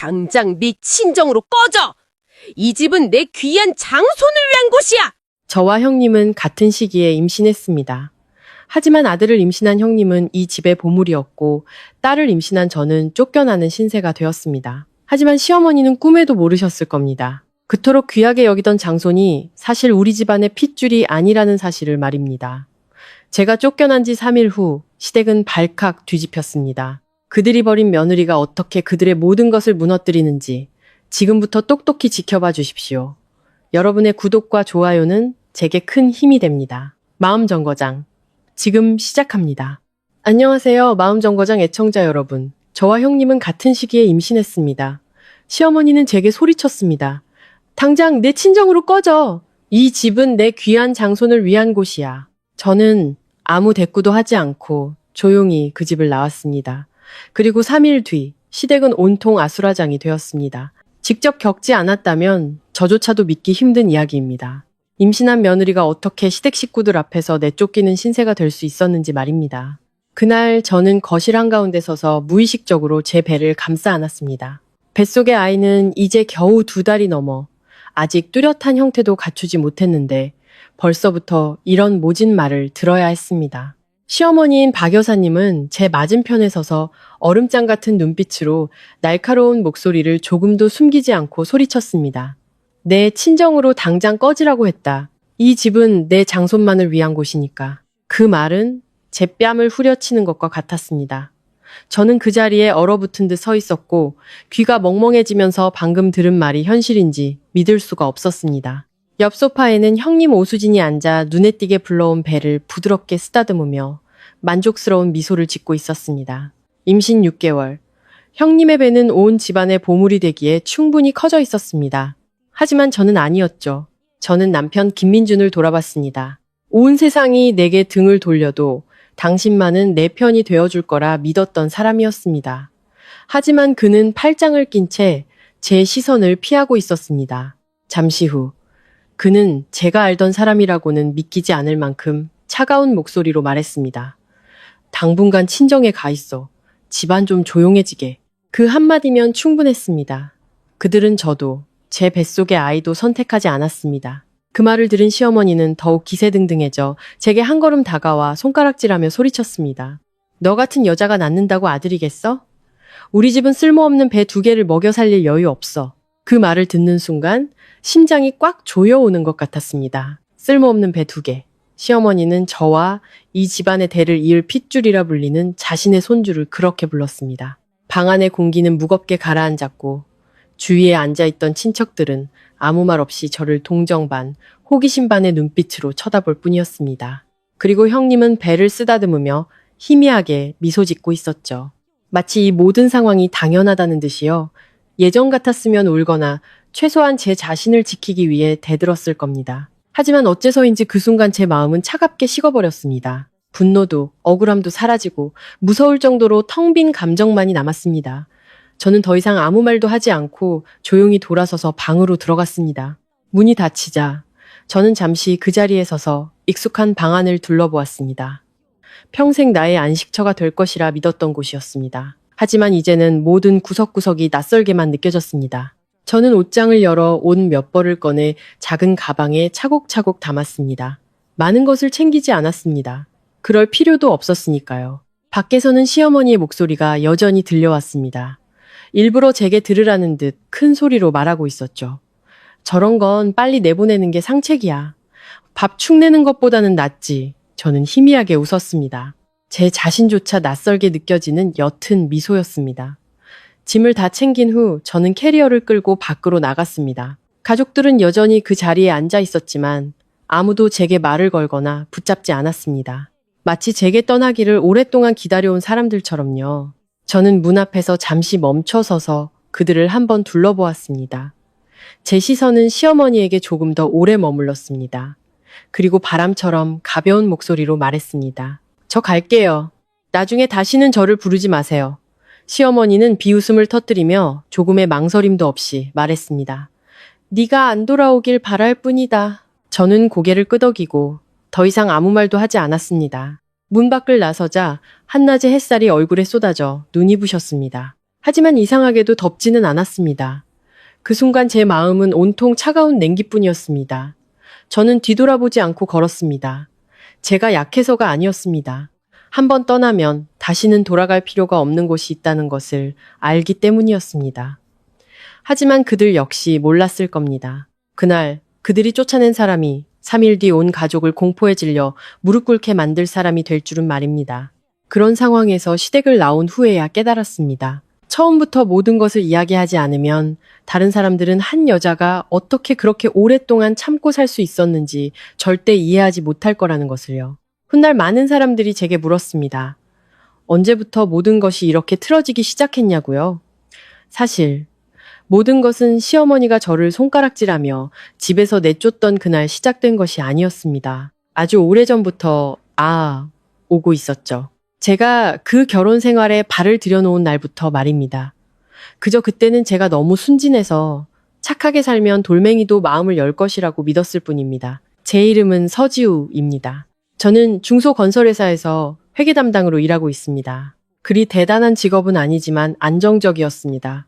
당장 네 친정으로 꺼져! 이 집은 내 귀한 장손을 위한 곳이야! 저와 형님은 같은 시기에 임신했습니다. 하지만 아들을 임신한 형님은 이 집의 보물이었고 딸을 임신한 저는 쫓겨나는 신세가 되었습니다. 하지만 시어머니는 꿈에도 모르셨을 겁니다. 그토록 귀하게 여기던 장손이 사실 우리 집안의 핏줄이 아니라는 사실을 말입니다. 제가 쫓겨난 지 3일 후 시댁은 발칵 뒤집혔습니다. 그들이 버린 며느리가 어떻게 그들의 모든 것을 무너뜨리는지 지금부터 똑똑히 지켜봐 주십시오. 여러분의 구독과 좋아요는 제게 큰 힘이 됩니다. 마음정거장 지금 시작합니다. 안녕하세요. 마음정거장 애청자 여러분. 저와 형님은 같은 시기에 임신했습니다. 시어머니는 제게 소리쳤습니다. 당장 내 친정으로 꺼져. 이 집은 내 귀한 장손을 위한 곳이야. 저는 아무 대꾸도 하지 않고 조용히 그 집을 나왔습니다. 그리고 3일 뒤 시댁은 온통 아수라장이 되었습니다. 직접 겪지 않았다면 저조차도 믿기 힘든 이야기입니다. 임신한 며느리가 어떻게 시댁 식구들 앞에서 내쫓기는 신세가 될 수 있었는지 말입니다. 그날 저는 거실 한가운데 서서 무의식적으로 제 배를 감싸 안았습니다. 뱃속의 아이는 이제 겨우 2달이 넘어 아직 뚜렷한 형태도 갖추지 못했는데 벌써부터 이런 모진 말을 들어야 했습니다. 시어머니인 박 여사님은 제 맞은편에 서서 얼음장 같은 눈빛으로 날카로운 목소리를 조금도 숨기지 않고 소리쳤습니다. 내 친정으로 당장 꺼지라고 했다. 이 집은 내 장손만을 위한 곳이니까. 그 말은 제 뺨을 후려치는 것과 같았습니다. 저는 그 자리에 얼어붙은 듯 서 있었고 귀가 멍멍해지면서 방금 들은 말이 현실인지 믿을 수가 없었습니다. 옆 소파에는 형님 오수진이 앉아 눈에 띄게 불러온 배를 부드럽게 쓰다듬으며 만족스러운 미소를 짓고 있었습니다. 임신 6개월. 형님의 배는 온 집안의 보물이 되기에 충분히 커져 있었습니다. 하지만 저는 아니었죠. 저는 남편 김민준을 돌아봤습니다. 온 세상이 내게 등을 돌려도 당신만은 내 편이 되어줄 거라 믿었던 사람이었습니다. 하지만 그는 팔짱을 낀 채 제 시선을 피하고 있었습니다. 잠시 후 그는 제가 알던 사람이라고는 믿기지 않을 만큼 차가운 목소리로 말했습니다. 당분간 친정에 가 있어. 집안 좀 조용해지게. 그 한마디면 충분했습니다. 그들은 저도 제 뱃속의 아이도 선택하지 않았습니다. 그 말을 들은 시어머니는 더욱 기세등등해져 제게 한 걸음 다가와 손가락질하며 소리쳤습니다. 너 같은 여자가 낳는다고 아들이겠어? 우리 집은 쓸모없는 배 2개를 먹여 살릴 여유 없어. 그 말을 듣는 순간 심장이 꽉 조여오는 것 같았습니다. 쓸모없는 배 2개. 시어머니는 저와 이 집안의 대를 이을 핏줄이라 불리는 자신의 손주를 그렇게 불렀습니다. 방 안의 공기는 무겁게 가라앉았고 주위에 앉아있던 친척들은 아무 말 없이 저를 동정 반, 호기심 반의 눈빛으로 쳐다볼 뿐이었습니다. 그리고 형님은 배를 쓰다듬으며 희미하게 미소 짓고 있었죠. 마치 이 모든 상황이 당연하다는 듯이요. 예전 같았으면 울거나 최소한 제 자신을 지키기 위해 대들었을 겁니다. 하지만 어째서인지 그 순간 제 마음은 차갑게 식어버렸습니다. 분노도 억울함도 사라지고 무서울 정도로 텅 빈 감정만이 남았습니다. 저는 더 이상 아무 말도 하지 않고 조용히 돌아서서 방으로 들어갔습니다. 문이 닫히자 저는 잠시 그 자리에 서서 익숙한 방 안을 둘러보았습니다. 평생 나의 안식처가 될 것이라 믿었던 곳이었습니다. 하지만 이제는 모든 구석구석이 낯설게만 느껴졌습니다. 저는 옷장을 열어 옷 몇 벌을 꺼내 작은 가방에 차곡차곡 담았습니다. 많은 것을 챙기지 않았습니다. 그럴 필요도 없었으니까요. 밖에서는 시어머니의 목소리가 여전히 들려왔습니다. 일부러 제게 들으라는 듯 큰 소리로 말하고 있었죠. 저런 건 빨리 내보내는 게 상책이야. 밥 축내는 것보다는 낫지. 저는 희미하게 웃었습니다. 제 자신조차 낯설게 느껴지는 옅은 미소였습니다. 짐을 다 챙긴 후 저는 캐리어를 끌고 밖으로 나갔습니다. 가족들은 여전히 그 자리에 앉아 있었지만 아무도 제게 말을 걸거나 붙잡지 않았습니다. 마치 제게 떠나기를 오랫동안 기다려온 사람들처럼요. 저는 문 앞에서 잠시 멈춰서서 그들을 한번 둘러보았습니다. 제 시선은 시어머니에게 조금 더 오래 머물렀습니다. 그리고 바람처럼 가벼운 목소리로 말했습니다. 저 갈게요. 나중에 다시는 저를 부르지 마세요. 시어머니는 비웃음을 터뜨리며 조금의 망설임도 없이 말했습니다. 네가 안 돌아오길 바랄 뿐이다. 저는 고개를 끄덕이고 더 이상 아무 말도 하지 않았습니다. 문 밖을 나서자 한낮의 햇살이 얼굴에 쏟아져 눈이 부셨습니다. 하지만 이상하게도 덥지는 않았습니다. 그 순간 제 마음은 온통 차가운 냉기뿐이었습니다. 저는 뒤돌아보지 않고 걸었습니다. 제가 약해서가 아니었습니다. 한번 떠나면 다시는 돌아갈 필요가 없는 곳이 있다는 것을 알기 때문이었습니다. 하지만 그들 역시 몰랐을 겁니다. 그날 그들이 쫓아낸 사람이 3일 뒤 온 가족을 공포에 질려 무릎 꿇게 만들 사람이 될 줄은 말입니다. 그런 상황에서 시댁을 나온 후에야 깨달았습니다. 처음부터 모든 것을 이야기하지 않으면 다른 사람들은 한 여자가 어떻게 그렇게 오랫동안 참고 살 수 있었는지 절대 이해하지 못할 거라는 것을요. 훗날 많은 사람들이 제게 물었습니다. 언제부터 모든 것이 이렇게 틀어지기 시작했냐고요? 사실 모든 것은 시어머니가 저를 손가락질하며 집에서 내쫓던 그날 시작된 것이 아니었습니다. 아주 오래전부터 오고 있었죠. 제가 그 결혼 생활에 발을 들여놓은 날부터 말입니다. 그저 그때는 제가 너무 순진해서 착하게 살면 돌멩이도 마음을 열 것이라고 믿었을 뿐입니다. 제 이름은 서지우입니다. 저는 중소건설회사에서 회계 담당으로 일하고 있습니다. 그리 대단한 직업은 아니지만 안정적이었습니다.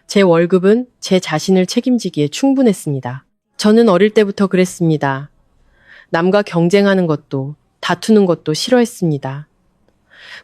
제 월급은 제 자신을 책임지기에 충분했습니다. 저는 어릴 때부터 그랬습니다. 남과 경쟁하는 것도 다투는 것도 싫어했습니다.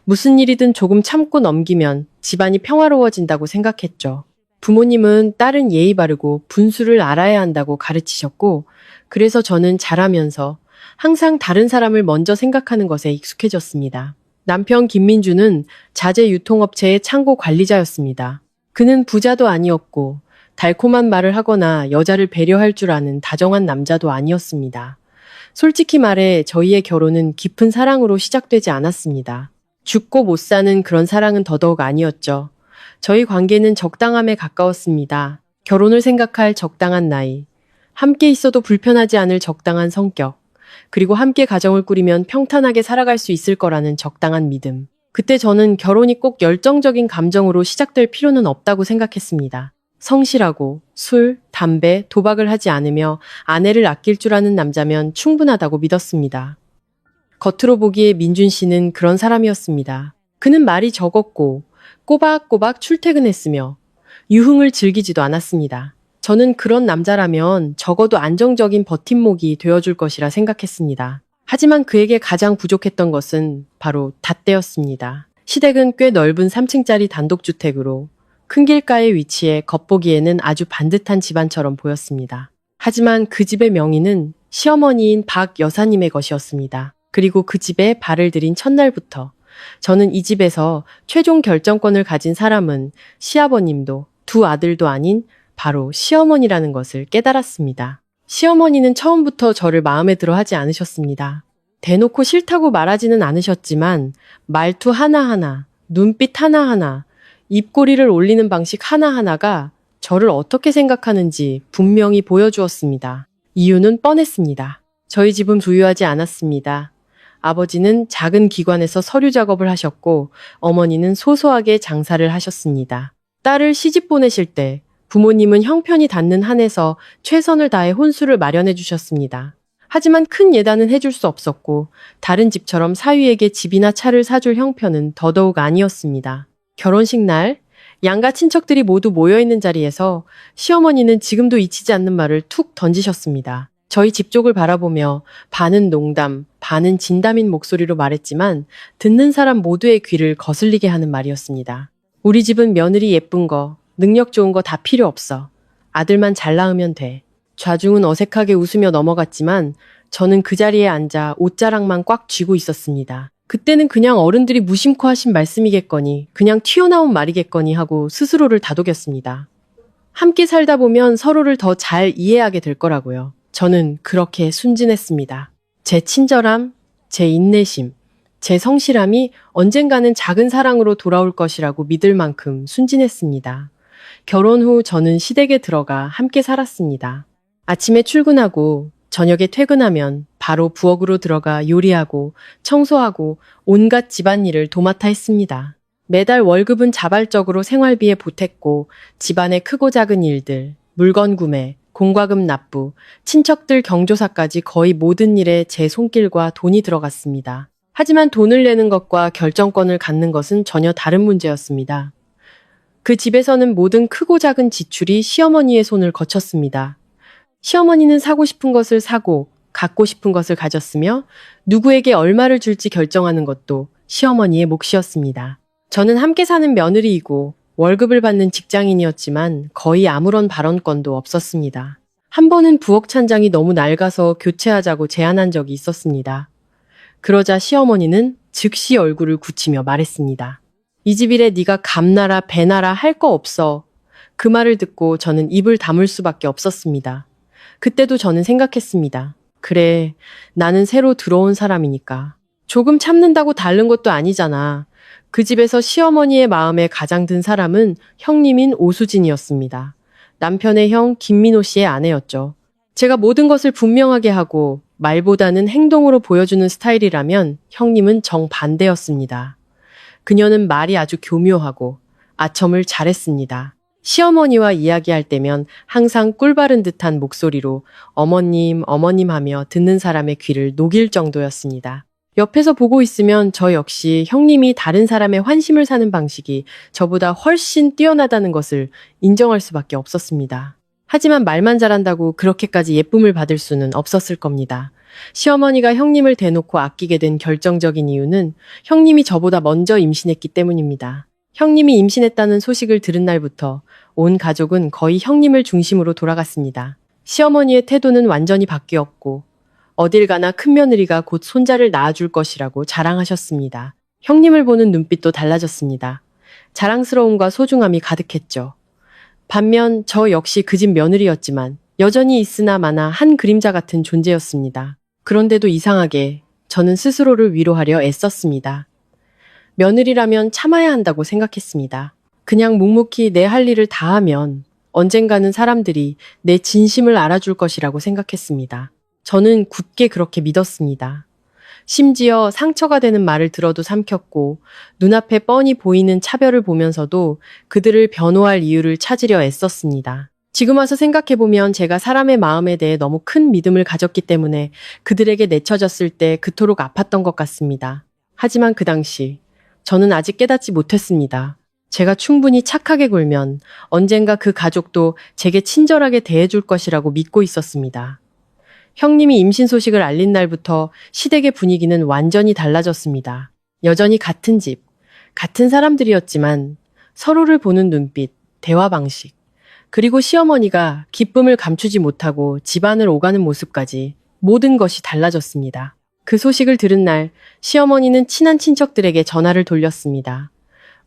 무슨 일이든 조금 참고 넘기면 집안이 평화로워진다고 생각했죠. 부모님은 딸은 예의 바르고 분수를 알아야 한다고 가르치셨고, 그래서 저는 자라면서 항상 다른 사람을 먼저 생각하는 것에 익숙해졌습니다. 남편 김민주는 자재 유통업체의 창고 관리자였습니다. 그는 부자도 아니었고 달콤한 말을 하거나 여자를 배려할 줄 아는 다정한 남자도 아니었습니다. 솔직히 말해 저희의 결혼은 깊은 사랑으로 시작되지 않았습니다. 죽고 못 사는 그런 사랑은 더더욱 아니었죠. 저희 관계는 적당함에 가까웠습니다. 결혼을 생각할 적당한 나이, 함께 있어도 불편하지 않을 적당한 성격, 그리고 함께 가정을 꾸리면 평탄하게 살아갈 수 있을 거라는 적당한 믿음. 그때 저는 결혼이 꼭 열정적인 감정으로 시작될 필요는 없다고 생각했습니다. 성실하고 술, 담배, 도박을 하지 않으며 아내를 아낄 줄 아는 남자면 충분하다고 믿었습니다. 겉으로 보기에 민준 씨는 그런 사람이었습니다. 그는 말이 적었고 꼬박꼬박 출퇴근했으며 유흥을 즐기지도 않았습니다. 저는 그런 남자라면 적어도 안정적인 버팀목이 되어줄 것이라 생각했습니다. 하지만 그에게 가장 부족했던 것은 바로 잣대였습니다. 시댁은 꽤 넓은 3층짜리 단독주택으로 큰 길가에 위치해 겉보기에는 아주 반듯한 집안처럼 보였습니다. 하지만 그 집의 명의는 시어머니인 박 여사님의 것이었습니다. 그리고 그 집에 발을 들인 첫날부터 저는 이 집에서 최종 결정권을 가진 사람은 시아버님도 두 아들도 아닌 바로 시어머니라는 것을 깨달았습니다. 시어머니는 처음부터 저를 마음에 들어 하지 않으셨습니다. 대놓고 싫다고 말하지는 않으셨지만 말투 하나하나, 눈빛 하나하나, 입꼬리를 올리는 방식 하나하나가 저를 어떻게 생각하는지 분명히 보여주었습니다. 이유는 뻔했습니다. 저희 집은 부유하지 않았습니다. 아버지는 작은 기관에서 서류 작업을 하셨고 어머니는 소소하게 장사를 하셨습니다. 딸을 시집 보내실 때 부모님은 형편이 닿는 한에서 최선을 다해 혼수를 마련해 주셨습니다. 하지만 큰 예단은 해줄 수 없었고 다른 집처럼 사위에게 집이나 차를 사줄 형편은 더더욱 아니었습니다. 결혼식 날 양가 친척들이 모두 모여있는 자리에서 시어머니는 지금도 잊히지 않는 말을 툭 던지셨습니다. 저희 집 쪽을 바라보며 반은 농담, 반은 진담인 목소리로 말했지만 듣는 사람 모두의 귀를 거슬리게 하는 말이었습니다. 우리 집은 며느리 예쁜 거, 능력 좋은 거 다 필요 없어. 아들만 잘 낳으면 돼. 좌중은 어색하게 웃으며 넘어갔지만 저는 그 자리에 앉아 옷자락만 꽉 쥐고 있었습니다. 그때는 그냥 어른들이 무심코 하신 말씀이겠거니, 그냥 튀어나온 말이겠거니 하고 스스로를 다독였습니다. 함께 살다 보면 서로를 더 잘 이해하게 될 거라고요. 저는 그렇게 순진했습니다. 제 친절함, 제 인내심, 제 성실함이 언젠가는 작은 사랑으로 돌아올 것이라고 믿을 만큼 순진했습니다. 결혼 후 저는 시댁에 들어가 함께 살았습니다. 아침에 출근하고 저녁에 퇴근하면 바로 부엌으로 들어가 요리하고 청소하고 온갖 집안일을 도맡아 했습니다. 매달 월급은 자발적으로 생활비에 보탰고 집안의 크고 작은 일들, 물건 구매, 공과금 납부, 친척들 경조사까지 거의 모든 일에 제 손길과 돈이 들어갔습니다. 하지만 돈을 내는 것과 결정권을 갖는 것은 전혀 다른 문제였습니다. 그 집에서는 모든 크고 작은 지출이 시어머니의 손을 거쳤습니다. 시어머니는 사고 싶은 것을 사고 갖고 싶은 것을 가졌으며 누구에게 얼마를 줄지 결정하는 것도 시어머니의 몫이었습니다. 저는 함께 사는 며느리이고 월급을 받는 직장인이었지만 거의 아무런 발언권도 없었습니다. 한 번은 부엌 찬장이 너무 낡아서 교체하자고 제안한 적이 있었습니다. 그러자 시어머니는 즉시 얼굴을 굳히며 말했습니다. 이 집 일에 네가 감나라 배나라 할 거 없어. 그 말을 듣고 저는 입을 다물 수밖에 없었습니다. 그때도 저는 생각했습니다. 그래, 나는 새로 들어온 사람이니까. 조금 참는다고 다른 것도 아니잖아. 그 집에서 시어머니의 마음에 가장 든 사람은 형님인 오수진이었습니다. 남편의 형 김민호 씨의 아내였죠. 제가 모든 것을 분명하게 하고 말보다는 행동으로 보여주는 스타일이라면 형님은 정반대였습니다. 그녀는 말이 아주 교묘하고 아첨을 잘했습니다. 시어머니와 이야기할 때면 항상 꿀바른 듯한 목소리로 어머님, 어머님 하며 듣는 사람의 귀를 녹일 정도였습니다. 옆에서 보고 있으면 저 역시 형님이 다른 사람의 환심을 사는 방식이 저보다 훨씬 뛰어나다는 것을 인정할 수밖에 없었습니다. 하지만 말만 잘한다고 그렇게까지 예쁨을 받을 수는 없었을 겁니다. 시어머니가 형님을 대놓고 아끼게 된 결정적인 이유는 형님이 저보다 먼저 임신했기 때문입니다. 형님이 임신했다는 소식을 들은 날부터 온 가족은 거의 형님을 중심으로 돌아갔습니다. 시어머니의 태도는 완전히 바뀌었고 어딜 가나 큰며느리가 곧 손자를 낳아줄 것이라고 자랑하셨습니다. 형님을 보는 눈빛도 달라졌습니다. 자랑스러움과 소중함이 가득했죠. 반면 저 역시 그 집 며느리였지만 여전히 있으나 마나 한 그림자 같은 존재였습니다. 그런데도 이상하게 저는 스스로를 위로하려 애썼습니다. 며느리라면 참아야 한다고 생각했습니다. 그냥 묵묵히 내 할 일을 다 하면 언젠가는 사람들이 내 진심을 알아줄 것이라고 생각했습니다. 저는 굳게 그렇게 믿었습니다. 심지어 상처가 되는 말을 들어도 삼켰고 눈앞에 뻔히 보이는 차별을 보면서도 그들을 변호할 이유를 찾으려 애썼습니다. 지금 와서 생각해보면 제가 사람의 마음에 대해 너무 큰 믿음을 가졌기 때문에 그들에게 내쳐졌을 때 그토록 아팠던 것 같습니다. 하지만 그 당시 저는 아직 깨닫지 못했습니다. 제가 충분히 착하게 굴면 언젠가 그 가족도 제게 친절하게 대해줄 것이라고 믿고 있었습니다. 형님이 임신 소식을 알린 날부터 시댁의 분위기는 완전히 달라졌습니다. 여전히 같은 집, 같은 사람들이었지만 서로를 보는 눈빛, 대화 방식, 그리고 시어머니가 기쁨을 감추지 못하고 집안을 오가는 모습까지 모든 것이 달라졌습니다. 그 소식을 들은 날 시어머니는 친한 친척들에게 전화를 돌렸습니다.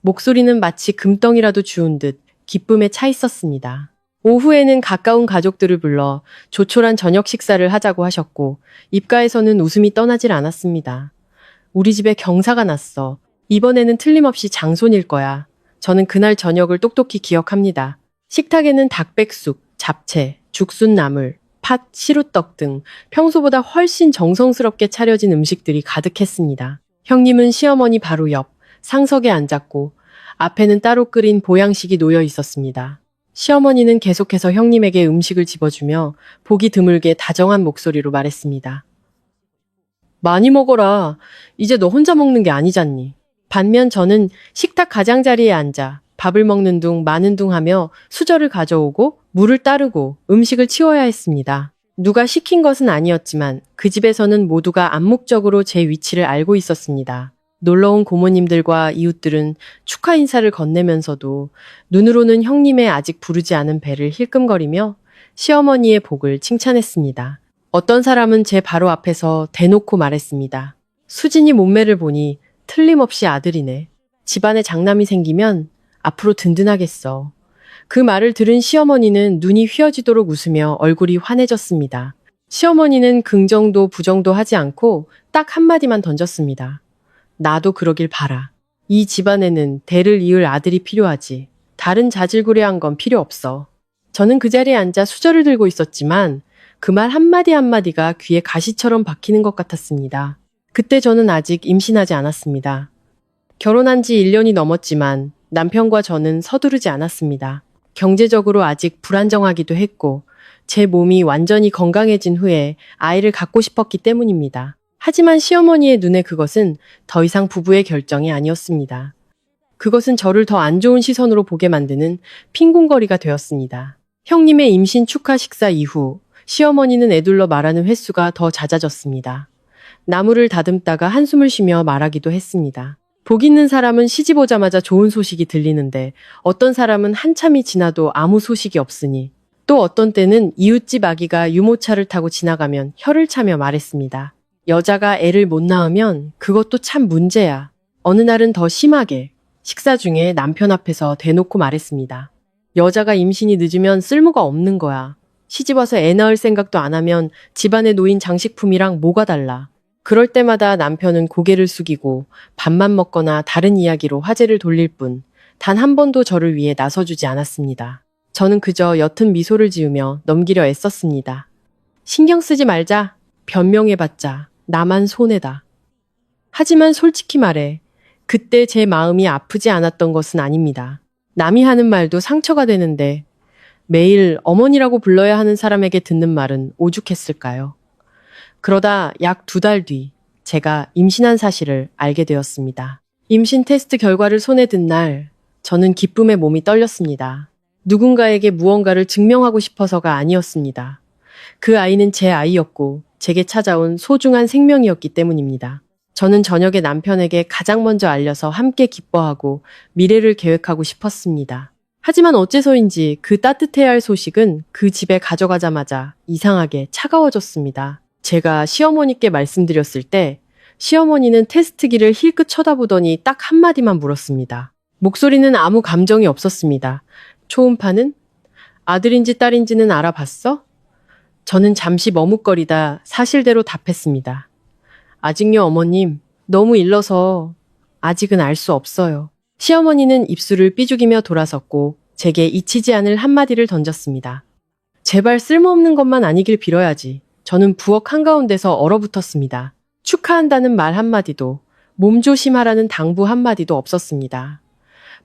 목소리는 마치 금덩이라도 주운 듯 기쁨에 차 있었습니다. 오후에는 가까운 가족들을 불러 조촐한 저녁 식사를 하자고 하셨고 입가에서는 웃음이 떠나질 않았습니다. 우리 집에 경사가 났어. 이번에는 틀림없이 장손일 거야. 저는 그날 저녁을 똑똑히 기억합니다. 식탁에는 닭백숙, 잡채, 죽순나물, 팥, 시루떡 등 평소보다 훨씬 정성스럽게 차려진 음식들이 가득했습니다. 형님은 시어머니 바로 옆 상석에 앉았고 앞에는 따로 끓인 보양식이 놓여 있었습니다. 시어머니는 계속해서 형님에게 음식을 집어주며 보기 드물게 다정한 목소리로 말했습니다. 많이 먹어라. 이제 너 혼자 먹는 게 아니잖니. 반면 저는 식탁 가장자리에 앉아 밥을 먹는 둥 마는 둥 하며 수저를 가져오고 물을 따르고 음식을 치워야 했습니다. 누가 시킨 것은 아니었지만 그 집에서는 모두가 암묵적으로 제 위치를 알고 있었습니다. 놀러온 고모님들과 이웃들은 축하 인사를 건네면서도 눈으로는 형님의 아직 부르지 않은 배를 힐끔거리며 시어머니의 복을 칭찬했습니다. 어떤 사람은 제 바로 앞에서 대놓고 말했습니다. 수진이 몸매를 보니 틀림없이 아들이네. 집안에 장남이 생기면 앞으로 든든하겠어. 그 말을 들은 시어머니는 눈이 휘어지도록 웃으며 얼굴이 환해졌습니다. 시어머니는 긍정도 부정도 하지 않고 딱 한마디만 던졌습니다. 나도 그러길 바라. 이 집안에는 대를 이을 아들이 필요하지. 다른 자질구레한 건 필요 없어. 저는 그 자리에 앉아 수저를 들고 있었지만 그 말 한마디 한마디가 귀에 가시처럼 박히는 것 같았습니다. 그때 저는 아직 임신하지 않았습니다. 결혼한 지 1년이 넘었지만 남편과 저는 서두르지 않았습니다. 경제적으로 아직 불안정하기도 했고 제 몸이 완전히 건강해진 후에 아이를 갖고 싶었기 때문입니다. 하지만 시어머니의 눈에 그것은 더 이상 부부의 결정이 아니었습니다. 그것은 저를 더 안 좋은 시선으로 보게 만드는 핑궁거리가 되었습니다. 형님의 임신 축하 식사 이후 시어머니는 애둘러 말하는 횟수가 더 잦아졌습니다. 나무를 다듬다가 한숨을 쉬며 말하기도 했습니다. 복 있는 사람은 시집 오자마자 좋은 소식이 들리는데 어떤 사람은 한참이 지나도 아무 소식이 없으니 또 어떤 때는 이웃집 아기가 유모차를 타고 지나가면 혀를 차며 말했습니다. 여자가 애를 못 낳으면 그것도 참 문제야. 어느 날은 더 심하게 식사 중에 남편 앞에서 대놓고 말했습니다. 여자가 임신이 늦으면 쓸모가 없는 거야. 시집 와서 애 낳을 생각도 안 하면 집안에 놓인 장식품이랑 뭐가 달라. 그럴 때마다 남편은 고개를 숙이고 밥만 먹거나 다른 이야기로 화제를 돌릴 뿐 단 한 번도 저를 위해 나서주지 않았습니다. 저는 그저 옅은 미소를 지으며 넘기려 애썼습니다. 신경 쓰지 말자. 변명해봤자 나만 손해다. 하지만 솔직히 말해 그때 제 마음이 아프지 않았던 것은 아닙니다. 남이 하는 말도 상처가 되는데 매일 어머니라고 불러야 하는 사람에게 듣는 말은 오죽했을까요? 그러다 약 2달 뒤 제가 임신한 사실을 알게 되었습니다. 임신 테스트 결과를 손에 든 날 저는 기쁨에 몸이 떨렸습니다. 누군가에게 무언가를 증명하고 싶어서가 아니었습니다. 그 아이는 제 아이였고 제게 찾아온 소중한 생명이었기 때문입니다. 저는 저녁에 남편에게 가장 먼저 알려서 함께 기뻐하고 미래를 계획하고 싶었습니다. 하지만 어째서인지 그 따뜻해야 할 소식은 그 집에 가져가자마자 이상하게 차가워졌습니다. 제가 시어머니께 말씀드렸을 때 시어머니는 테스트기를 힐끗 쳐다보더니 딱 한마디만 물었습니다. 목소리는 아무 감정이 없었습니다. 초음파는? 아들인지 딸인지는 알아봤어? 저는 잠시 머뭇거리다 사실대로 답했습니다. 아직요, 어머님. 너무 일러서 아직은 알 수 없어요. 시어머니는 입술을 삐죽이며 돌아섰고 제게 잊히지 않을 한마디를 던졌습니다. 제발 쓸모없는 것만 아니길 빌어야지. 저는 부엌 한가운데서 얼어붙었습니다. 축하한다는 말 한마디도 몸조심하라는 당부 한마디도 없었습니다.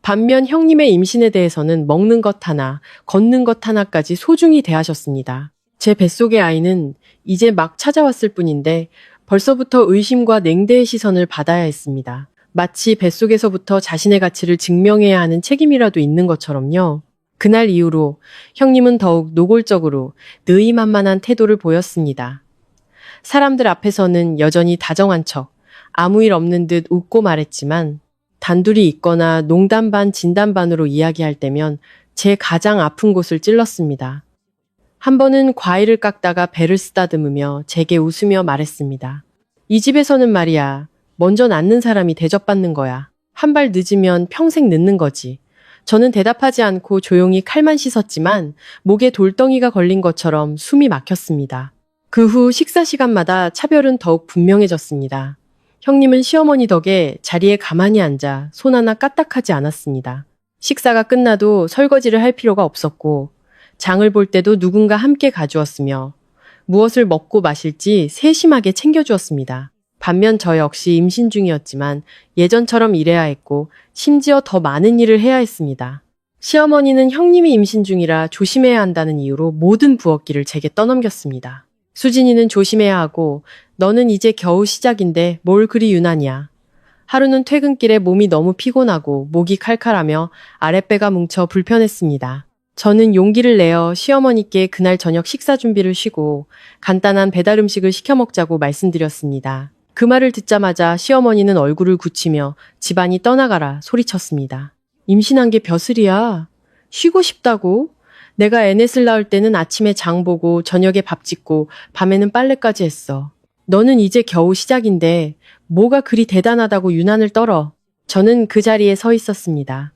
반면 형님의 임신에 대해서는 먹는 것 하나, 걷는 것 하나까지 소중히 대하셨습니다. 제 뱃속의 아이는 이제 막 찾아왔을 뿐인데 벌써부터 의심과 냉대의 시선을 받아야 했습니다. 마치 뱃속에서부터 자신의 가치를 증명해야 하는 책임이라도 있는 것처럼요. 그날 이후로 형님은 더욱 노골적으로 느이만만한 태도를 보였습니다. 사람들 앞에서는 여전히 다정한 척, 아무 일 없는 듯 웃고 말했지만 단둘이 있거나 농담 반 진담 반으로 이야기할 때면 제 가장 아픈 곳을 찔렀습니다. 한 번은 과일을 깎다가 배를 쓰다듬으며 제게 웃으며 말했습니다. 이 집에서는 말이야, 먼저 낳는 사람이 대접받는 거야. 한 발 늦으면 평생 늦는 거지. 저는 대답하지 않고 조용히 칼만 씻었지만 목에 돌덩이가 걸린 것처럼 숨이 막혔습니다. 그 후 식사 시간마다 차별은 더욱 분명해졌습니다. 형님은 시어머니 덕에 자리에 가만히 앉아 손 하나 까딱하지 않았습니다. 식사가 끝나도 설거지를 할 필요가 없었고 장을 볼 때도 누군가 함께 가주었으며 무엇을 먹고 마실지 세심하게 챙겨주었습니다. 반면 저 역시 임신 중이었지만 예전처럼 일해야 했고 심지어 더 많은 일을 해야 했습니다. 시어머니는 형님이 임신 중이라 조심해야 한다는 이유로 모든 부엌일을 제게 떠넘겼습니다. 수진이는 조심해야 하고 너는 이제 겨우 시작인데 뭘 그리 유난이야. 하루는 퇴근길에 몸이 너무 피곤하고 목이 칼칼하며 아랫배가 뭉쳐 불편했습니다. 저는 용기를 내어 시어머니께 그날 저녁 식사 준비를 쉬고 간단한 배달 음식을 시켜 먹자고 말씀드렸습니다. 그 말을 듣자마자 시어머니는 얼굴을 굳히며 집안이 떠나가라 소리쳤습니다. 임신한 게 벼슬이야. 쉬고 싶다고? 내가 애넷을 낳을 때는 아침에 장 보고 저녁에 밥 짓고 밤에는 빨래까지 했어. 너는 이제 겨우 시작인데 뭐가 그리 대단하다고 유난을 떨어. 저는 그 자리에 서 있었습니다.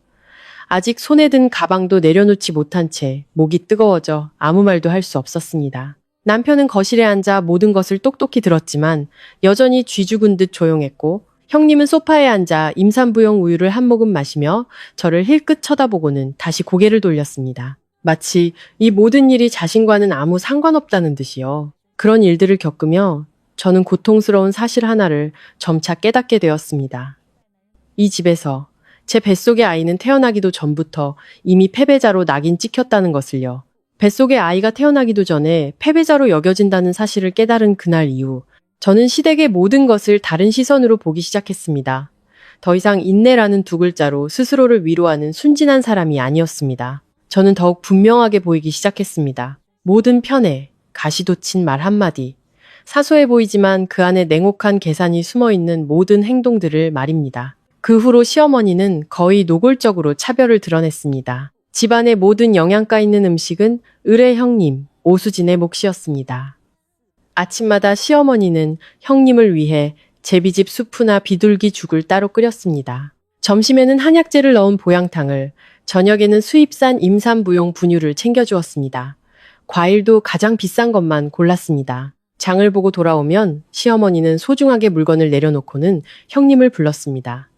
아직 손에 든 가방도 내려놓지 못한 채 목이 뜨거워져 아무 말도 할 수 없었습니다. 남편은 거실에 앉아 모든 것을 똑똑히 들었지만 여전히 쥐 죽은 듯 조용했고 형님은 소파에 앉아 임산부용 우유를 한 모금 마시며 저를 힐끗 쳐다보고는 다시 고개를 돌렸습니다. 마치 이 모든 일이 자신과는 아무 상관없다는 듯이요. 그런 일들을 겪으며 저는 고통스러운 사실 하나를 점차 깨닫게 되었습니다. 이 집에서 제 뱃속의 아이는 태어나기도 전부터 이미 패배자로 낙인 찍혔다는 것을요. 뱃속의 아이가 태어나기도 전에 패배자로 여겨진다는 사실을 깨달은 그날 이후 저는 시댁의 모든 것을 다른 시선으로 보기 시작했습니다. 더 이상 인내라는 두 글자로 스스로를 위로하는 순진한 사람이 아니었습니다. 저는 더욱 분명하게 보이기 시작했습니다. 모든 편에 가시돋친 말 한마디, 사소해 보이지만 그 안에 냉혹한 계산이 숨어있는 모든 행동들을 말입니다. 그 후로 시어머니는 거의 노골적으로 차별을 드러냈습니다. 집안의 모든 영양가 있는 음식은 을의 형님, 오수진의 몫이었습니다. 아침마다 시어머니는 형님을 위해 제비집 수프나 비둘기 죽을 따로 끓였습니다. 점심에는 한약재를 넣은 보양탕을, 저녁에는 수입산 임산부용 분유를 챙겨주었습니다. 과일도 가장 비싼 것만 골랐습니다. 장을 보고 돌아오면 시어머니는 소중하게 물건을 내려놓고는 형님을 불렀습니다.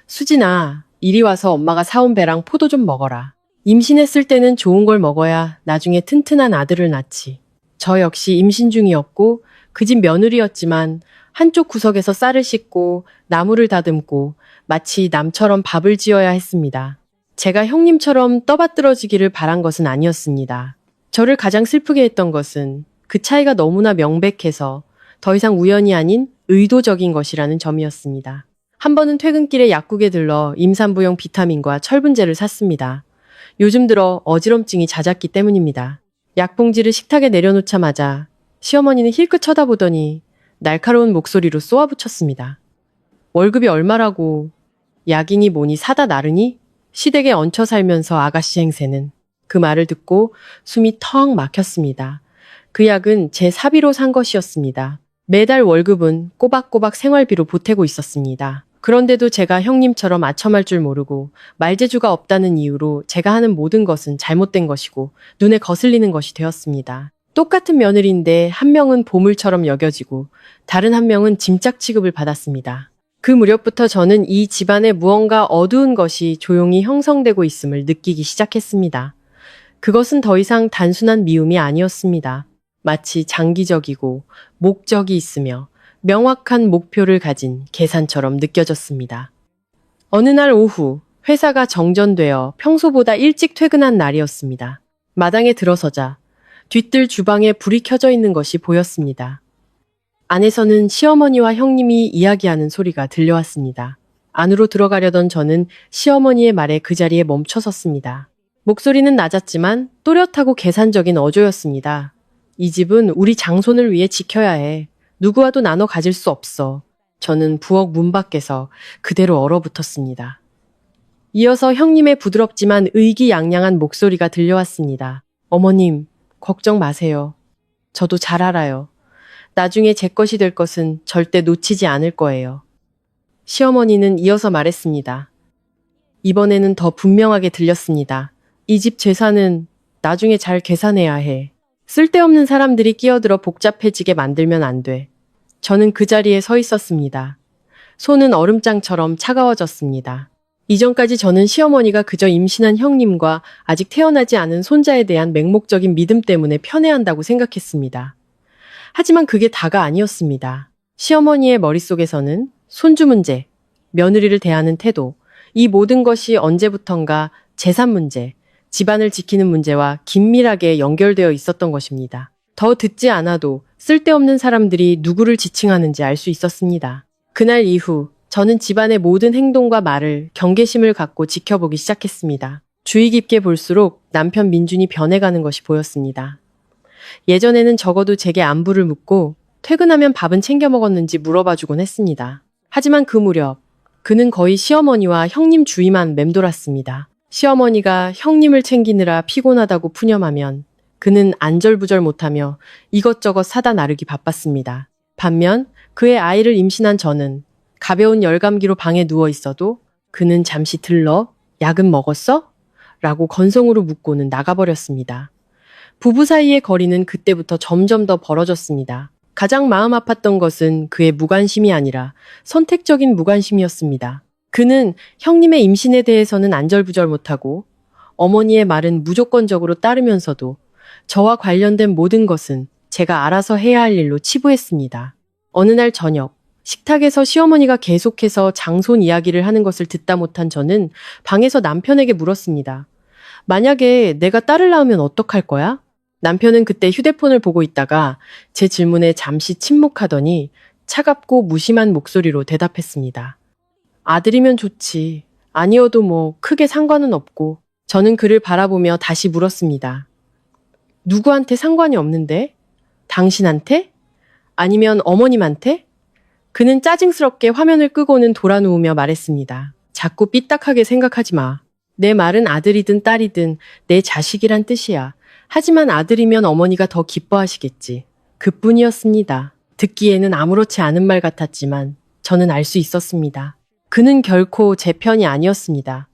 수진아, 이리 와서 엄마가 사온 배랑 포도 좀 먹어라. 임신했을 때는 좋은 걸 먹어야 나중에 튼튼한 아들을 낳지. 저 역시 임신 중이었고 그 집 며느리였지만 한쪽 구석에서 쌀을 씻고 나무를 다듬고 마치 남처럼 밥을 지어야 했습니다. 제가 형님처럼 떠받들어지기를 바란 것은 아니었습니다. 저를 가장 슬프게 했던 것은 그 차이가 너무나 명백해서 더 이상 우연이 아닌 의도적인 것이라는 점이었습니다. 한 번은 퇴근길에 약국에 들러 임산부용 비타민과 철분제를 샀습니다. 요즘 들어 어지럼증이 잦았기 때문입니다. 약봉지를 식탁에 내려놓자마자 시어머니는 힐끗 쳐다보더니 날카로운 목소리로 쏘아붙였습니다. 월급이 얼마라고, 약이니 뭐니 사다 나르니? 시댁에 얹혀 살면서 아가씨 행세는. 그 말을 듣고 숨이 턱 막혔습니다. 그 약은 제 사비로 산 것이었습니다. 매달 월급은 꼬박꼬박 생활비로 보태고 있었습니다. 그런데도 제가 형님처럼 아첨할 줄 모르고 말재주가 없다는 이유로 제가 하는 모든 것은 잘못된 것이고 눈에 거슬리는 것이 되었습니다. 똑같은 며느리인데 한 명은 보물처럼 여겨지고 다른 한 명은 짐짝 취급을 받았습니다. 그 무렵부터 저는 이 집안에 무언가 어두운 것이 조용히 형성되고 있음을 느끼기 시작했습니다. 그것은 더 이상 단순한 미움이 아니었습니다. 마치 장기적이고 목적이 있으며 명확한 목표를 가진 계산처럼 느껴졌습니다. 어느 날 오후 회사가 정전되어 평소보다 일찍 퇴근한 날이었습니다. 마당에 들어서자 뒤뜰 주방에 불이 켜져 있는 것이 보였습니다. 안에서는 시어머니와 형님이 이야기하는 소리가 들려왔습니다. 안으로 들어가려던 저는 시어머니의 말에 그 자리에 멈춰 섰습니다. 목소리는 낮았지만 또렷하고 계산적인 어조였습니다. 이 집은 우리 장손을 위해 지켜야 해. 누구와도 나눠 가질 수 없어. 저는 부엌 문 밖에서 그대로 얼어붙었습니다. 이어서 형님의 부드럽지만 의기양양한 목소리가 들려왔습니다. 어머님, 걱정 마세요. 저도 잘 알아요. 나중에 제 것이 될 것은 절대 놓치지 않을 거예요. 시어머니는 이어서 말했습니다. 이번에는 더 분명하게 들렸습니다. 이 집 재산은 나중에 잘 계산해야 해. 쓸데없는 사람들이 끼어들어 복잡해지게 만들면 안 돼. 저는 그 자리에 서 있었습니다. 손은 얼음장처럼 차가워졌습니다. 이전까지 저는 시어머니가 그저 임신한 형님과 아직 태어나지 않은 손자에 대한 맹목적인 믿음 때문에 편애한다고 생각했습니다. 하지만 그게 다가 아니었습니다. 시어머니의 머릿속에서는 손주 문제, 며느리를 대하는 태도, 이 모든 것이 언제부턴가 재산 문제, 집안을 지키는 문제와 긴밀하게 연결되어 있었던 것입니다. 더 듣지 않아도 쓸데없는 사람들이 누구를 지칭하는지 알 수 있었습니다. 그날 이후 저는 집안의 모든 행동과 말을 경계심을 갖고 지켜보기 시작했습니다. 주의 깊게 볼수록 남편 민준이 변해가는 것이 보였습니다. 예전에는 적어도 제게 안부를 묻고 퇴근하면 밥은 챙겨 먹었는지 물어봐주곤 했습니다. 하지만 그 무렵 그는 거의 시어머니와 형님 주위만 맴돌았습니다. 시어머니가 형님을 챙기느라 피곤하다고 푸념하면 그는 안절부절 못하며 이것저것 사다 나르기 바빴습니다. 반면 그의 아이를 임신한 저는 가벼운 열감기로 방에 누워 있어도 그는 잠시 들러 약은 먹었어? 라고 건성으로 묻고는 나가버렸습니다. 부부 사이의 거리는 그때부터 점점 더 벌어졌습니다. 가장 마음 아팠던 것은 그의 무관심이 아니라 선택적인 무관심이었습니다. 그는 형님의 임신에 대해서는 안절부절 못하고 어머니의 말은 무조건적으로 따르면서도 저와 관련된 모든 것은 제가 알아서 해야 할 일로 치부했습니다. 어느 날 저녁, 식탁에서 시어머니가 계속해서 장손 이야기를 하는 것을 듣다 못한 저는 방에서 남편에게 물었습니다. 만약에 내가 딸을 낳으면 어떡할 거야? 남편은 그때 휴대폰을 보고 있다가 제 질문에 잠시 침묵하더니 차갑고 무심한 목소리로 대답했습니다. 아들이면 좋지. 아니어도 뭐 크게 상관은 없고. 저는 그를 바라보며 다시 물었습니다. 누구한테 상관이 없는데? 당신한테? 아니면 어머님한테? 그는 짜증스럽게 화면을 끄고는 돌아누우며 말했습니다. 자꾸 삐딱하게 생각하지 마. 내 말은 아들이든 딸이든 내 자식이란 뜻이야. 하지만 아들이면 어머니가 더 기뻐하시겠지. 그뿐이었습니다. 듣기에는 아무렇지 않은 말 같았지만 저는 알 수 있었습니다. 그는 결코 제 편이 아니었습니다.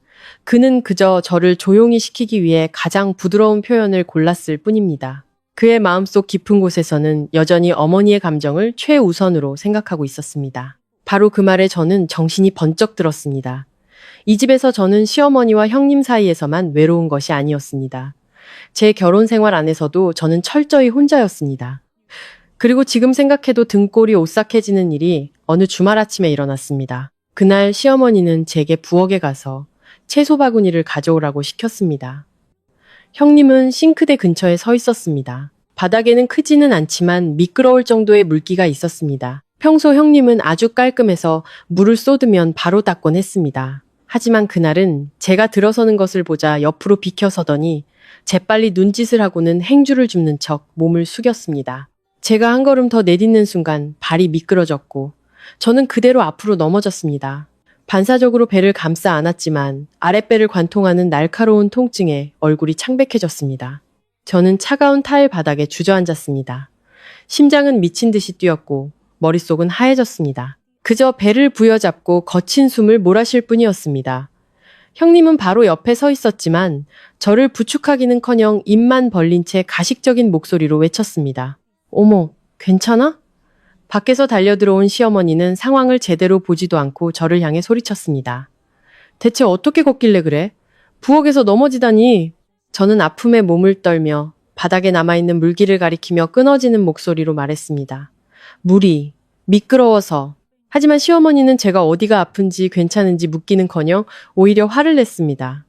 그는 그저 저를 조용히 시키기 위해 가장 부드러운 표현을 골랐을 뿐입니다. 그의 마음속 깊은 곳에서는 여전히 어머니의 감정을 최우선으로 생각하고 있었습니다. 바로 그 말에 저는 정신이 번쩍 들었습니다. 이 집에서 저는 시어머니와 형님 사이에서만 외로운 것이 아니었습니다. 제 결혼 생활 안에서도 저는 철저히 혼자였습니다. 그리고 지금 생각해도 등골이 오싹해지는 일이 어느 주말 아침에 일어났습니다. 그날 시어머니는 제게 부엌에 가서 채소 바구니를 가져오라고 시켰습니다. 형님은 싱크대 근처에 서 있었습니다. 바닥에는 크지는 않지만 미끄러울 정도의 물기가 있었습니다. 평소 형님은 아주 깔끔해서 물을 쏟으면 바로 닦곤 했습니다. 하지만 그날은 제가 들어서는 것을 보자 옆으로 비켜서더니 재빨리 눈짓을 하고는 행주를 줍는 척 몸을 숙였습니다. 제가 한 걸음 더 내딛는 순간 발이 미끄러졌고 저는 그대로 앞으로 넘어졌습니다. 반사적으로 배를 감싸 안았지만 아랫배를 관통하는 날카로운 통증에 얼굴이 창백해졌습니다. 저는 차가운 타일 바닥에 주저앉았습니다. 심장은 미친 듯이 뛰었고 머릿속은 하얘졌습니다. 그저 배를 부여잡고 거친 숨을 몰아쉴 뿐이었습니다. 형님은 바로 옆에 서 있었지만 저를 부축하기는커녕 입만 벌린 채 가식적인 목소리로 외쳤습니다. 어머, 괜찮아? 밖에서 달려들어온 시어머니는 상황을 제대로 보지도 않고 저를 향해 소리쳤습니다. 대체 어떻게 걷길래 그래? 부엌에서 넘어지다니. 저는 아픔에 몸을 떨며 바닥에 남아있는 물기를 가리키며 끊어지는 목소리로 말했습니다. 물이 미끄러워서. 하지만 시어머니는 제가 어디가 아픈지 괜찮은지 묻기는커녕 오히려 화를 냈습니다.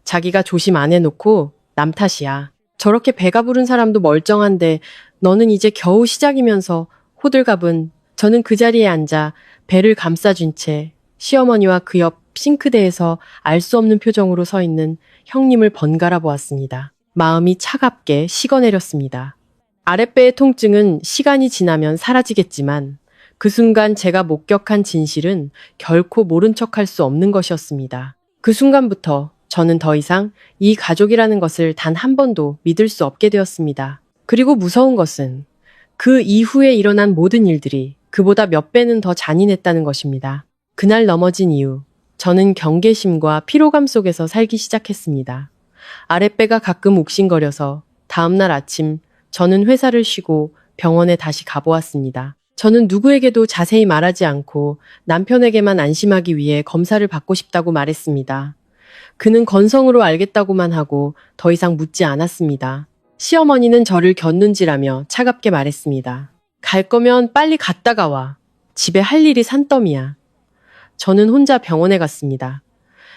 자기가 조심 안 해놓고 남 탓이야. 저렇게 배가 부른 사람도 멀쩡한데 너는 이제 겨우 시작이면서 호들갑은. 저는 그 자리에 앉아 배를 감싸준 채 시어머니와 그 옆 싱크대에서 알 수 없는 표정으로 서 있는 형님을 번갈아 보았습니다. 마음이 차갑게 식어내렸습니다. 아랫배의 통증은 시간이 지나면 사라지겠지만 그 순간 제가 목격한 진실은 결코 모른 척할 수 없는 것이었습니다. 그 순간부터 저는 더 이상 이 가족이라는 것을 단 한 번도 믿을 수 없게 되었습니다. 그리고 무서운 것은 그 이후에 일어난 모든 일들이 그보다 몇 배는 더 잔인했다는 것입니다. 그날 넘어진 이후 저는 경계심과 피로감 속에서 살기 시작했습니다. 아랫배가 가끔 욱신거려서 다음날 아침 저는 회사를 쉬고 병원에 다시 가보았습니다. 저는 누구에게도 자세히 말하지 않고 남편에게만 안심하기 위해 검사를 받고 싶다고 말했습니다. 그는 건성으로 알겠다고만 하고 더 이상 묻지 않았습니다. 시어머니는 저를 곁눈질하며 차갑게 말했습니다. 갈 거면 빨리 갔다가 와. 집에 할 일이 산더미야. 저는 혼자 병원에 갔습니다.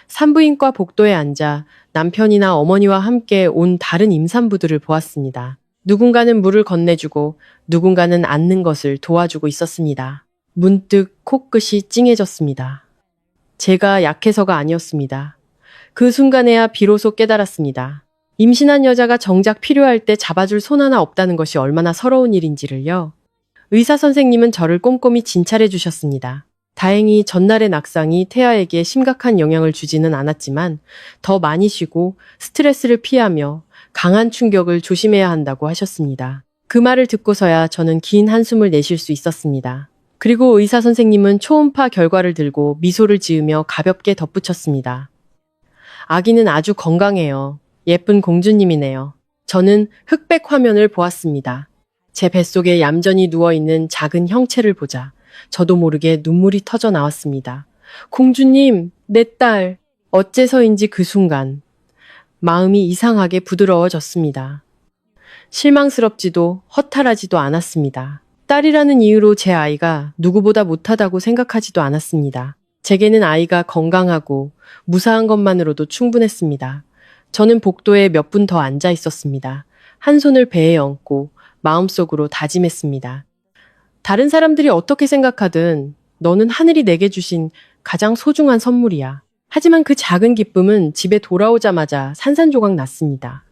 산부인과 복도에 앉아 남편이나 어머니와 함께 온 다른 임산부들을 보았습니다. 누군가는 물을 건네주고 누군가는 앉는 것을 도와주고 있었습니다. 문득 코끝이 찡해졌습니다. 제가 약해서가 아니었습니다. 그 순간에야 비로소 깨달았습니다. 임신한 여자가 정작 필요할 때 잡아줄 손 하나 없다는 것이 얼마나 서러운 일인지를요. 의사 선생님은 저를 꼼꼼히 진찰해 주셨습니다. 다행히 전날의 낙상이 태아에게 심각한 영향을 주지는 않았지만 더 많이 쉬고 스트레스를 피하며 강한 충격을 조심해야 한다고 하셨습니다. 그 말을 듣고서야 저는 긴 한숨을 내쉴 수 있었습니다. 그리고 의사 선생님은 초음파 결과를 들고 미소를 지으며 가볍게 덧붙였습니다. 아기는 아주 건강해요. 예쁜 공주님이네요. 저는 흑백 화면을 보았습니다. 제 뱃속에 얌전히 누워있는 작은 형체를 보자 저도 모르게 눈물이 터져 나왔습니다. 공주님, 내 딸. 어째서인지 그 순간 마음이 이상하게 부드러워졌습니다. 실망스럽지도 허탈하지도 않았습니다. 딸이라는 이유로 제 아이가 누구보다 못하다고 생각하지도 않았습니다. 제게는 아이가 건강하고 무사한 것만으로도 충분했습니다. 저는 복도에 몇 분 더 앉아 있었습니다. 한 손을 배에 얹고 마음속으로 다짐했습니다. 다른 사람들이 어떻게 생각하든 너는 하늘이 내게 주신 가장 소중한 선물이야. 하지만 그 작은 기쁨은 집에 돌아오자마자 산산조각 났습니다.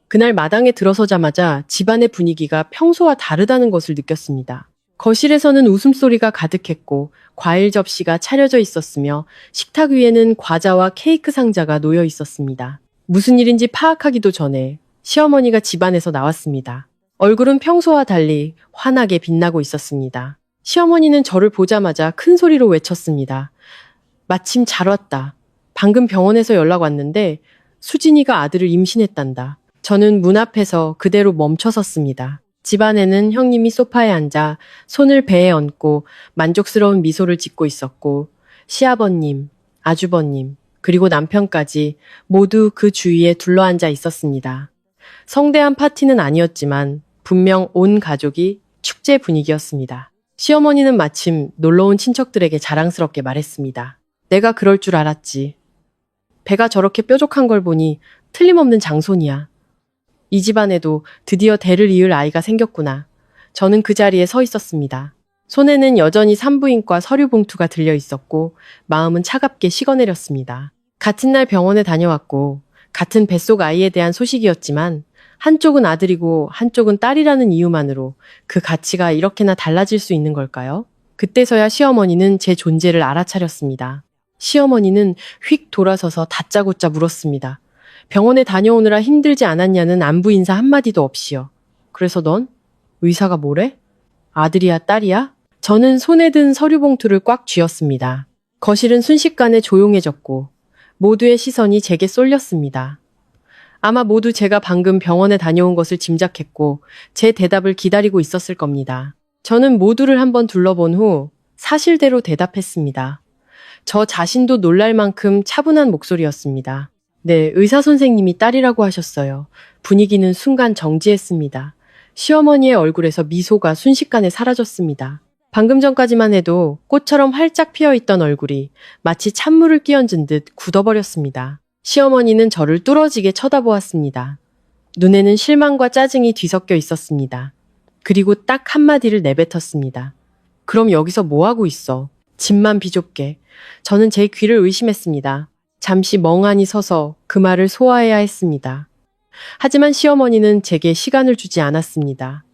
그날 마당에 들어서자마자 집안의 분위기가 평소와 다르다는 것을 느꼈습니다. 거실에서는 웃음소리가 가득했고 과일 접시가 차려져 있었으며 식탁 위에는 과자와 케이크 상자가 놓여 있었습니다. 무슨 일인지 파악하기도 전에 시어머니가 집안에서 나왔습니다. 얼굴은 평소와 달리 환하게 빛나고 있었습니다. 시어머니는 저를 보자마자 큰 소리로 외쳤습니다. 마침 잘 왔다. 방금 병원에서 연락 왔는데 수진이가 아들을 임신했단다. 저는 문 앞에서 그대로 멈춰섰습니다. 집안에는 형님이 소파에 앉아 손을 배에 얹고 만족스러운 미소를 짓고 있었고 시아버님, 아주버님, 그리고 남편까지 모두 그 주위에 둘러앉아 있었습니다. 성대한 파티는 아니었지만 분명 온 가족이 축제 분위기였습니다. 시어머니는 마침 놀러온 친척들에게 자랑스럽게 말했습니다. 내가 그럴 줄 알았지. 배가 저렇게 뾰족한 걸 보니 틀림없는 장손이야. 이 집안에도 드디어 대를 이을 아이가 생겼구나. 저는 그 자리에 서 있었습니다. 손에는 여전히 산부인과 서류 봉투가 들려 있었고 마음은 차갑게 식어내렸습니다. 같은 날 병원에 다녀왔고 같은 뱃속 아이에 대한 소식이었지만 한쪽은 아들이고 한쪽은 딸이라는 이유만으로 그 가치가 이렇게나 달라질 수 있는 걸까요? 그때서야 시어머니는 제 존재를 알아차렸습니다. 시어머니는 휙 돌아서서 다짜고짜 물었습니다. 병원에 다녀오느라 힘들지 않았냐는 안부 인사 한마디도 없이요. 그래서 넌? 의사가 뭐래? 아들이야, 딸이야? 저는 손에 든 서류 봉투를 꽉 쥐었습니다. 거실은 순식간에 조용해졌고 모두의 시선이 제게 쏠렸습니다. 아마 모두 제가 방금 병원에 다녀온 것을 짐작했고 제 대답을 기다리고 있었을 겁니다. 저는 모두를 한번 둘러본 후 사실대로 대답했습니다. 저 자신도 놀랄 만큼 차분한 목소리였습니다. 네, 의사 선생님이 딸이라고 하셨어요. 분위기는 순간 정지했습니다. 시어머니의 얼굴에서 미소가 순식간에 사라졌습니다. 방금 전까지만 해도 꽃처럼 활짝 피어있던 얼굴이 마치 찬물을 끼얹은 듯 굳어버렸습니다. 시어머니는 저를 뚫어지게 쳐다보았습니다. 눈에는 실망과 짜증이 뒤섞여 있었습니다. 그리고 딱 한마디를 내뱉었습니다. 그럼 여기서 뭐하고 있어? 집만 비좁게. 저는 제 귀를 의심했습니다. 잠시 멍하니 서서 그 말을 소화해야 했습니다. 하지만 시어머니는 제게 시간을 주지 않았습니다.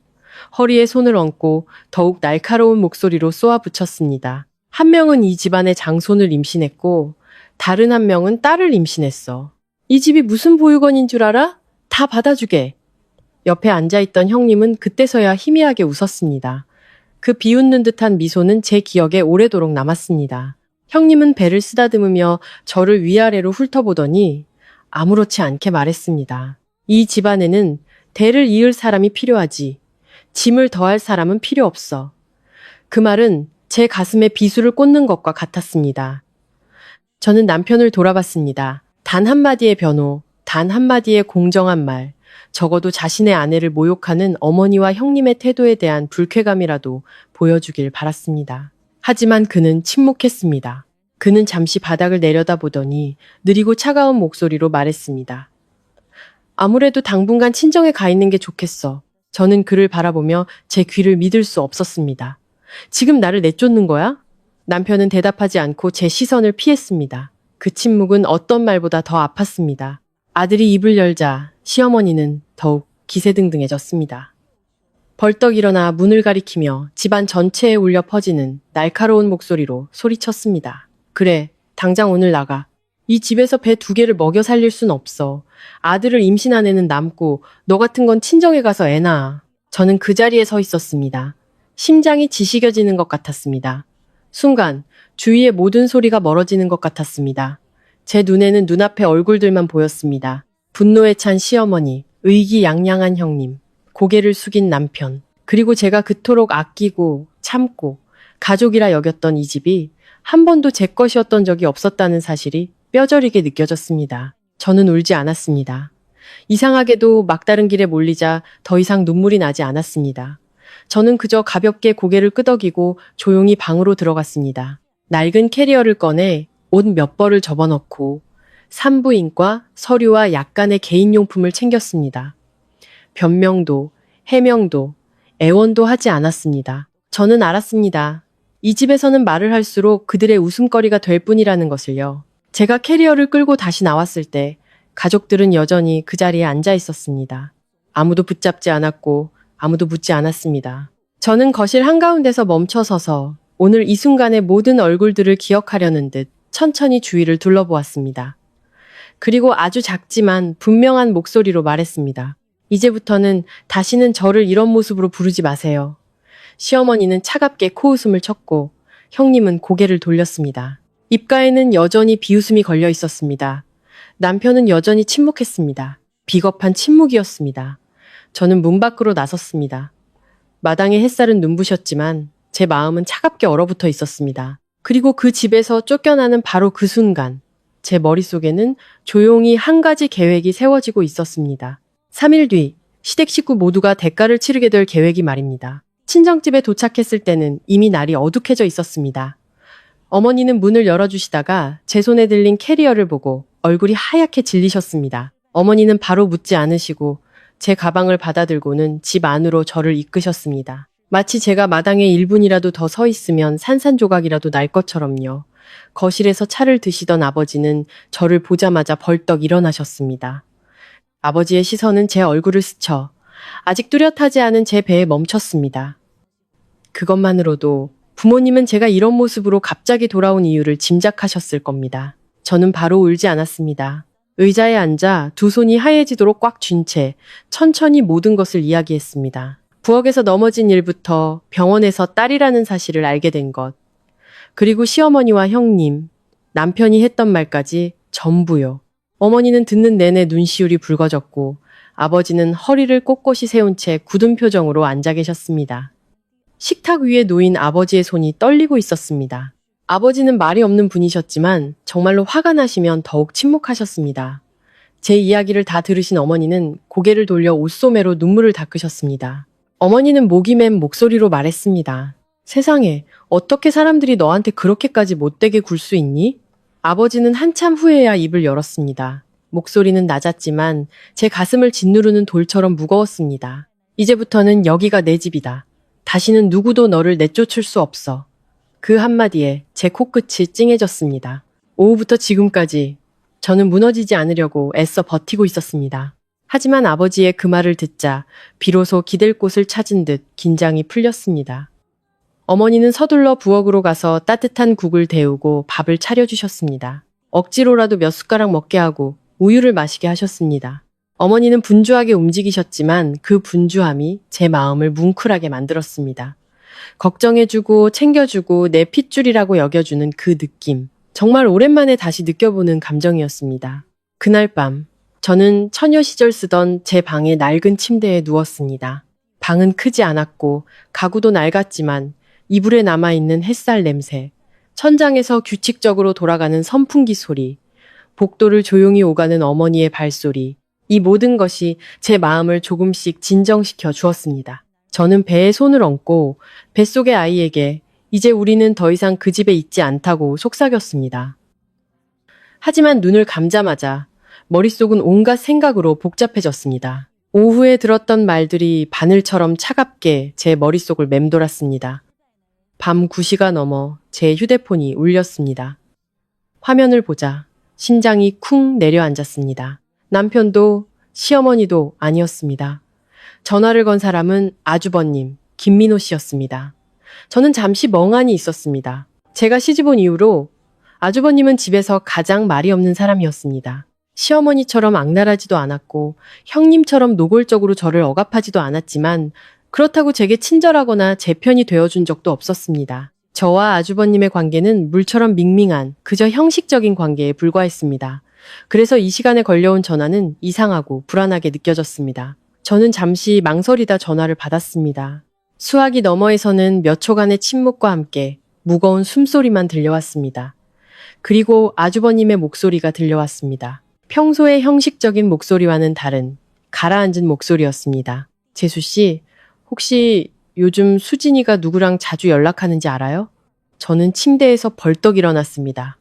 허리에 손을 얹고 더욱 날카로운 목소리로 쏘아붙였습니다. 한 명은 이 집안의 장손을 임신했고 다른 한 명은 딸을 임신했어. 이 집이 무슨 보육원인 줄 알아? 다 받아주게. 옆에 앉아있던 형님은 그때서야 희미하게 웃었습니다. 그 비웃는 듯한 미소는 제 기억에 오래도록 남았습니다. 형님은 배를 쓰다듬으며 저를 위아래로 훑어보더니 아무렇지 않게 말했습니다. 이 집안에는 대를 이을 사람이 필요하지. 짐을 더할 사람은 필요 없어. 그 말은 제 가슴에 비수를 꽂는 것과 같았습니다. 저는 남편을 돌아봤습니다. 단 한마디의 변호, 단 한마디의 공정한 말, 적어도 자신의 아내를 모욕하는 어머니와 형님의 태도에 대한 불쾌감이라도 보여주길 바랐습니다. 하지만 그는 침묵했습니다. 그는 잠시 바닥을 내려다보더니 느리고 차가운 목소리로 말했습니다. 아무래도 당분간 친정에 가 있는 게 좋겠어. 저는 그를 바라보며 제 귀를 믿을 수 없었습니다. 지금 나를 내쫓는 거야? 남편은 대답하지 않고 제 시선을 피했습니다. 그 침묵은 어떤 말보다 더 아팠습니다. 아들이 입을 열자 시어머니는 더욱 기세등등해졌습니다. 벌떡 일어나 문을 가리키며 집안 전체에 울려 퍼지는 날카로운 목소리로 소리쳤습니다. 그래, 당장 오늘 나가. 이 집에서 배 2개를 먹여 살릴 순 없어. 아들을 임신한 애는 남고 너 같은 건 친정에 가서 애 낳아. 저는 그 자리에 서 있었습니다. 심장이 지식여지는 것 같았습니다. 순간 주위의 모든 소리가 멀어지는 것 같았습니다. 제 눈에는 눈앞의 얼굴들만 보였습니다. 분노에 찬 시어머니, 의기양양한 형님, 고개를 숙인 남편, 그리고 제가 그토록 아끼고 참고 가족이라 여겼던 이 집이 한 번도 제 것이었던 적이 없었다는 사실이 뼈저리게 느껴졌습니다. 저는 울지 않았습니다. 이상하게도 막다른 길에 몰리자 더 이상 눈물이 나지 않았습니다. 저는 그저 가볍게 고개를 끄덕이고 조용히 방으로 들어갔습니다. 낡은 캐리어를 꺼내 옷 몇 벌을 접어넣고 산부인과 서류와 약간의 개인용품을 챙겼습니다. 변명도, 해명도, 애원도 하지 않았습니다. 저는 알았습니다. 이 집에서는 말을 할수록 그들의 웃음거리가 될 뿐이라는 것을요. 제가 캐리어를 끌고 다시 나왔을 때 가족들은 여전히 그 자리에 앉아 있었습니다. 아무도 붙잡지 않았고 아무도 묻지 않았습니다. 저는 거실 한가운데서 멈춰서서 오늘 이 순간의 모든 얼굴들을 기억하려는 듯 천천히 주위를 둘러보았습니다. 그리고 아주 작지만 분명한 목소리로 말했습니다. 이제부터는 다시는 저를 이런 모습으로 부르지 마세요. 시어머니는 차갑게 코웃음을 쳤고 형님은 고개를 돌렸습니다. 입가에는 여전히 비웃음이 걸려 있었습니다. 남편은 여전히 침묵했습니다. 비겁한 침묵이었습니다. 저는 문 밖으로 나섰습니다. 마당의 햇살은 눈부셨지만 제 마음은 차갑게 얼어붙어 있었습니다. 그리고 그 집에서 쫓겨나는 바로 그 순간 제 머릿속에는 조용히 한 가지 계획이 세워지고 있었습니다. 3일 뒤 시댁 식구 모두가 대가를 치르게 될 계획이 말입니다. 친정집에 도착했을 때는 이미 날이 어둑해져 있었습니다. 어머니는 문을 열어주시다가 제 손에 들린 캐리어를 보고 얼굴이 하얗게 질리셨습니다. 어머니는 바로 묻지 않으시고 제 가방을 받아들고는 집 안으로 저를 이끄셨습니다. 마치 제가 마당에 1분이라도 더 서 있으면 산산조각이라도 날 것처럼요. 거실에서 차를 드시던 아버지는 저를 보자마자 벌떡 일어나셨습니다. 아버지의 시선은 제 얼굴을 스쳐 아직 뚜렷하지 않은 제 배에 멈췄습니다. 그것만으로도 부모님은 제가 이런 모습으로 갑자기 돌아온 이유를 짐작하셨을 겁니다. 저는 바로 울지 않았습니다. 의자에 앉아 두 손이 하얘지도록 꽉 쥔 채 천천히 모든 것을 이야기했습니다. 부엌에서 넘어진 일부터 병원에서 딸이라는 사실을 알게 된 것, 그리고 시어머니와 형님, 남편이 했던 말까지 전부요. 어머니는 듣는 내내 눈시울이 붉어졌고 아버지는 허리를 꼿꼿이 세운 채 굳은 표정으로 앉아 계셨습니다. 식탁 위에 놓인 아버지의 손이 떨리고 있었습니다. 아버지는 말이 없는 분이셨지만 정말로 화가 나시면 더욱 침묵하셨습니다. 제 이야기를 다 들으신 어머니는 고개를 돌려 옷소매로 눈물을 닦으셨습니다. 어머니는 목이 맨 목소리로 말했습니다. 세상에, 어떻게 사람들이 너한테 그렇게까지 못되게 굴 수 있니? 아버지는 한참 후에야 입을 열었습니다. 목소리는 낮았지만 제 가슴을 짓누르는 돌처럼 무거웠습니다. 이제부터는 여기가 내 집이다. 다시는 누구도 너를 내쫓을 수 없어. 그 한마디에 제 코끝이 찡해졌습니다. 오후부터 지금까지 저는 무너지지 않으려고 애써 버티고 있었습니다. 하지만 아버지의 그 말을 듣자 비로소 기댈 곳을 찾은 듯 긴장이 풀렸습니다. 어머니는 서둘러 부엌으로 가서 따뜻한 국을 데우고 밥을 차려주셨습니다. 억지로라도 몇 숟가락 먹게 하고 우유를 마시게 하셨습니다. 어머니는 분주하게 움직이셨지만 그 분주함이 제 마음을 뭉클하게 만들었습니다. 걱정해주고 챙겨주고 내 핏줄이라고 여겨주는 그 느낌. 정말 오랜만에 다시 느껴보는 감정이었습니다. 그날 밤 저는 처녀 시절 쓰던 제 방의 낡은 침대에 누웠습니다. 방은 크지 않았고 가구도 낡았지만 이불에 남아있는 햇살 냄새, 천장에서 규칙적으로 돌아가는 선풍기 소리, 복도를 조용히 오가는 어머니의 발소리, 이 모든 것이 제 마음을 조금씩 진정시켜 주었습니다. 저는 배에 손을 얹고 뱃속의 아이에게 이제 우리는 더 이상 그 집에 있지 않다고 속삭였습니다. 하지만 눈을 감자마자 머릿속은 온갖 생각으로 복잡해졌습니다. 오후에 들었던 말들이 바늘처럼 차갑게 제 머릿속을 맴돌았습니다. 밤 9시가 넘어 제 휴대폰이 울렸습니다. 화면을 보자 심장이 쿵 내려앉았습니다. 남편도 시어머니도 아니었습니다. 전화를 건 사람은 아주버님 김민호 씨였습니다. 저는 잠시 멍하니 있었습니다. 제가 시집온 이후로 아주버님은 집에서 가장 말이 없는 사람이었습니다. 시어머니처럼 악랄하지도 않았고 형님처럼 노골적으로 저를 억압하지도 않았지만 그렇다고 제게 친절하거나 제 편이 되어준 적도 없었습니다. 저와 아주버님의 관계는 물처럼 밍밍한 그저 형식적인 관계에 불과했습니다. 그래서 이 시간에 걸려온 전화는 이상하고 불안하게 느껴졌습니다. 저는 잠시 망설이다 전화를 받았습니다. 수화기 너머에서는 몇 초간의 침묵과 함께 무거운 숨소리만 들려왔습니다. 그리고 아주버님의 목소리가 들려왔습니다. 평소의 형식적인 목소리와는 다른 가라앉은 목소리였습니다. 재수 씨, 혹시 요즘 수진이가 누구랑 자주 연락하는지 알아요? 저는 침대에서 벌떡 일어났습니다.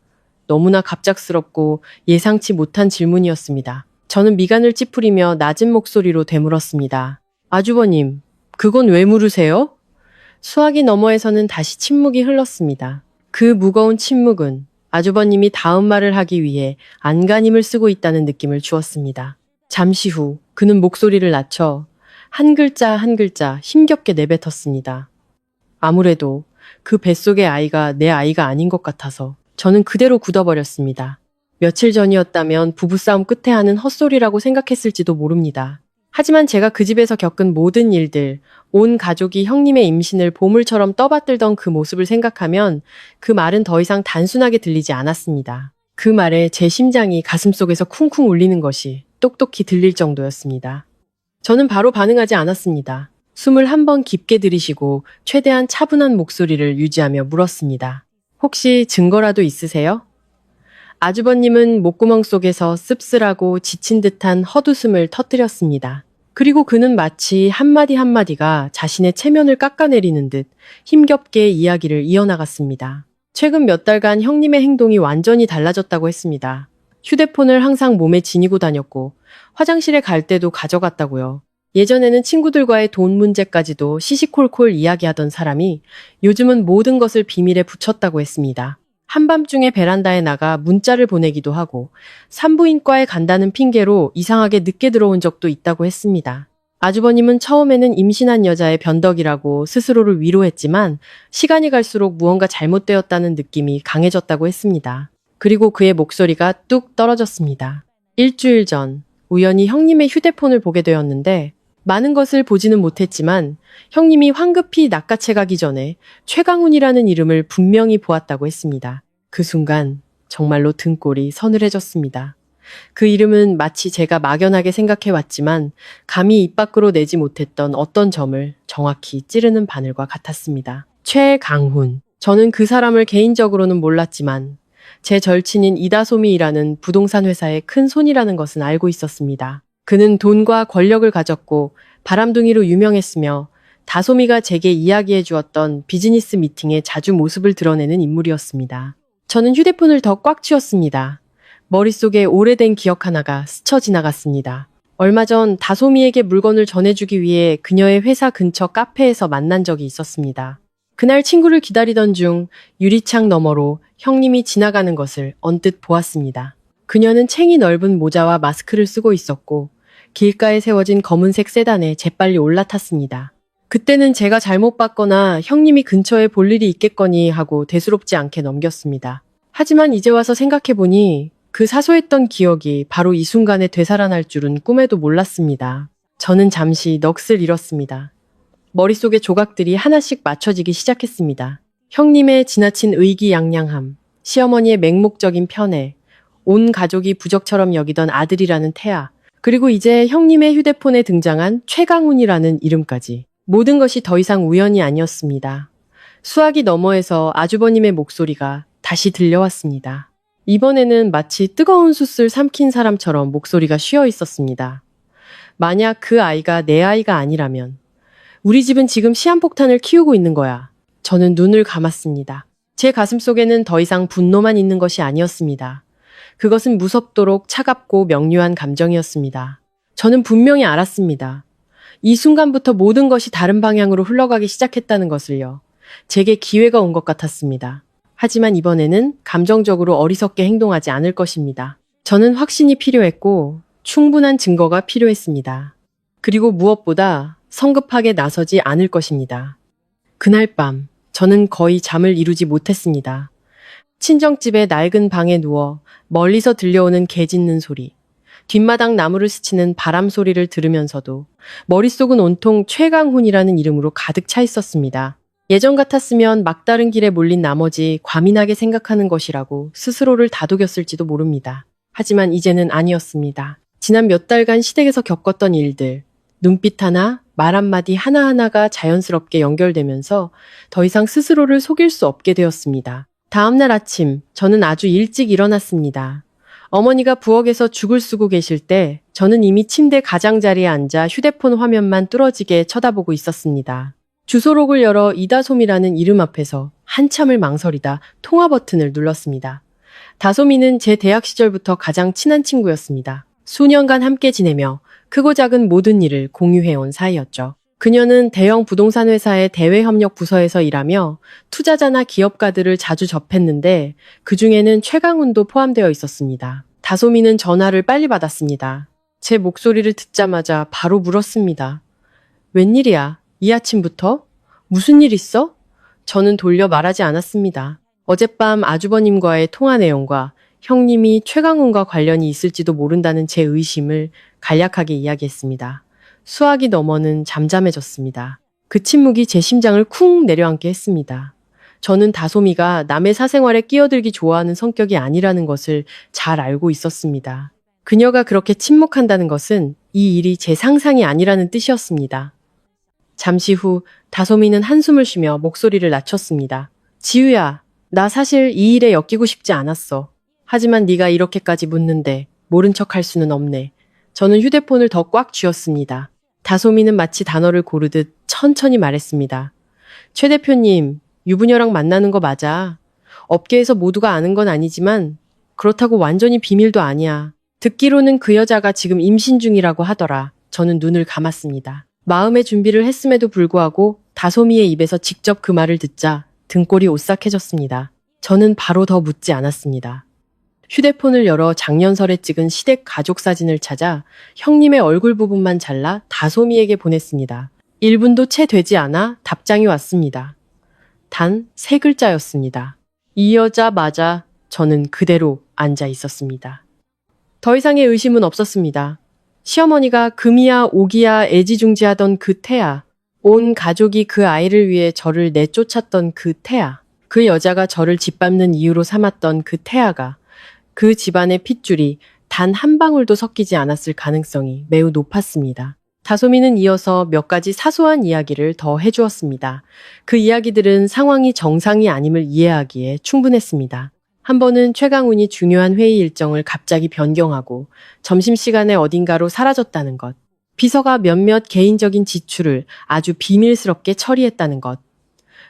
너무나 갑작스럽고 예상치 못한 질문이었습니다. 저는 미간을 찌푸리며 낮은 목소리로 되물었습니다. 아주버님, 그건 왜 물으세요? 수화기 너머에서는 다시 침묵이 흘렀습니다. 그 무거운 침묵은 아주버님이 다음 말을 하기 위해 안간힘을 쓰고 있다는 느낌을 주었습니다. 잠시 후 그는 목소리를 낮춰 한 글자 한 글자 힘겹게 내뱉었습니다. 아무래도 그 뱃속의 아이가 내 아이가 아닌 것 같아서 저는 그대로 굳어버렸습니다. 며칠 전이었다면 부부싸움 끝에 하는 헛소리라고 생각했을지도 모릅니다. 하지만 제가 그 집에서 겪은 모든 일들, 온 가족이 형님의 임신을 보물처럼 떠받들던 그 모습을 생각하면 그 말은 더 이상 단순하게 들리지 않았습니다. 그 말에 제 심장이 가슴속에서 쿵쿵 울리는 것이 똑똑히 들릴 정도였습니다. 저는 바로 반응하지 않았습니다. 숨을 한 번 깊게 들이쉬고 최대한 차분한 목소리를 유지하며 물었습니다. 혹시 증거라도 있으세요? 아주버님은 목구멍 속에서 씁쓸하고 지친 듯한 헛웃음을 터뜨렸습니다. 그리고 그는 마치 한마디 한마디가 자신의 체면을 깎아내리는 듯 힘겹게 이야기를 이어나갔습니다. 최근 몇 달간 형님의 행동이 완전히 달라졌다고 했습니다. 휴대폰을 항상 몸에 지니고 다녔고 화장실에 갈 때도 가져갔다고요. 예전에는 친구들과의 돈 문제까지도 시시콜콜 이야기하던 사람이 요즘은 모든 것을 비밀에 붙였다고 했습니다. 한밤중에 베란다에 나가 문자를 보내기도 하고 산부인과에 간다는 핑계로 이상하게 늦게 들어온 적도 있다고 했습니다. 아주버님은 처음에는 임신한 여자의 변덕이라고 스스로를 위로했지만 시간이 갈수록 무언가 잘못되었다는 느낌이 강해졌다고 했습니다. 그리고 그의 목소리가 뚝 떨어졌습니다. 일주일 전 우연히 형님의 휴대폰을 보게 되었는데 많은 것을 보지는 못했지만 형님이 황급히 낚아채 가기 전에 최강훈이라는 이름을 분명히 보았다고 했습니다. 그 순간 정말로 등골이 서늘해졌습니다. 그 이름은 마치 제가 막연하게 생각해왔지만 감히 입 밖으로 내지 못했던 어떤 점을 정확히 찌르는 바늘과 같았습니다. 최강훈. 저는 그 사람을 개인적으로는 몰랐지만 제 절친인 이다솜이라는 부동산 회사의 큰 손이라는 것은 알고 있었습니다. 그는 돈과 권력을 가졌고 바람둥이로 유명했으며 다솜이가 제게 이야기해 주었던 비즈니스 미팅에 자주 모습을 드러내는 인물이었습니다. 저는 휴대폰을 더 꽉 쥐었습니다. 머릿속에 오래된 기억 하나가 스쳐 지나갔습니다. 얼마 전 다솜이에게 물건을 전해주기 위해 그녀의 회사 근처 카페에서 만난 적이 있었습니다. 그날 친구를 기다리던 중 유리창 너머로 형님이 지나가는 것을 언뜻 보았습니다. 그녀는 챙이 넓은 모자와 마스크를 쓰고 있었고 길가에 세워진 검은색 세단에 재빨리 올라탔습니다. 그때는 제가 잘못 봤거나 형님이 근처에 볼 일이 있겠거니 하고 대수롭지 않게 넘겼습니다. 하지만 이제 와서 생각해보니 그 사소했던 기억이 바로 이 순간에 되살아날 줄은 꿈에도 몰랐습니다. 저는 잠시 넋을 잃었습니다. 머릿속의 조각들이 하나씩 맞춰지기 시작했습니다. 형님의 지나친 의기양양함, 시어머니의 맹목적인 편애, 온 가족이 부적처럼 여기던 아들이라는 태아, 그리고 이제 형님의 휴대폰에 등장한 최강훈이라는 이름까지. 모든 것이 더 이상 우연이 아니었습니다. 수화기 너머에서 아주버님의 목소리가 다시 들려왔습니다. 이번에는 마치 뜨거운 숯을 삼킨 사람처럼 목소리가 쉬어 있었습니다. 만약 그 아이가 내 아이가 아니라면 우리 집은 지금 시한폭탄을 키우고 있는 거야. 저는 눈을 감았습니다. 제 가슴속에는 더 이상 분노만 있는 것이 아니었습니다. 그것은 무섭도록 차갑고 명료한 감정이었습니다. 저는 분명히 알았습니다. 이 순간부터 모든 것이 다른 방향으로 흘러가기 시작했다는 것을요. 제게 기회가 온 것 같았습니다. 하지만 이번에는 감정적으로 어리석게 행동하지 않을 것입니다. 저는 확신이 필요했고 충분한 증거가 필요했습니다. 그리고 무엇보다 성급하게 나서지 않을 것입니다. 그날 밤 저는 거의 잠을 이루지 못했습니다. 친정집의 낡은 방에 누워 멀리서 들려오는 개 짖는 소리, 뒷마당 나무를 스치는 바람 소리를 들으면서도 머릿속은 온통 최강훈이라는 이름으로 가득 차 있었습니다. 예전 같았으면 막다른 길에 몰린 나머지 과민하게 생각하는 것이라고 스스로를 다독였을지도 모릅니다. 하지만 이제는 아니었습니다. 지난 몇 달간 시댁에서 겪었던 일들, 눈빛 하나, 말 한마디 하나하나가 자연스럽게 연결되면서 더 이상 스스로를 속일 수 없게 되었습니다. 다음날 아침, 저는 아주 일찍 일어났습니다. 어머니가 부엌에서 죽을 쓰고 계실 때 저는 이미 침대 가장자리에 앉아 휴대폰 화면만 뚫어지게 쳐다보고 있었습니다. 주소록을 열어 이다솜이라는 이름 앞에서 한참을 망설이다 통화 버튼을 눌렀습니다. 다솜이는 제 대학 시절부터 가장 친한 친구였습니다. 수년간 함께 지내며 크고 작은 모든 일을 공유해온 사이였죠. 그녀는 대형 부동산 회사의 대외협력 부서에서 일하며 투자자나 기업가들을 자주 접했는데 그 중에는 최강훈도 포함되어 있었습니다. 다솜이는 전화를 빨리 받았습니다. 제 목소리를 듣자마자 바로 물었습니다. 웬일이야? 이 아침부터? 무슨 일 있어? 저는 돌려 말하지 않았습니다. 어젯밤 아주버님과의 통화 내용과 형님이 최강훈과 관련이 있을지도 모른다는 제 의심을 간략하게 이야기했습니다. 수학이 너머는 잠잠해졌습니다. 그 침묵이 제 심장을 쿵 내려앉게 했습니다. 저는 다솜이가 남의 사생활에 끼어들기 좋아하는 성격이 아니라는 것을 잘 알고 있었습니다. 그녀가 그렇게 침묵한다는 것은 이 일이 제 상상이 아니라는 뜻이었습니다. 잠시 후 다솜이는 한숨을 쉬며 목소리를 낮췄습니다. 지우야, 나 사실 이 일에 엮이고 싶지 않았어. 하지만 네가 이렇게까지 묻는데 모른 척 할 수는 없네. 저는 휴대폰을 더 꽉 쥐었습니다. 다솜이는 마치 단어를 고르듯 천천히 말했습니다. 최 대표님, 유부녀랑 만나는 거 맞아. 업계에서 모두가 아는 건 아니지만 그렇다고 완전히 비밀도 아니야. 듣기로는 그 여자가 지금 임신 중이라고 하더라. 저는 눈을 감았습니다. 마음의 준비를 했음에도 불구하고 다솜이의 입에서 직접 그 말을 듣자 등골이 오싹해졌습니다. 저는 바로 더 묻지 않았습니다. 휴대폰을 열어 작년설에 찍은 시댁 가족 사진을 찾아 형님의 얼굴 부분만 잘라 다솜이에게 보냈습니다. 1분도 채 되지 않아 답장이 왔습니다. 단 3글자였습니다. 이 여자 맞아. 저는 그대로 앉아 있었습니다. 더 이상의 의심은 없었습니다. 시어머니가 금이야 오기야 애지중지하던 그 태아, 온 가족이 그 아이를 위해 저를 내쫓았던 그 태아, 그 여자가 저를 짓밟는 이유로 삼았던 그 태아가 그 집안의 핏줄이 단 한 방울도 섞이지 않았을 가능성이 매우 높았습니다. 다솜이는 이어서 몇 가지 사소한 이야기를 더 해주었습니다. 그 이야기들은 상황이 정상이 아님을 이해하기에 충분했습니다. 한 번은 최강훈이 중요한 회의 일정을 갑자기 변경하고 점심시간에 어딘가로 사라졌다는 것, 비서가 몇몇 개인적인 지출을 아주 비밀스럽게 처리했다는 것,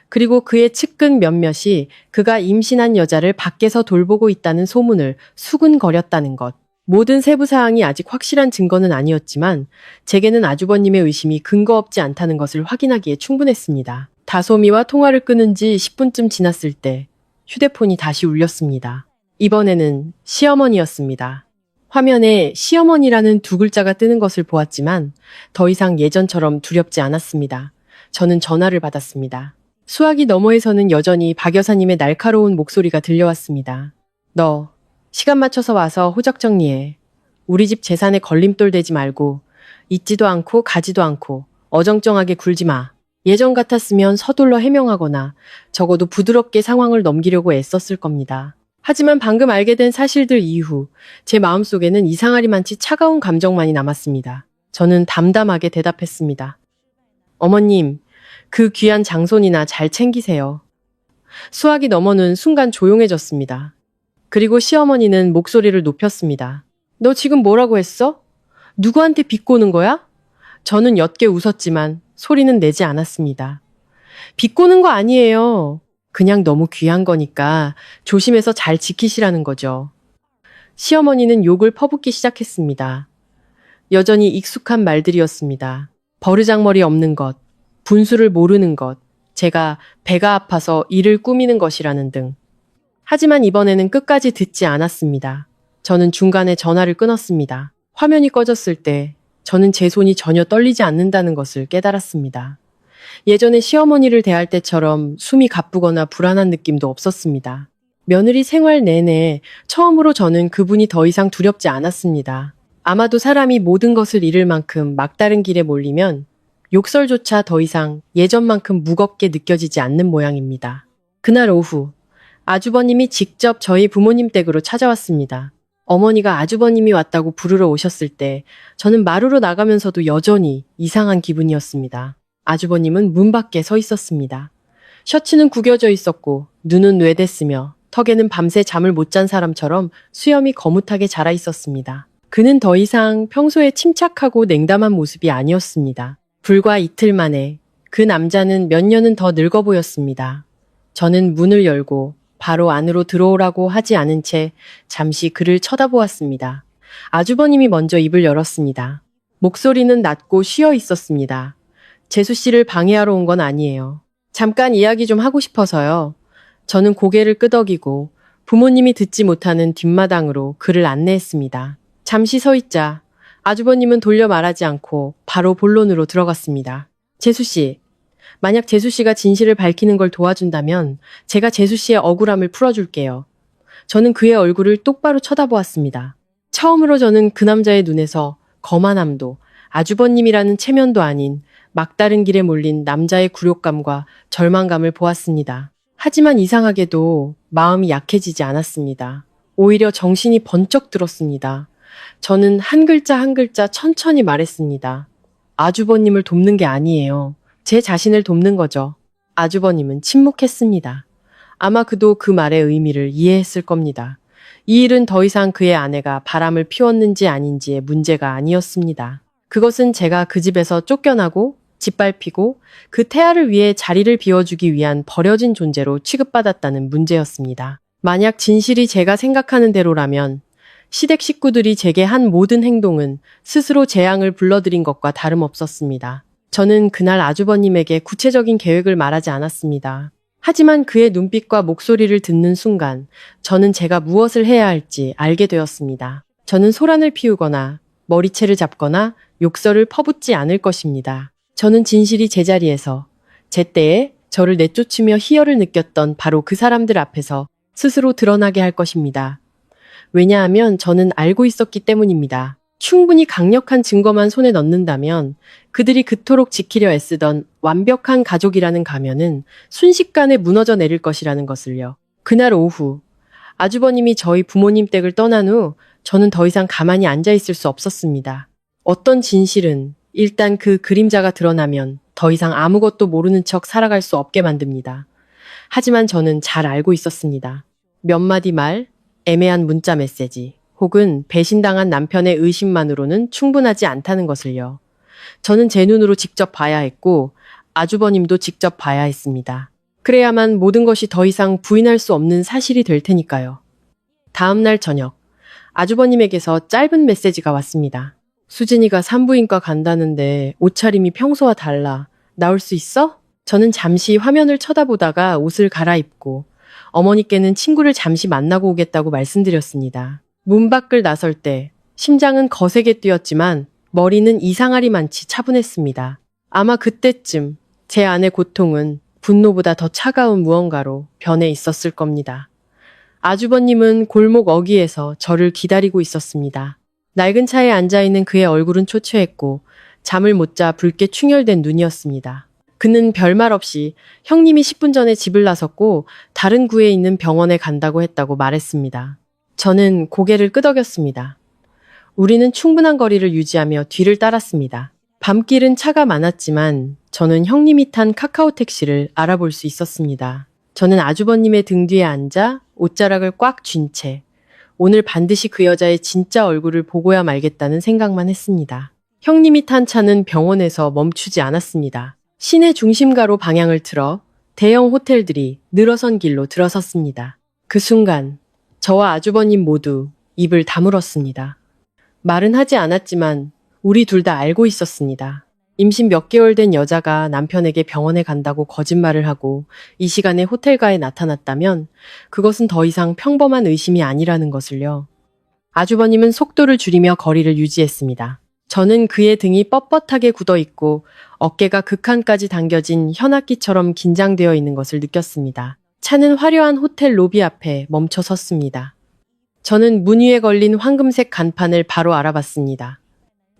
그리고 그의 측근 몇몇이 그가 임신한 여자를 밖에서 돌보고 있다는 소문을 수근거렸다는 것. 모든 세부사항이 아직 확실한 증거는 아니었지만 제게는 아주버님의 의심이 근거 없지 않다는 것을 확인하기에 충분했습니다. 다솜이와 통화를 끊은 지 10분쯤 지났을 때 휴대폰이 다시 울렸습니다. 이번에는 시어머니였습니다. 화면에 시어머니라는 2글자가 뜨는 것을 보았지만 더 이상 예전처럼 두렵지 않았습니다. 저는 전화를 받았습니다. 수화기 너머에서는 여전히 박 여사님의 날카로운 목소리가 들려왔습니다. 너 시간 맞춰서 와서 호적 정리해. 우리 집 재산에 걸림돌 되지 말고 있지도 않고 가지도 않고 어정쩡하게 굴지 마. 예전 같았으면 서둘러 해명하거나 적어도 부드럽게 상황을 넘기려고 애썼을 겁니다. 하지만 방금 알게 된 사실들 이후 제 마음속에는 이상하리만치 차가운 감정만이 남았습니다. 저는 담담하게 대답했습니다. 어머님, 그 귀한 장손이나 잘 챙기세요. 수화기 너머는 순간 조용해졌습니다. 그리고 시어머니는 목소리를 높였습니다. 너 지금 뭐라고 했어? 누구한테 비꼬는 거야? 저는 옅게 웃었지만 소리는 내지 않았습니다. 비꼬는 거 아니에요. 그냥 너무 귀한 거니까 조심해서 잘 지키시라는 거죠. 시어머니는 욕을 퍼붓기 시작했습니다. 여전히 익숙한 말들이었습니다. 버르장머리 없는 것, 분수를 모르는 것, 제가 배가 아파서 일을 꾸미는 것이라는 등. 하지만 이번에는 끝까지 듣지 않았습니다. 저는 중간에 전화를 끊었습니다. 화면이 꺼졌을 때 저는 제 손이 전혀 떨리지 않는다는 것을 깨달았습니다. 예전에 시어머니를 대할 때처럼 숨이 가쁘거나 불안한 느낌도 없었습니다. 며느리 생활 내내 처음으로 저는 그분이 더 이상 두렵지 않았습니다. 아마도 사람이 모든 것을 잃을 만큼 막다른 길에 몰리면 욕설조차 더 이상 예전만큼 무겁게 느껴지지 않는 모양입니다. 그날 오후 아주버님이 직접 저희 부모님 댁으로 찾아왔습니다. 어머니가 아주버님이 왔다고 부르러 오셨을 때 저는 마루로 나가면서도 여전히 이상한 기분이었습니다. 아주버님은 문 밖에 서 있었습니다. 셔츠는 구겨져 있었고 눈은 외댔으며 턱에는 밤새 잠을 못 잔 사람처럼 수염이 거뭇하게 자라 있었습니다. 그는 더 이상 평소에 침착하고 냉담한 모습이 아니었습니다. 불과 이틀 만에 그 남자는 몇 년은 더 늙어 보였습니다. 저는 문을 열고 바로 안으로 들어오라고 하지 않은 채 잠시 그를 쳐다보았습니다. 아주버님이 먼저 입을 열었습니다. 목소리는 낮고 쉬어 있었습니다. 재수 씨를 방해하러 온 건 아니에요. 잠깐 이야기 좀 하고 싶어서요. 저는 고개를 끄덕이고 부모님이 듣지 못하는 뒷마당으로 그를 안내했습니다. 잠시 서 있자 아주버님은 돌려 말하지 않고 바로 본론으로 들어갔습니다. 재수 씨, 만약 재수 씨가 진실을 밝히는 걸 도와준다면 제가 재수 씨의 억울함을 풀어줄게요. 저는 그의 얼굴을 똑바로 쳐다보았습니다. 처음으로 저는 그 남자의 눈에서 거만함도 아주버님이라는 체면도 아닌 막다른 길에 몰린 남자의 굴욕감과 절망감을 보았습니다. 하지만 이상하게도 마음이 약해지지 않았습니다. 오히려 정신이 번쩍 들었습니다. 저는 한 글자 한 글자 천천히 말했습니다. 아주버님을 돕는 게 아니에요. 제 자신을 돕는 거죠. 아주버님은 침묵했습니다. 아마 그도 그 말의 의미를 이해했을 겁니다. 이 일은 더 이상 그의 아내가 바람을 피웠는지 아닌지의 문제가 아니었습니다. 그것은 제가 그 집에서 쫓겨나고 짓밟히고 그 태아를 위해 자리를 비워주기 위한 버려진 존재로 취급받았다는 문제였습니다. 만약 진실이 제가 생각하는 대로라면 시댁 식구들이 제게 한 모든 행동은 스스로 재앙을 불러들인 것과 다름없었습니다. 저는 그날 아주버님에게 구체적인 계획을 말하지 않았습니다. 하지만 그의 눈빛과 목소리를 듣는 순간 저는 제가 무엇을 해야 할지 알게 되었습니다. 저는 소란을 피우거나 머리채를 잡거나 욕설을 퍼붓지 않을 것입니다. 저는 진실이 제자리에서 제때에 저를 내쫓으며 희열을 느꼈던 바로 그 사람들 앞에서 스스로 드러나게 할 것입니다. 왜냐하면 저는 알고 있었기 때문입니다. 충분히 강력한 증거만 손에 넣는다면 그들이 그토록 지키려 애쓰던 완벽한 가족이라는 가면은 순식간에 무너져 내릴 것이라는 것을요. 그날 오후 아주버님이 저희 부모님 댁을 떠난 후 저는 더 이상 가만히 앉아 있을 수 없었습니다. 어떤 진실은 일단 그 그림자가 드러나면 더 이상 아무것도 모르는 척 살아갈 수 없게 만듭니다. 하지만 저는 잘 알고 있었습니다. 몇 마디 말, 애매한 문자 메시지, 혹은 배신당한 남편의 의심만으로는 충분하지 않다는 것을요. 저는 제 눈으로 직접 봐야 했고 아주버님도 직접 봐야 했습니다. 그래야만 모든 것이 더 이상 부인할 수 없는 사실이 될 테니까요. 다음 날 저녁, 아주버님에게서 짧은 메시지가 왔습니다. 수진이가 산부인과 간다는데 옷차림이 평소와 달라. 나올 수 있어? 저는 잠시 화면을 쳐다보다가 옷을 갈아입고 어머니께는 친구를 잠시 만나고 오겠다고 말씀드렸습니다. 문 밖을 나설 때 심장은 거세게 뛰었지만 머리는 이상하리만치 차분했습니다. 아마 그때쯤 제 안의 고통은 분노보다 더 차가운 무언가로 변해 있었을 겁니다. 아주버님은 골목 어귀에서 저를 기다리고 있었습니다. 낡은 차에 앉아있는 그의 얼굴은 초췌했고 잠을 못 자 붉게 충혈된 눈이었습니다. 그는 별말 없이 형님이 10분 전에 집을 나섰고 다른 구에 있는 병원에 간다고 했다고 말했습니다. 저는 고개를 끄덕였습니다. 우리는 충분한 거리를 유지하며 뒤를 따랐습니다. 밤길은 차가 많았지만 저는 형님이 탄 카카오 택시를 알아볼 수 있었습니다. 저는 아주버님의 등 뒤에 앉아 옷자락을 꽉 쥔 채 오늘 반드시 그 여자의 진짜 얼굴을 보고야 말겠다는 생각만 했습니다. 형님이 탄 차는 병원에서 멈추지 않았습니다. 시내 중심가로 방향을 틀어 대형 호텔들이 늘어선 길로 들어섰습니다. 그 순간 저와 아주버님 모두 입을 다물었습니다. 말은 하지 않았지만 우리 둘 다 알고 있었습니다. 임신 몇 개월 된 여자가 남편에게 병원에 간다고 거짓말을 하고 이 시간에 호텔가에 나타났다면 그것은 더 이상 평범한 의심이 아니라는 것을요. 아주버님은 속도를 줄이며 거리를 유지했습니다. 저는 그의 등이 뻣뻣하게 굳어있고 어깨가 극한까지 당겨진 현악기처럼 긴장되어 있는 것을 느꼈습니다. 차는 화려한 호텔 로비 앞에 멈춰 섰습니다. 저는 문 위에 걸린 황금색 간판을 바로 알아봤습니다.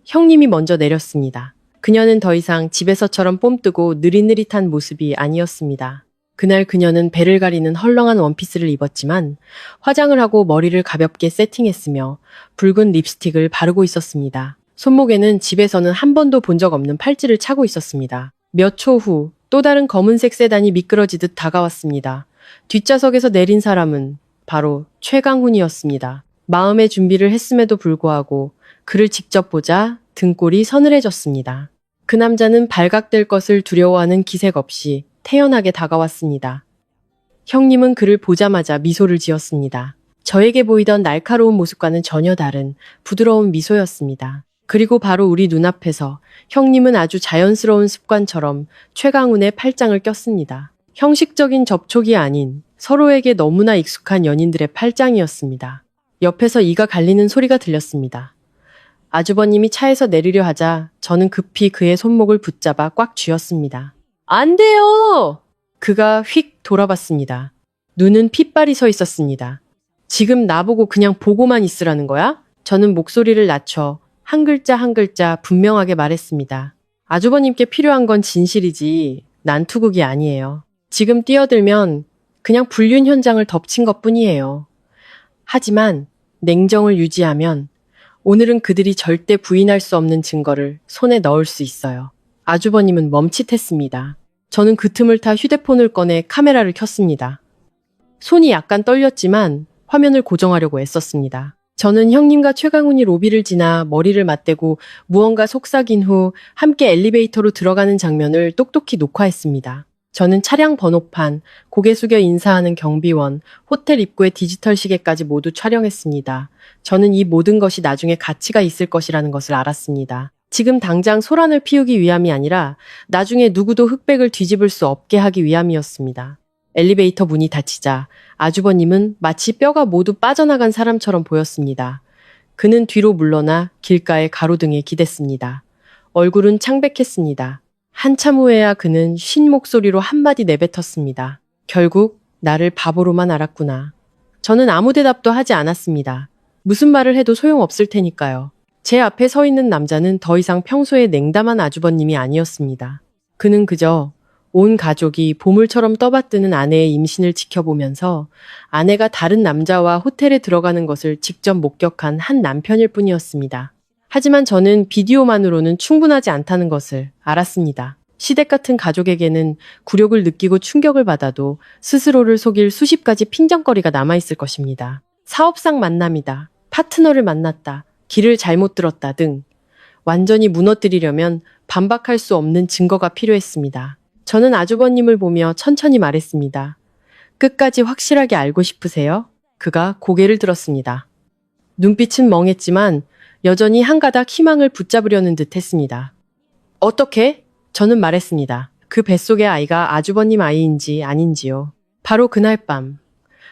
형님이 먼저 내렸습니다. 그녀는 더 이상 집에서처럼 뽐뜨고 느릿느릿한 모습이 아니었습니다. 그날 그녀는 배를 가리는 헐렁한 원피스를 입었지만 화장을 하고 머리를 가볍게 세팅했으며 붉은 립스틱을 바르고 있었습니다. 손목에는 집에서는 한 번도 본 적 없는 팔찌를 차고 있었습니다. 몇 초 후 또 다른 검은색 세단이 미끄러지듯 다가왔습니다. 뒷좌석에서 내린 사람은 바로 최강훈이었습니다. 마음의 준비를 했음에도 불구하고 그를 직접 보자 등골이 서늘해졌습니다. 그 남자는 발각될 것을 두려워하는 기색 없이 태연하게 다가왔습니다. 형님은 그를 보자마자 미소를 지었습니다. 저에게 보이던 날카로운 모습과는 전혀 다른 부드러운 미소였습니다. 그리고 바로 우리 눈앞에서 형님은 아주 자연스러운 습관처럼 최강훈의 팔짱을 꼈습니다. 형식적인 접촉이 아닌 서로에게 너무나 익숙한 연인들의 팔짱이었습니다. 옆에서 이가 갈리는 소리가 들렸습니다. 아주버님이 차에서 내리려 하자 저는 급히 그의 손목을 붙잡아 꽉 쥐었습니다. 안 돼요! 그가 휙 돌아봤습니다. 눈은 핏발이 서 있었습니다. 지금 나보고 그냥 보고만 있으라는 거야? 저는 목소리를 낮춰 한 글자 한 글자 분명하게 말했습니다. 아주버님께 필요한 건 진실이지 난투극이 아니에요. 지금 뛰어들면 그냥 불륜 현장을 덮친 것뿐이에요. 하지만 냉정을 유지하면 오늘은 그들이 절대 부인할 수 없는 증거를 손에 넣을 수 있어요. 아주버님은 멈칫했습니다. 저는 그 틈을 타 휴대폰을 꺼내 카메라를 켰습니다. 손이 약간 떨렸지만 화면을 고정하려고 애썼습니다. 저는 형님과 최강훈이 로비를 지나 머리를 맞대고 무언가 속삭인 후 함께 엘리베이터로 들어가는 장면을 똑똑히 녹화했습니다. 저는 차량 번호판, 고개 숙여 인사하는 경비원, 호텔 입구의 디지털 시계까지 모두 촬영했습니다. 저는 이 모든 것이 나중에 가치가 있을 것이라는 것을 알았습니다. 지금 당장 소란을 피우기 위함이 아니라 나중에 누구도 흑백을 뒤집을 수 없게 하기 위함이었습니다. 엘리베이터 문이 닫히자 아주버님은 마치 뼈가 모두 빠져나간 사람처럼 보였습니다. 그는 뒤로 물러나 길가의 가로등에 기댔습니다. 얼굴은 창백했습니다. 한참 후에야 그는 쉰 목소리로 한마디 내뱉었습니다. 결국 나를 바보로만 알았구나. 저는 아무 대답도 하지 않았습니다. 무슨 말을 해도 소용없을 테니까요. 제 앞에 서 있는 남자는 더 이상 평소에 냉담한 아주버님이 아니었습니다. 그는 그저 온 가족이 보물처럼 떠받드는 아내의 임신을 지켜보면서 아내가 다른 남자와 호텔에 들어가는 것을 직접 목격한 한 남편일 뿐이었습니다. 하지만 저는 비디오만으로는 충분하지 않다는 것을 알았습니다. 시댁 같은 가족에게는 굴욕을 느끼고 충격을 받아도 스스로를 속일 수십 가지 핀정거리가 남아있을 것입니다. 사업상 만남이다, 파트너를 만났다, 길을 잘못 들었다 등 완전히 무너뜨리려면 반박할 수 없는 증거가 필요했습니다. 저는 아주버님을 보며 천천히 말했습니다. 끝까지 확실하게 알고 싶으세요? 그가 고개를 들었습니다. 눈빛은 멍했지만 여전히 한 가닥 희망을 붙잡으려는 듯 했습니다. 어떻게? 저는 말했습니다. 그 뱃속의 아이가 아주버님 아이인지 아닌지요. 바로 그날 밤,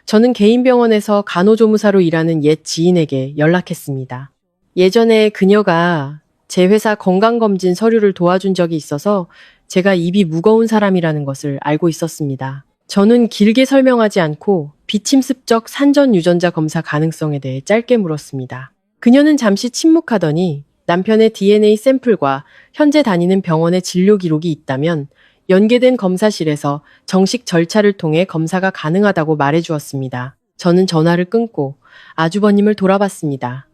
저는 개인 병원에서 간호조무사로 일하는 옛 지인에게 연락했습니다. 예전에 그녀가 제 회사 건강검진 서류를 도와준 적이 있어서 제가 입이 무거운 사람이라는 것을 알고 있었습니다. 저는 길게 설명하지 않고 비침습적 산전 유전자 검사 가능성에 대해 짧게 물었습니다. 그녀는 잠시 침묵하더니 남편의 DNA 샘플과 현재 다니는 병원의 진료 기록이 있다면 연계된 검사실에서 정식 절차를 통해 검사가 가능하다고 말해주었습니다. 저는 전화를 끊고 아주버님을 돌아봤습니다.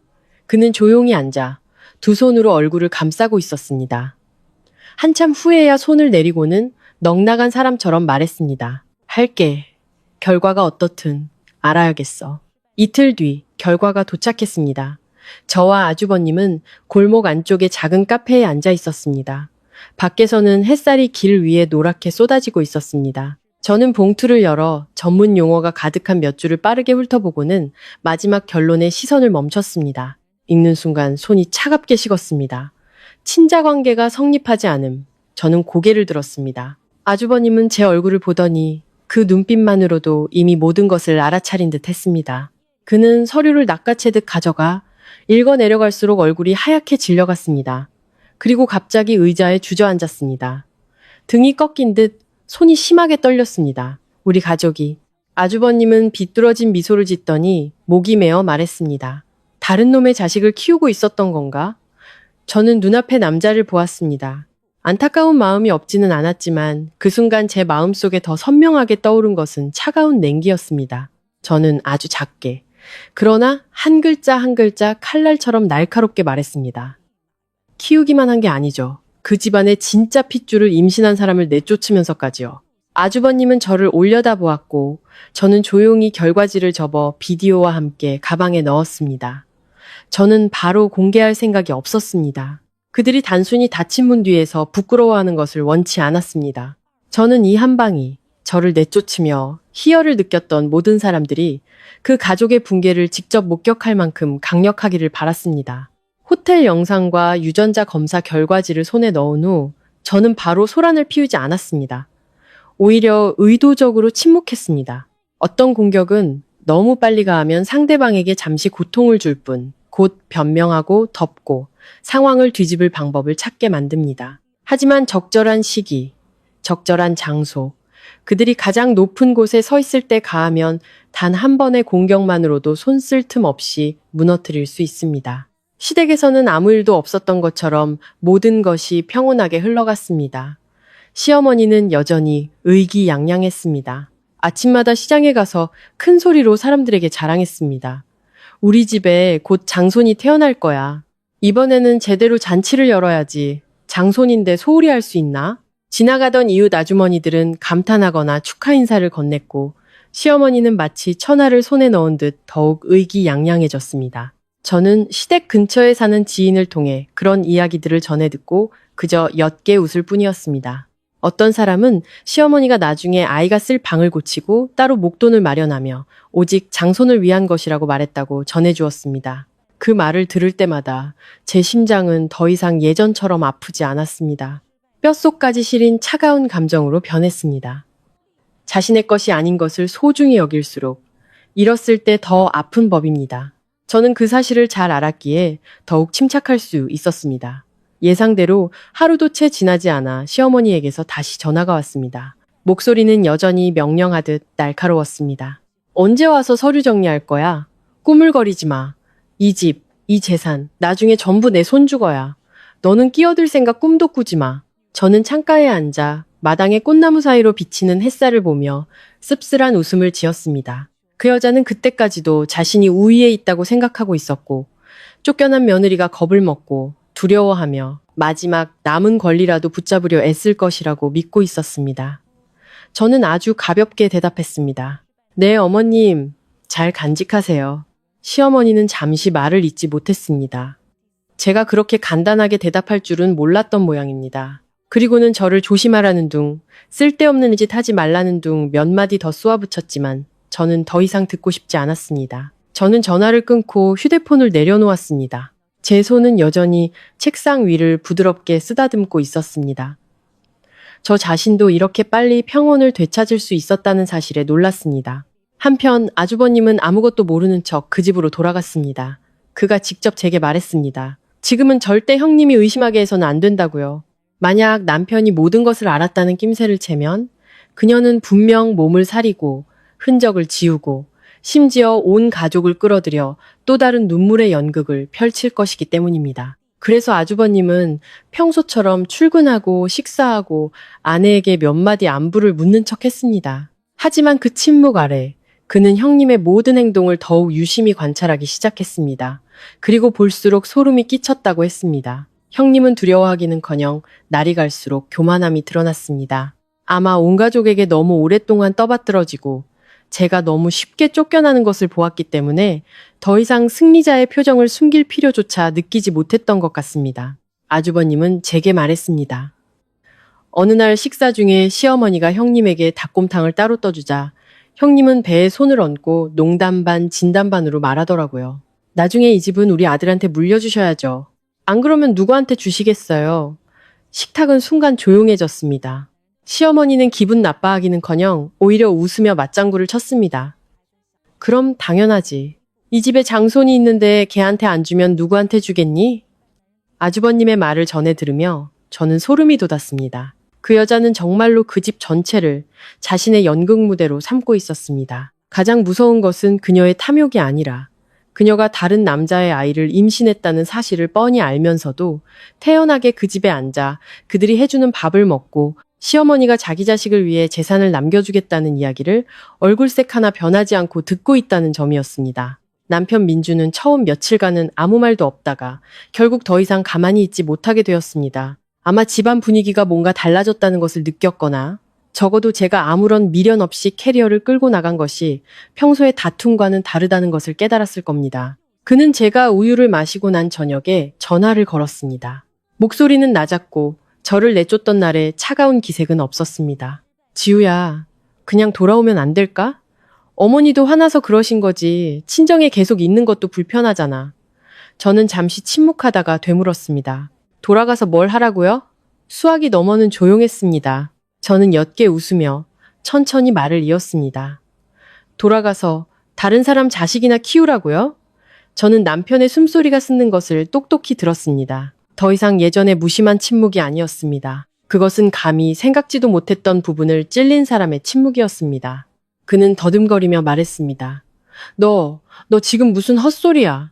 그는 조용히 앉아 두 손으로 얼굴을 감싸고 있었습니다. 한참 후에야 손을 내리고는 넋나간 사람처럼 말했습니다. 할게. 결과가 어떻든 알아야겠어. 이틀 뒤 결과가 도착했습니다. 저와 아주버님은 골목 안쪽의 작은 카페에 앉아 있었습니다. 밖에서는 햇살이 길 위에 노랗게 쏟아지고 있었습니다. 저는 봉투를 열어 전문 용어가 가득한 몇 줄을 빠르게 훑어보고는 마지막 결론에 시선을 멈췄습니다. 읽는 순간 손이 차갑게 식었습니다. 친자 관계가 성립하지 않음. 저는 고개를 들었습니다. 아주버님은 제 얼굴을 보더니 그 눈빛만으로도 이미 모든 것을 알아차린 듯 했습니다. 그는 서류를 낚아채듯 가져가 읽어 내려갈수록 얼굴이 하얗게 질려갔습니다. 그리고 갑자기 의자에 주저앉았습니다. 등이 꺾인 듯 손이 심하게 떨렸습니다. 우리 가족이. 아주버님은 비뚤어진 미소를 짓더니 목이 메어 말했습니다. 다른 놈의 자식을 키우고 있었던 건가? 저는 눈앞에 남자를 보았습니다. 안타까운 마음이 없지는 않았지만 그 순간 제 마음속에 더 선명하게 떠오른 것은 차가운 냉기였습니다. 저는 아주 작게, 그러나 한 글자 한 글자 칼날처럼 날카롭게 말했습니다. 키우기만 한 게 아니죠. 그 집안의 진짜 핏줄을 임신한 사람을 내쫓으면서까지요. 아주버님은 저를 올려다보았고 저는 조용히 결과지를 접어 비디오와 함께 가방에 넣었습니다. 저는 바로 공개할 생각이 없었습니다. 그들이 단순히 닫힌 문 뒤에서 부끄러워하는 것을 원치 않았습니다. 저는 이 한 방이 저를 내쫓으며 희열을 느꼈던 모든 사람들이 그 가족의 붕괴를 직접 목격할 만큼 강력하기를 바랐습니다. 호텔 영상과 유전자 검사 결과지를 손에 넣은 후 저는 바로 소란을 피우지 않았습니다. 오히려 의도적으로 침묵했습니다. 어떤 공격은 너무 빨리 가하면 상대방에게 잠시 고통을 줄 뿐, 곧 변명하고 덮고 상황을 뒤집을 방법을 찾게 만듭니다. 하지만 적절한 시기, 적절한 장소, 그들이 가장 높은 곳에 서 있을 때 가하면 단 한 번의 공격만으로도 손 쓸 틈 없이 무너뜨릴 수 있습니다. 시댁에서는 아무 일도 없었던 것처럼 모든 것이 평온하게 흘러갔습니다. 시어머니는 여전히 의기양양했습니다. 아침마다 시장에 가서 큰 소리로 사람들에게 자랑했습니다. 우리 집에 곧 장손이 태어날 거야. 이번에는 제대로 잔치를 열어야지. 장손인데 소홀히 할 수 있나? 지나가던 이웃 아주머니들은 감탄하거나 축하 인사를 건넸고 시어머니는 마치 천하를 손에 넣은 듯 더욱 의기양양해졌습니다. 저는 시댁 근처에 사는 지인을 통해 그런 이야기들을 전해 듣고 그저 옅게 웃을 뿐이었습니다. 어떤 사람은 시어머니가 나중에 아이가 쓸 방을 고치고 따로 목돈을 마련하며 오직 장손을 위한 것이라고 말했다고 전해주었습니다. 그 말을 들을 때마다 제 심장은 더 이상 예전처럼 아프지 않았습니다. 뼛속까지 시린 차가운 감정으로 변했습니다. 자신의 것이 아닌 것을 소중히 여길수록 잃었을 때 더 아픈 법입니다. 저는 그 사실을 잘 알았기에 더욱 침착할 수 있었습니다. 예상대로 하루도 채 지나지 않아 시어머니에게서 다시 전화가 왔습니다. 목소리는 여전히 명령하듯 날카로웠습니다. 언제 와서 서류 정리할 거야? 꾸물거리지 마. 이 집, 이 재산, 나중에 전부 내 손 주거야. 너는 끼어들 생각 꿈도 꾸지 마. 저는 창가에 앉아 마당의 꽃나무 사이로 비치는 햇살을 보며 씁쓸한 웃음을 지었습니다. 그 여자는 그때까지도 자신이 우위에 있다고 생각하고 있었고 쫓겨난 며느리가 겁을 먹고 두려워하며 마지막 남은 권리라도 붙잡으려 애쓸 것이라고 믿고 있었습니다. 저는 아주 가볍게 대답했습니다. 네, 어머님, 잘 간직하세요. 시어머니는 잠시 말을 잇지 못했습니다. 제가 그렇게 간단하게 대답할 줄은 몰랐던 모양입니다. 그리고는 저를 조심하라는 둥, 쓸데없는 짓 하지 말라는 둥 몇 마디 더 쏘아붙였지만 저는 더 이상 듣고 싶지 않았습니다. 저는 전화를 끊고 휴대폰을 내려놓았습니다. 제 손은 여전히 책상 위를 부드럽게 쓰다듬고 있었습니다. 저 자신도 이렇게 빨리 평온을 되찾을 수 있었다는 사실에 놀랐습니다. 한편 아주버님은 아무것도 모르는 척 그 집으로 돌아갔습니다. 그가 직접 제게 말했습니다. 지금은 절대 형님이 의심하게 해서는 안 된다고요. 만약 남편이 모든 것을 알았다는 낌새를 채면 그녀는 분명 몸을 사리고 흔적을 지우고 심지어 온 가족을 끌어들여 또 다른 눈물의 연극을 펼칠 것이기 때문입니다. 그래서 아주버님은 평소처럼 출근하고 식사하고 아내에게 몇 마디 안부를 묻는 척 했습니다. 하지만 그 침묵 아래 그는 형님의 모든 행동을 더욱 유심히 관찰하기 시작했습니다. 그리고 볼수록 소름이 끼쳤다고 했습니다. 형님은 두려워하기는커녕 날이 갈수록 교만함이 드러났습니다. 아마 온 가족에게 너무 오랫동안 떠받들어지고 제가 너무 쉽게 쫓겨나는 것을 보았기 때문에 더 이상 승리자의 표정을 숨길 필요조차 느끼지 못했던 것 같습니다. 아주버님은 제게 말했습니다. 어느 날 식사 중에 시어머니가 형님에게 닭곰탕을 따로 떠주자 형님은 배에 손을 얹고 농담 반 진담 반으로 말하더라고요. 나중에 이 집은 우리 아들한테 물려주셔야죠. 안 그러면 누구한테 주시겠어요? 식탁은 순간 조용해졌습니다. 시어머니는 기분 나빠하기는커녕 오히려 웃으며 맞장구를 쳤습니다. 그럼 당연하지. 이 집에 장손이 있는데 걔한테 안 주면 누구한테 주겠니? 아주버님의 말을 전해 들으며 저는 소름이 돋았습니다. 그 여자는 정말로 그 집 전체를 자신의 연극 무대로 삼고 있었습니다. 가장 무서운 것은 그녀의 탐욕이 아니라 그녀가 다른 남자의 아이를 임신했다는 사실을 뻔히 알면서도 태연하게 그 집에 앉아 그들이 해주는 밥을 먹고 시어머니가 자기 자식을 위해 재산을 남겨주겠다는 이야기를 얼굴색 하나 변하지 않고 듣고 있다는 점이었습니다. 남편 민주는 처음 며칠간은 아무 말도 없다가 결국 더 이상 가만히 있지 못하게 되었습니다. 아마 집안 분위기가 뭔가 달라졌다는 것을 느꼈거나 적어도 제가 아무런 미련 없이 캐리어를 끌고 나간 것이 평소의 다툼과는 다르다는 것을 깨달았을 겁니다. 그는 제가 우유를 마시고 난 저녁에 전화를 걸었습니다. 목소리는 낮았고 저를 내쫓던 날의 차가운 기색은 없었습니다. 지우야, 그냥 돌아오면 안 될까? 어머니도 화나서 그러신 거지. 친정에 계속 있는 것도 불편하잖아. 저는 잠시 침묵하다가 되물었습니다. 돌아가서 뭘 하라고요? 수학이 너머는 조용했습니다. 저는 옅게 웃으며 천천히 말을 이었습니다. 돌아가서 다른 사람 자식이나 키우라고요? 저는 남편의 숨소리가 샜는 것을 똑똑히 들었습니다. 더 이상 예전의 무심한 침묵이 아니었습니다. 그것은 감히 생각지도 못했던 부분을 찔린 사람의 침묵이었습니다. 그는 더듬거리며 말했습니다. 너 지금 무슨 헛소리야?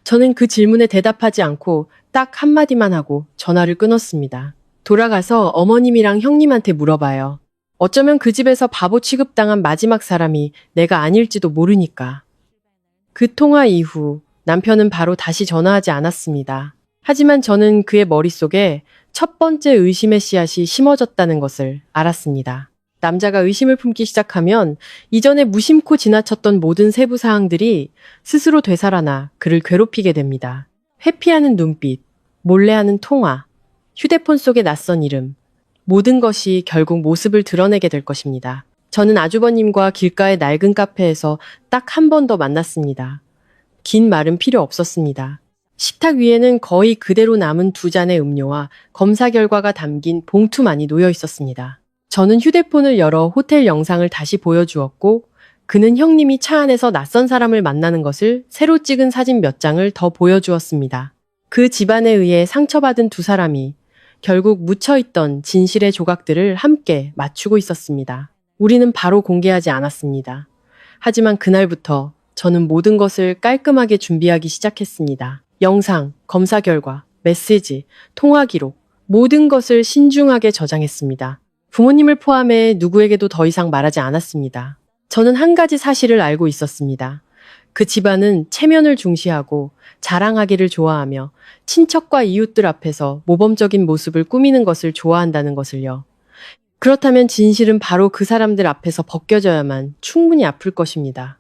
저는 그 질문에 대답하지 않고 딱 한마디만 하고 전화를 끊었습니다. 돌아가서 어머님이랑 형님한테 물어봐요. 어쩌면 그 집에서 바보 취급당한 마지막 사람이 내가 아닐지도 모르니까. 그 통화 이후 남편은 바로 다시 전화하지 않았습니다. 하지만 저는 그의 머릿속에 첫 번째 의심의 씨앗이 심어졌다는 것을 알았습니다. 남자가 의심을 품기 시작하면 이전에 무심코 지나쳤던 모든 세부 사항들이 스스로 되살아나 그를 괴롭히게 됩니다. 회피하는 눈빛, 몰래하는 통화, 휴대폰 속의 낯선 이름, 모든 것이 결국 모습을 드러내게 될 것입니다. 저는 아주버님과 길가의 낡은 카페에서 딱 한 번 더 만났습니다. 긴 말은 필요 없었습니다. 식탁 위에는 거의 그대로 남은 2잔의 음료와 검사 결과가 담긴 봉투만이 놓여 있었습니다. 저는 휴대폰을 열어 호텔 영상을 다시 보여주었고 그는 형님이 차 안에서 낯선 사람을 만나는 것을 새로 찍은 사진 몇 장을 더 보여주었습니다. 그 집안에 의해 상처받은 2사람이 결국 묻혀있던 진실의 조각들을 함께 맞추고 있었습니다. 우리는 바로 공개하지 않았습니다. 하지만 그날부터 저는 모든 것을 깔끔하게 준비하기 시작했습니다. 영상, 검사 결과, 메시지, 통화 기록, 모든 것을 신중하게 저장했습니다. 부모님을 포함해 누구에게도 더 이상 말하지 않았습니다. 저는 한 가지 사실을 알고 있었습니다. 그 집안은 체면을 중시하고 자랑하기를 좋아하며 친척과 이웃들 앞에서 모범적인 모습을 꾸미는 것을 좋아한다는 것을요. 그렇다면 진실은 바로 그 사람들 앞에서 벗겨져야만 충분히 아플 것입니다.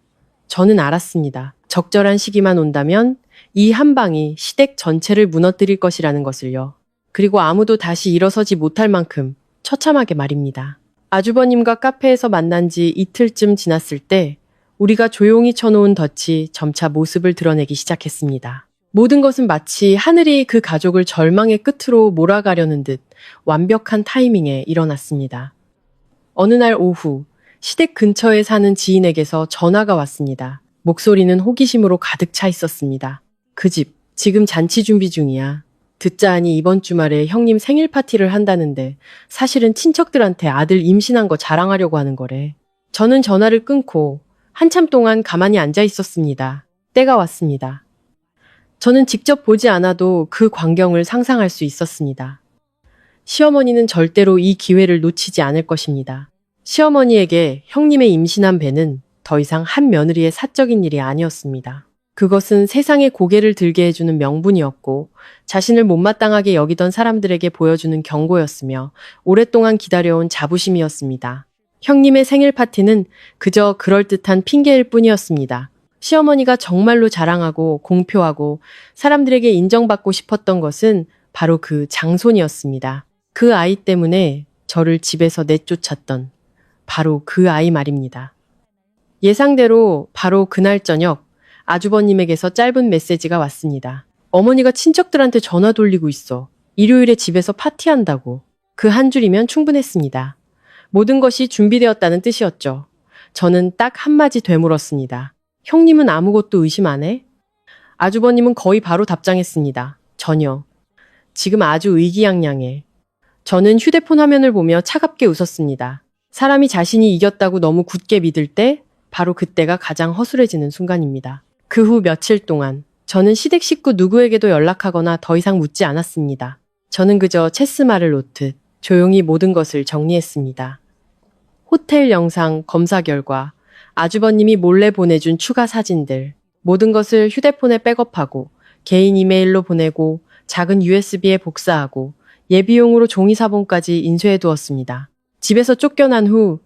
저는 알았습니다. 적절한 시기만 온다면 이 한 방이 시댁 전체를 무너뜨릴 것이라는 것을요. 그리고 아무도 다시 일어서지 못할 만큼 처참하게 말입니다. 아주버님과 카페에서 만난 지 이틀쯤 지났을 때 우리가 조용히 쳐놓은 덫이 점차 모습을 드러내기 시작했습니다. 모든 것은 마치 하늘이 그 가족을 절망의 끝으로 몰아가려는 듯 완벽한 타이밍에 일어났습니다. 어느 날 오후 시댁 근처에 사는 지인에게서 전화가 왔습니다. 목소리는 호기심으로 가득 차 있었습니다. 그 집, 지금 잔치 준비 중이야. 듣자 하니 이번 주말에 형님 생일 파티를 한다는데 사실은 친척들한테 아들 임신한 거 자랑하려고 하는 거래. 저는 전화를 끊고 한참 동안 가만히 앉아 있었습니다. 때가 왔습니다. 저는 직접 보지 않아도 그 광경을 상상할 수 있었습니다. 시어머니는 절대로 이 기회를 놓치지 않을 것입니다. 시어머니에게 형님의 임신한 배는 더 이상 한 며느리의 사적인 일이 아니었습니다. 그것은 세상에 고개를 들게 해주는 명분이었고 자신을 못마땅하게 여기던 사람들에게 보여주는 경고였으며 오랫동안 기다려온 자부심이었습니다. 형님의 생일 파티는 그저 그럴듯한 핑계일 뿐이었습니다. 시어머니가 정말로 자랑하고 공표하고 사람들에게 인정받고 싶었던 것은 바로 그 장손이었습니다. 그 아이 때문에 저를 집에서 내쫓았던 바로 그 아이 말입니다. 예상대로 바로 그날 저녁 아주버님에게서 짧은 메시지가 왔습니다. 어머니가 친척들한테 전화 돌리고 있어. 일요일에 집에서 파티한다고. 그 한 줄이면 충분했습니다. 모든 것이 준비되었다는 뜻이었죠. 저는 딱 한마디 되물었습니다. 형님은 아무것도 의심 안 해? 아주버님은 거의 바로 답장했습니다. 전혀. 지금 아주 의기양양해. 저는 휴대폰 화면을 보며 차갑게 웃었습니다. 사람이 자신이 이겼다고 너무 굳게 믿을 때 바로 그때가 가장 허술해지는 순간입니다. 그 후 며칠 동안 저는 시댁 식구 누구에게도 연락하거나 더 이상 묻지 않았습니다. 저는 그저 체스말을 놓듯 조용히 모든 것을 정리했습니다. 호텔 영상 검사 결과, 아주버님이 몰래 보내준 추가 사진들, 모든 것을 휴대폰에 백업하고 개인 이메일로 보내고 작은 USB에 복사하고 예비용으로 종이 사본까지 인쇄해 두었습니다. 집에서 쫓겨난 후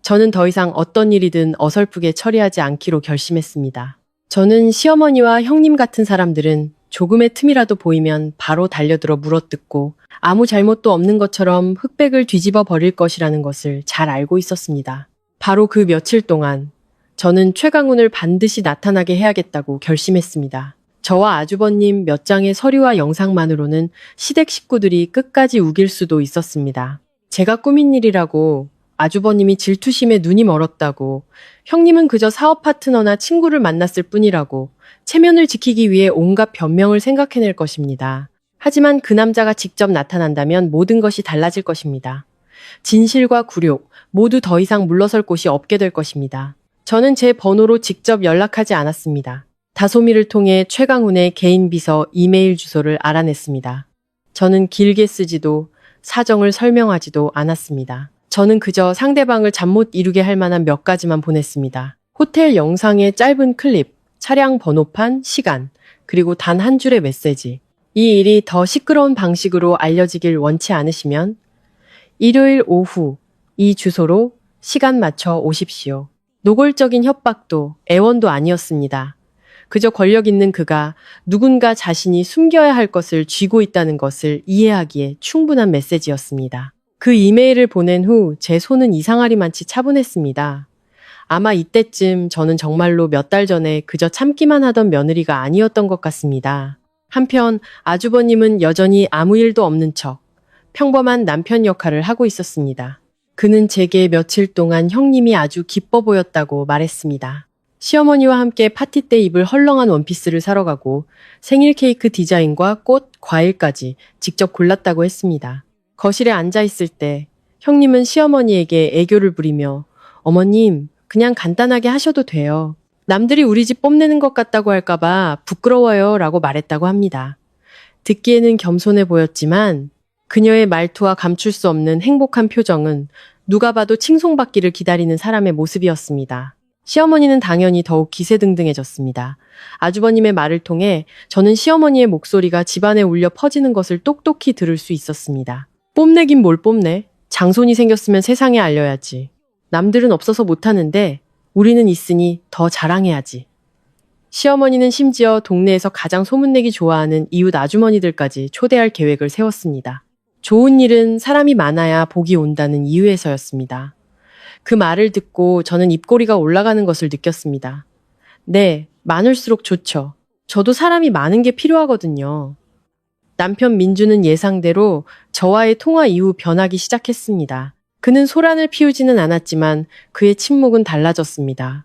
저는 더 이상 어떤 일이든 어설프게 처리하지 않기로 결심했습니다. 저는 시어머니와 형님 같은 사람들은 조금의 틈이라도 보이면 바로 달려들어 물어뜯고 아무 잘못도 없는 것처럼 흑백을 뒤집어 버릴 것이라는 것을 잘 알고 있었습니다. 바로 그 며칠 동안 저는 최강훈을 반드시 나타나게 해야겠다고 결심했습니다. 저와 아주버님 몇 장의 서류와 영상만으로는 시댁 식구들이 끝까지 우길 수도 있었습니다. 제가 꾸민 일이라고, 아주버님이 질투심에 눈이 멀었다고, 형님은 그저 사업 파트너나 친구를 만났을 뿐이라고, 체면을 지키기 위해 온갖 변명을 생각해낼 것입니다. 하지만 그 남자가 직접 나타난다면 모든 것이 달라질 것입니다. 진실과 굴욕, 모두 더 이상 물러설 곳이 없게 될 것입니다. 저는 제 번호로 직접 연락하지 않았습니다. 다소미를 통해 최강훈의 개인 비서 이메일 주소를 알아냈습니다. 저는 길게 쓰지도 사정을 설명하지도 않았습니다. 저는 그저 상대방을 잠 못 이루게 할 만한 몇 가지만 보냈습니다. 호텔 영상의 짧은 클립, 차량 번호판, 시간, 그리고 단 한 줄의 메시지. 이 일이 더 시끄러운 방식으로 알려지길 원치 않으시면 일요일 오후 이 주소로 시간 맞춰 오십시오. 노골적인 협박도 애원도 아니었습니다. 그저 권력 있는 그가 누군가 자신이 숨겨야 할 것을 쥐고 있다는 것을 이해하기에 충분한 메시지였습니다. 그 이메일을 보낸 후 제 손은 이상하리만치 차분했습니다. 아마 이때쯤 저는 정말로 몇 달 전에 그저 참기만 하던 며느리가 아니었던 것 같습니다. 한편 아주버님은 여전히 아무 일도 없는 척 평범한 남편 역할을 하고 있었습니다. 그는 제게 며칠 동안 형님이 아주 기뻐 보였다고 말했습니다. 시어머니와 함께 파티 때 입을 헐렁한 원피스를 사러 가고 생일 케이크 디자인과 꽃, 과일까지 직접 골랐다고 했습니다. 거실에 앉아 있을 때 형님은 시어머니에게 애교를 부리며 어머님, 그냥 간단하게 하셔도 돼요. 남들이 우리 집 뽐내는 것 같다고 할까봐 부끄러워요 라고 말했다고 합니다. 듣기에는 겸손해 보였지만 그녀의 말투와 감출 수 없는 행복한 표정은 누가 봐도 칭송받기를 기다리는 사람의 모습이었습니다. 시어머니는 당연히 더욱 기세등등해졌습니다. 아주버님의 말을 통해 저는 시어머니의 목소리가 집안에 울려 퍼지는 것을 똑똑히 들을 수 있었습니다. 뽐내긴 뭘 뽐내? 장손이 생겼으면 세상에 알려야지. 남들은 없어서 못하는데 우리는 있으니 더 자랑해야지. 시어머니는 심지어 동네에서 가장 소문내기 좋아하는 이웃 아주머니들까지 초대할 계획을 세웠습니다. 좋은 일은 사람이 많아야 복이 온다는 이유에서였습니다. 그 말을 듣고 저는 입꼬리가 올라가는 것을 느꼈습니다. 네, 많을수록 좋죠. 저도 사람이 많은 게 필요하거든요. 남편 민주는 예상대로 저와의 통화 이후 변하기 시작했습니다. 그는 소란을 피우지는 않았지만 그의 침묵은 달라졌습니다.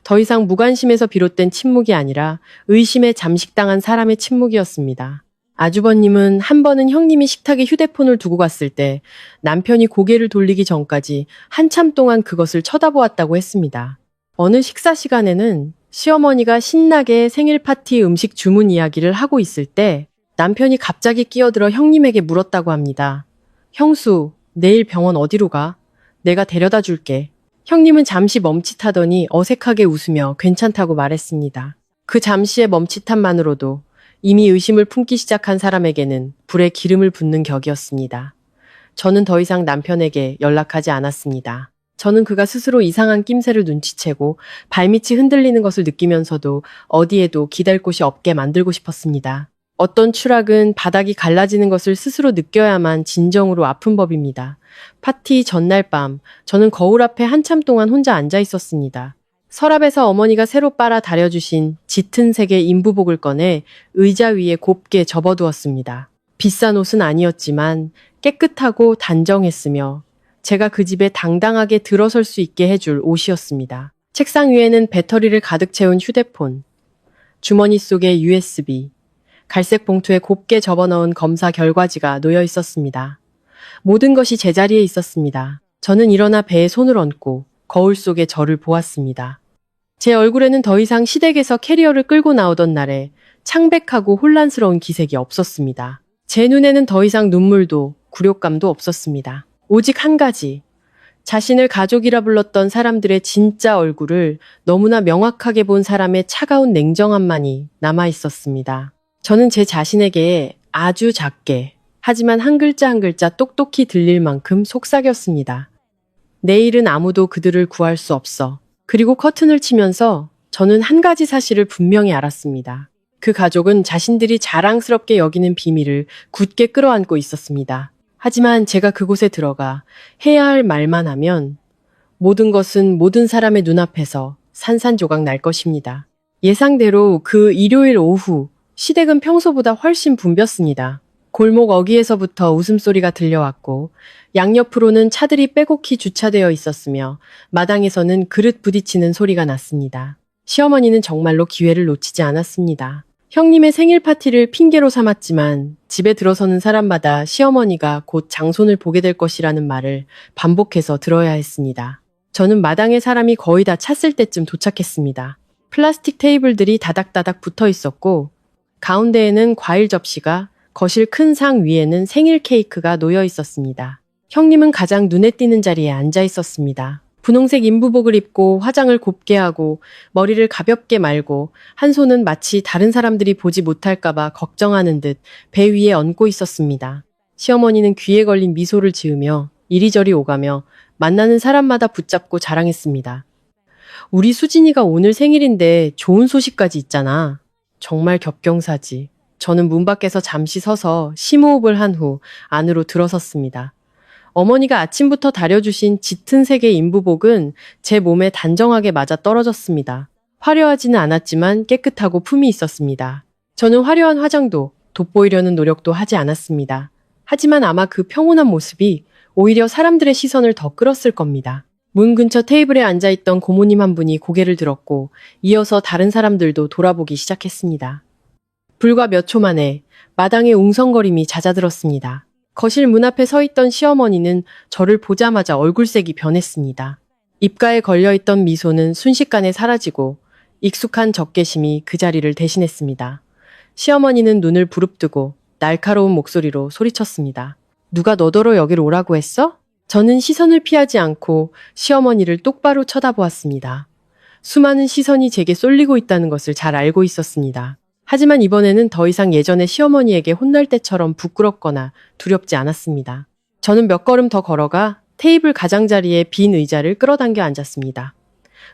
더 이상 무관심에서 비롯된 침묵이 아니라 의심에 잠식당한 사람의 침묵이었습니다. 아주버님은 한 번은 형님이 식탁에 휴대폰을 두고 갔을 때 남편이 고개를 돌리기 전까지 한참 동안 그것을 쳐다보았다고 했습니다. 어느 식사 시간에는 시어머니가 신나게 생일 파티 음식 주문 이야기를 하고 있을 때 남편이 갑자기 끼어들어 형님에게 물었다고 합니다. 형수, 내일 병원 어디로 가? 내가 데려다 줄게. 형님은 잠시 멈칫하더니 어색하게 웃으며 괜찮다고 말했습니다. 그 잠시의 멈칫함만으로도 이미 의심을 품기 시작한 사람에게는 불에 기름을 붓는 격이었습니다. 저는 더 이상 남편에게 연락하지 않았습니다. 저는 그가 스스로 이상한 낌새를 눈치채고 발밑이 흔들리는 것을 느끼면서도 어디에도 기댈 곳이 없게 만들고 싶었습니다. 어떤 추락은 바닥이 갈라지는 것을 스스로 느껴야만 진정으로 아픈 법입니다. 파티 전날 밤, 저는 거울 앞에 한참 동안 혼자 앉아 있었습니다. 서랍에서 어머니가 새로 빨아 다려주신 짙은 색의 인부복을 꺼내 의자 위에 곱게 접어두었습니다. 비싼 옷은 아니었지만 깨끗하고 단정했으며 제가 그 집에 당당하게 들어설 수 있게 해줄 옷이었습니다. 책상 위에는 배터리를 가득 채운 휴대폰, 주머니 속에 USB, 갈색 봉투에 곱게 접어넣은 검사 결과지가 놓여 있었습니다. 모든 것이 제자리에 있었습니다. 저는 일어나 배에 손을 얹고 거울 속에 저를 보았습니다. 제 얼굴에는 더 이상 시댁에서 캐리어를 끌고 나오던 날에 창백하고 혼란스러운 기색이 없었습니다. 제 눈에는 더 이상 눈물도 굴욕감도 없었습니다. 오직 한 가지, 자신을 가족이라 불렀던 사람들의 진짜 얼굴을 너무나 명확하게 본 사람의 차가운 냉정함만이 남아 있었습니다. 저는 제 자신에게 아주 작게, 하지만 한 글자 한 글자 똑똑히 들릴 만큼 속삭였습니다. 내일은 아무도 그들을 구할 수 없어. 그리고 커튼을 치면서 저는 한 가지 사실을 분명히 알았습니다. 그 가족은 자신들이 자랑스럽게 여기는 비밀을 굳게 끌어안고 있었습니다. 하지만 제가 그곳에 들어가 해야 할 말만 하면 모든 것은 모든 사람의 눈앞에서 산산조각 날 것입니다. 예상대로 그 일요일 오후 시댁은 평소보다 훨씬 붐볐습니다. 골목 어귀에서부터 웃음소리가 들려왔고 양옆으로는 차들이 빼곡히 주차되어 있었으며 마당에서는 그릇 부딪히는 소리가 났습니다. 시어머니는 정말로 기회를 놓치지 않았습니다. 형님의 생일 파티를 핑계로 삼았지만 집에 들어서는 사람마다 시어머니가 곧 장손을 보게 될 것이라는 말을 반복해서 들어야 했습니다. 저는 마당에 사람이 거의 다 찼을 때쯤 도착했습니다. 플라스틱 테이블들이 다닥다닥 붙어 있었고 가운데에는 과일 접시가, 거실 큰 상 위에는 생일 케이크가 놓여 있었습니다. 형님은 가장 눈에 띄는 자리에 앉아 있었습니다. 분홍색 인부복을 입고 화장을 곱게 하고 머리를 가볍게 말고 한 손은 마치 다른 사람들이 보지 못할까봐 걱정하는 듯 배 위에 얹고 있었습니다. 시어머니는 귀에 걸린 미소를 지으며 이리저리 오가며 만나는 사람마다 붙잡고 자랑했습니다. 우리 수진이가 오늘 생일인데 좋은 소식까지 있잖아. 정말 겹경사지. 저는 문 밖에서 잠시 서서 심호흡을 한 후 안으로 들어섰습니다. 어머니가 아침부터 다려주신 짙은 색의 인부복은 제 몸에 단정하게 맞아 떨어졌습니다. 화려하지는 않았지만 깨끗하고 품이 있었습니다. 저는 화려한 화장도 돋보이려는 노력도 하지 않았습니다. 하지만 아마 그 평온한 모습이 오히려 사람들의 시선을 더 끌었을 겁니다. 문 근처 테이블에 앉아있던 고모님 한 분이 고개를 들었고 이어서 다른 사람들도 돌아보기 시작했습니다. 불과 몇 초 만에 마당에 웅성거림이 잦아들었습니다. 거실 문 앞에 서 있던 시어머니는 저를 보자마자 얼굴색이 변했습니다. 입가에 걸려있던 미소는 순식간에 사라지고 익숙한 적개심이 그 자리를 대신했습니다. 시어머니는 눈을 부릅뜨고 날카로운 목소리로 소리쳤습니다. 누가 너더러 여길 오라고 했어? 저는 시선을 피하지 않고 시어머니를 똑바로 쳐다보았습니다. 수많은 시선이 제게 쏠리고 있다는 것을 잘 알고 있었습니다. 하지만 이번에는 더 이상 예전에 시어머니에게 혼날 때처럼 부끄럽거나 두렵지 않았습니다. 저는 몇 걸음 더 걸어가 테이블 가장자리에 빈 의자를 끌어당겨 앉았습니다.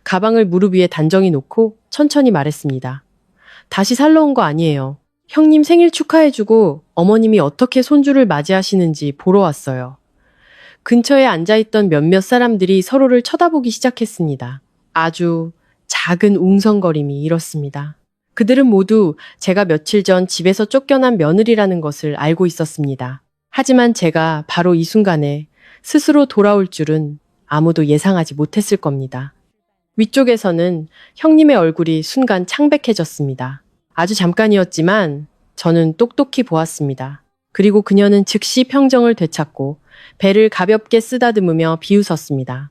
가방을 무릎 위에 단정히 놓고 천천히 말했습니다. 다시 살러 온 거 아니에요. 형님 생일 축하해주고 어머님이 어떻게 손주를 맞이하시는지 보러 왔어요. 근처에 앉아있던 몇몇 사람들이 서로를 쳐다보기 시작했습니다. 아주 작은 웅성거림이 일었습니다. 그들은 모두 제가 며칠 전 집에서 쫓겨난 며느리라는 것을 알고 있었습니다. 하지만 제가 바로 이 순간에 스스로 돌아올 줄은 아무도 예상하지 못했을 겁니다. 위쪽에서는 형님의 얼굴이 순간 창백해졌습니다. 아주 잠깐이었지만 저는 똑똑히 보았습니다. 그리고 그녀는 즉시 평정을 되찾고 배를 가볍게 쓰다듬으며 비웃었습니다.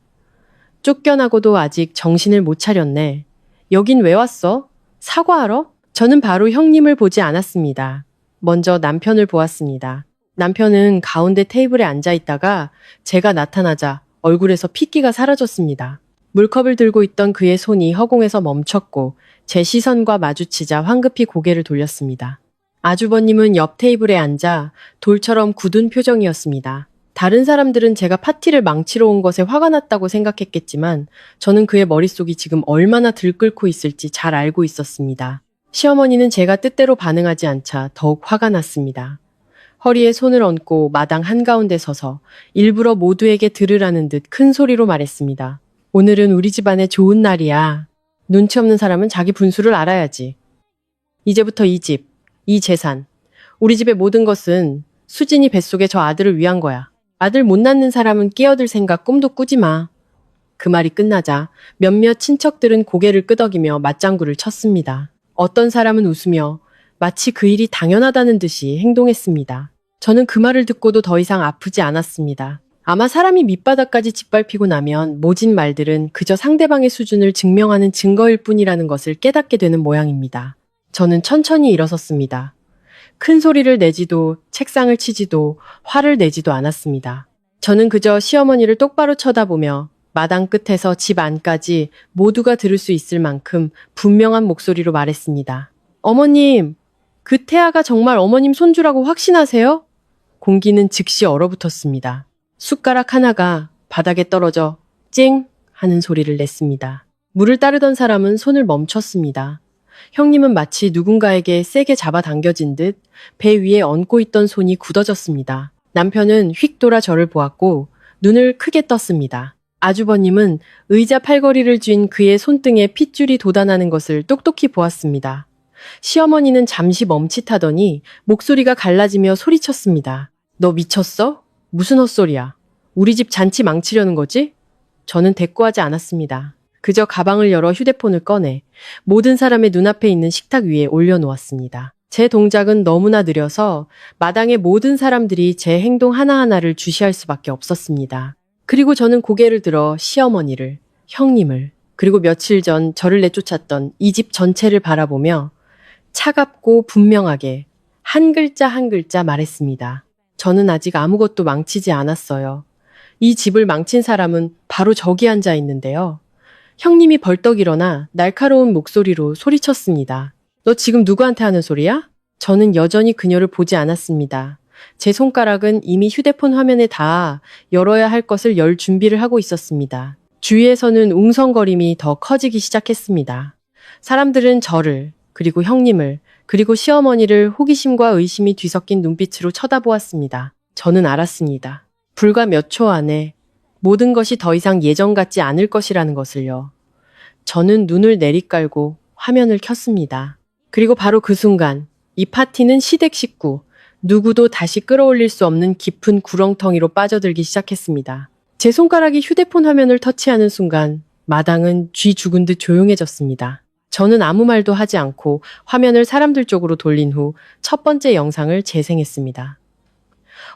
쫓겨나고도 아직 정신을 못 차렸네. 여긴 왜 왔어? 사과하러? 저는 바로 형님을 보지 않았습니다. 먼저 남편을 보았습니다. 남편은 가운데 테이블에 앉아 있다가 제가 나타나자 얼굴에서 핏기가 사라졌습니다. 물컵을 들고 있던 그의 손이 허공에서 멈췄고 제 시선과 마주치자 황급히 고개를 돌렸습니다. 아주버님은 옆 테이블에 앉아 돌처럼 굳은 표정이었습니다. 다른 사람들은 제가 파티를 망치러 온 것에 화가 났다고 생각했겠지만 저는 그의 머릿속이 지금 얼마나 들끓고 있을지 잘 알고 있었습니다. 시어머니는 제가 뜻대로 반응하지 않자 더욱 화가 났습니다. 허리에 손을 얹고 마당 한가운데 서서 일부러 모두에게 들으라는 듯 큰 소리로 말했습니다. 오늘은 우리 집안의 좋은 날이야. 눈치 없는 사람은 자기 분수를 알아야지. 이제부터 이 집, 이 재산, 우리 집의 모든 것은 수진이 뱃속의 저 아들을 위한 거야. 아들 못 낳는 사람은 끼어들 생각 꿈도 꾸지 마. 그 말이 끝나자 몇몇 친척들은 고개를 끄덕이며 맞장구를 쳤습니다. 어떤 사람은 웃으며 마치 그 일이 당연하다는 듯이 행동했습니다. 저는 그 말을 듣고도 더 이상 아프지 않았습니다. 아마 사람이 밑바닥까지 짓밟히고 나면 모진 말들은 그저 상대방의 수준을 증명하는 증거일 뿐이라는 것을 깨닫게 되는 모양입니다. 저는 천천히 일어섰습니다. 큰 소리를 내지도 책상을 치지도 화를 내지도 않았습니다. 저는 그저 시어머니를 똑바로 쳐다보며 마당 끝에서 집 안까지 모두가 들을 수 있을 만큼 분명한 목소리로 말했습니다. 어머님, 그 태아가 정말 어머님 손주라고 확신하세요? 공기는 즉시 얼어붙었습니다. 숟가락 하나가 바닥에 떨어져 찡 하는 소리를 냈습니다. 물을 따르던 사람은 손을 멈췄습니다. 형님은 마치 누군가에게 세게 잡아당겨진 듯 배 위에 얹고 있던 손이 굳어졌습니다. 남편은 휙 돌아 저를 보았고 눈을 크게 떴습니다. 아주버님은 의자 팔걸이를 쥔 그의 손등에 핏줄이 돋아나는 것을 똑똑히 보았습니다. 시어머니는 잠시 멈칫하더니 목소리가 갈라지며 소리쳤습니다. 너 미쳤어? 무슨 헛소리야? 우리 집 잔치 망치려는 거지? 저는 대꾸하지 않았습니다. 그저 가방을 열어 휴대폰을 꺼내 모든 사람의 눈앞에 있는 식탁 위에 올려놓았습니다. 제 동작은 너무나 느려서 마당의 모든 사람들이 제 행동 하나하나를 주시할 수밖에 없었습니다. 그리고 저는 고개를 들어 시어머니를, 형님을, 그리고 며칠 전 저를 내쫓았던 이 집 전체를 바라보며 차갑고 분명하게 한 글자 한 글자 말했습니다. 저는 아직 아무것도 망치지 않았어요. 이 집을 망친 사람은 바로 저기 앉아 있는데요. 형님이 벌떡 일어나 날카로운 목소리로 소리쳤습니다. 너 지금 누구한테 하는 소리야? 저는 여전히 그녀를 보지 않았습니다. 제 손가락은 이미 휴대폰 화면에 닿아 열어야 할 것을 열 준비를 하고 있었습니다. 주위에서는 웅성거림이 더 커지기 시작했습니다. 사람들은 저를, 그리고 형님을, 그리고 시어머니를 호기심과 의심이 뒤섞인 눈빛으로 쳐다보았습니다. 저는 알았습니다. 불과 몇 초 안에 모든 것이 더 이상 예전 같지 않을 것이라는 것을요. 저는 눈을 내리깔고 화면을 켰습니다. 그리고 바로 그 순간 이 파티는 시댁 식구, 누구도 다시 끌어올릴 수 없는 깊은 구렁텅이로 빠져들기 시작했습니다. 제 손가락이 휴대폰 화면을 터치하는 순간 마당은 쥐 죽은 듯 조용해졌습니다. 저는 아무 말도 하지 않고 화면을 사람들 쪽으로 돌린 후 첫 번째 영상을 재생했습니다.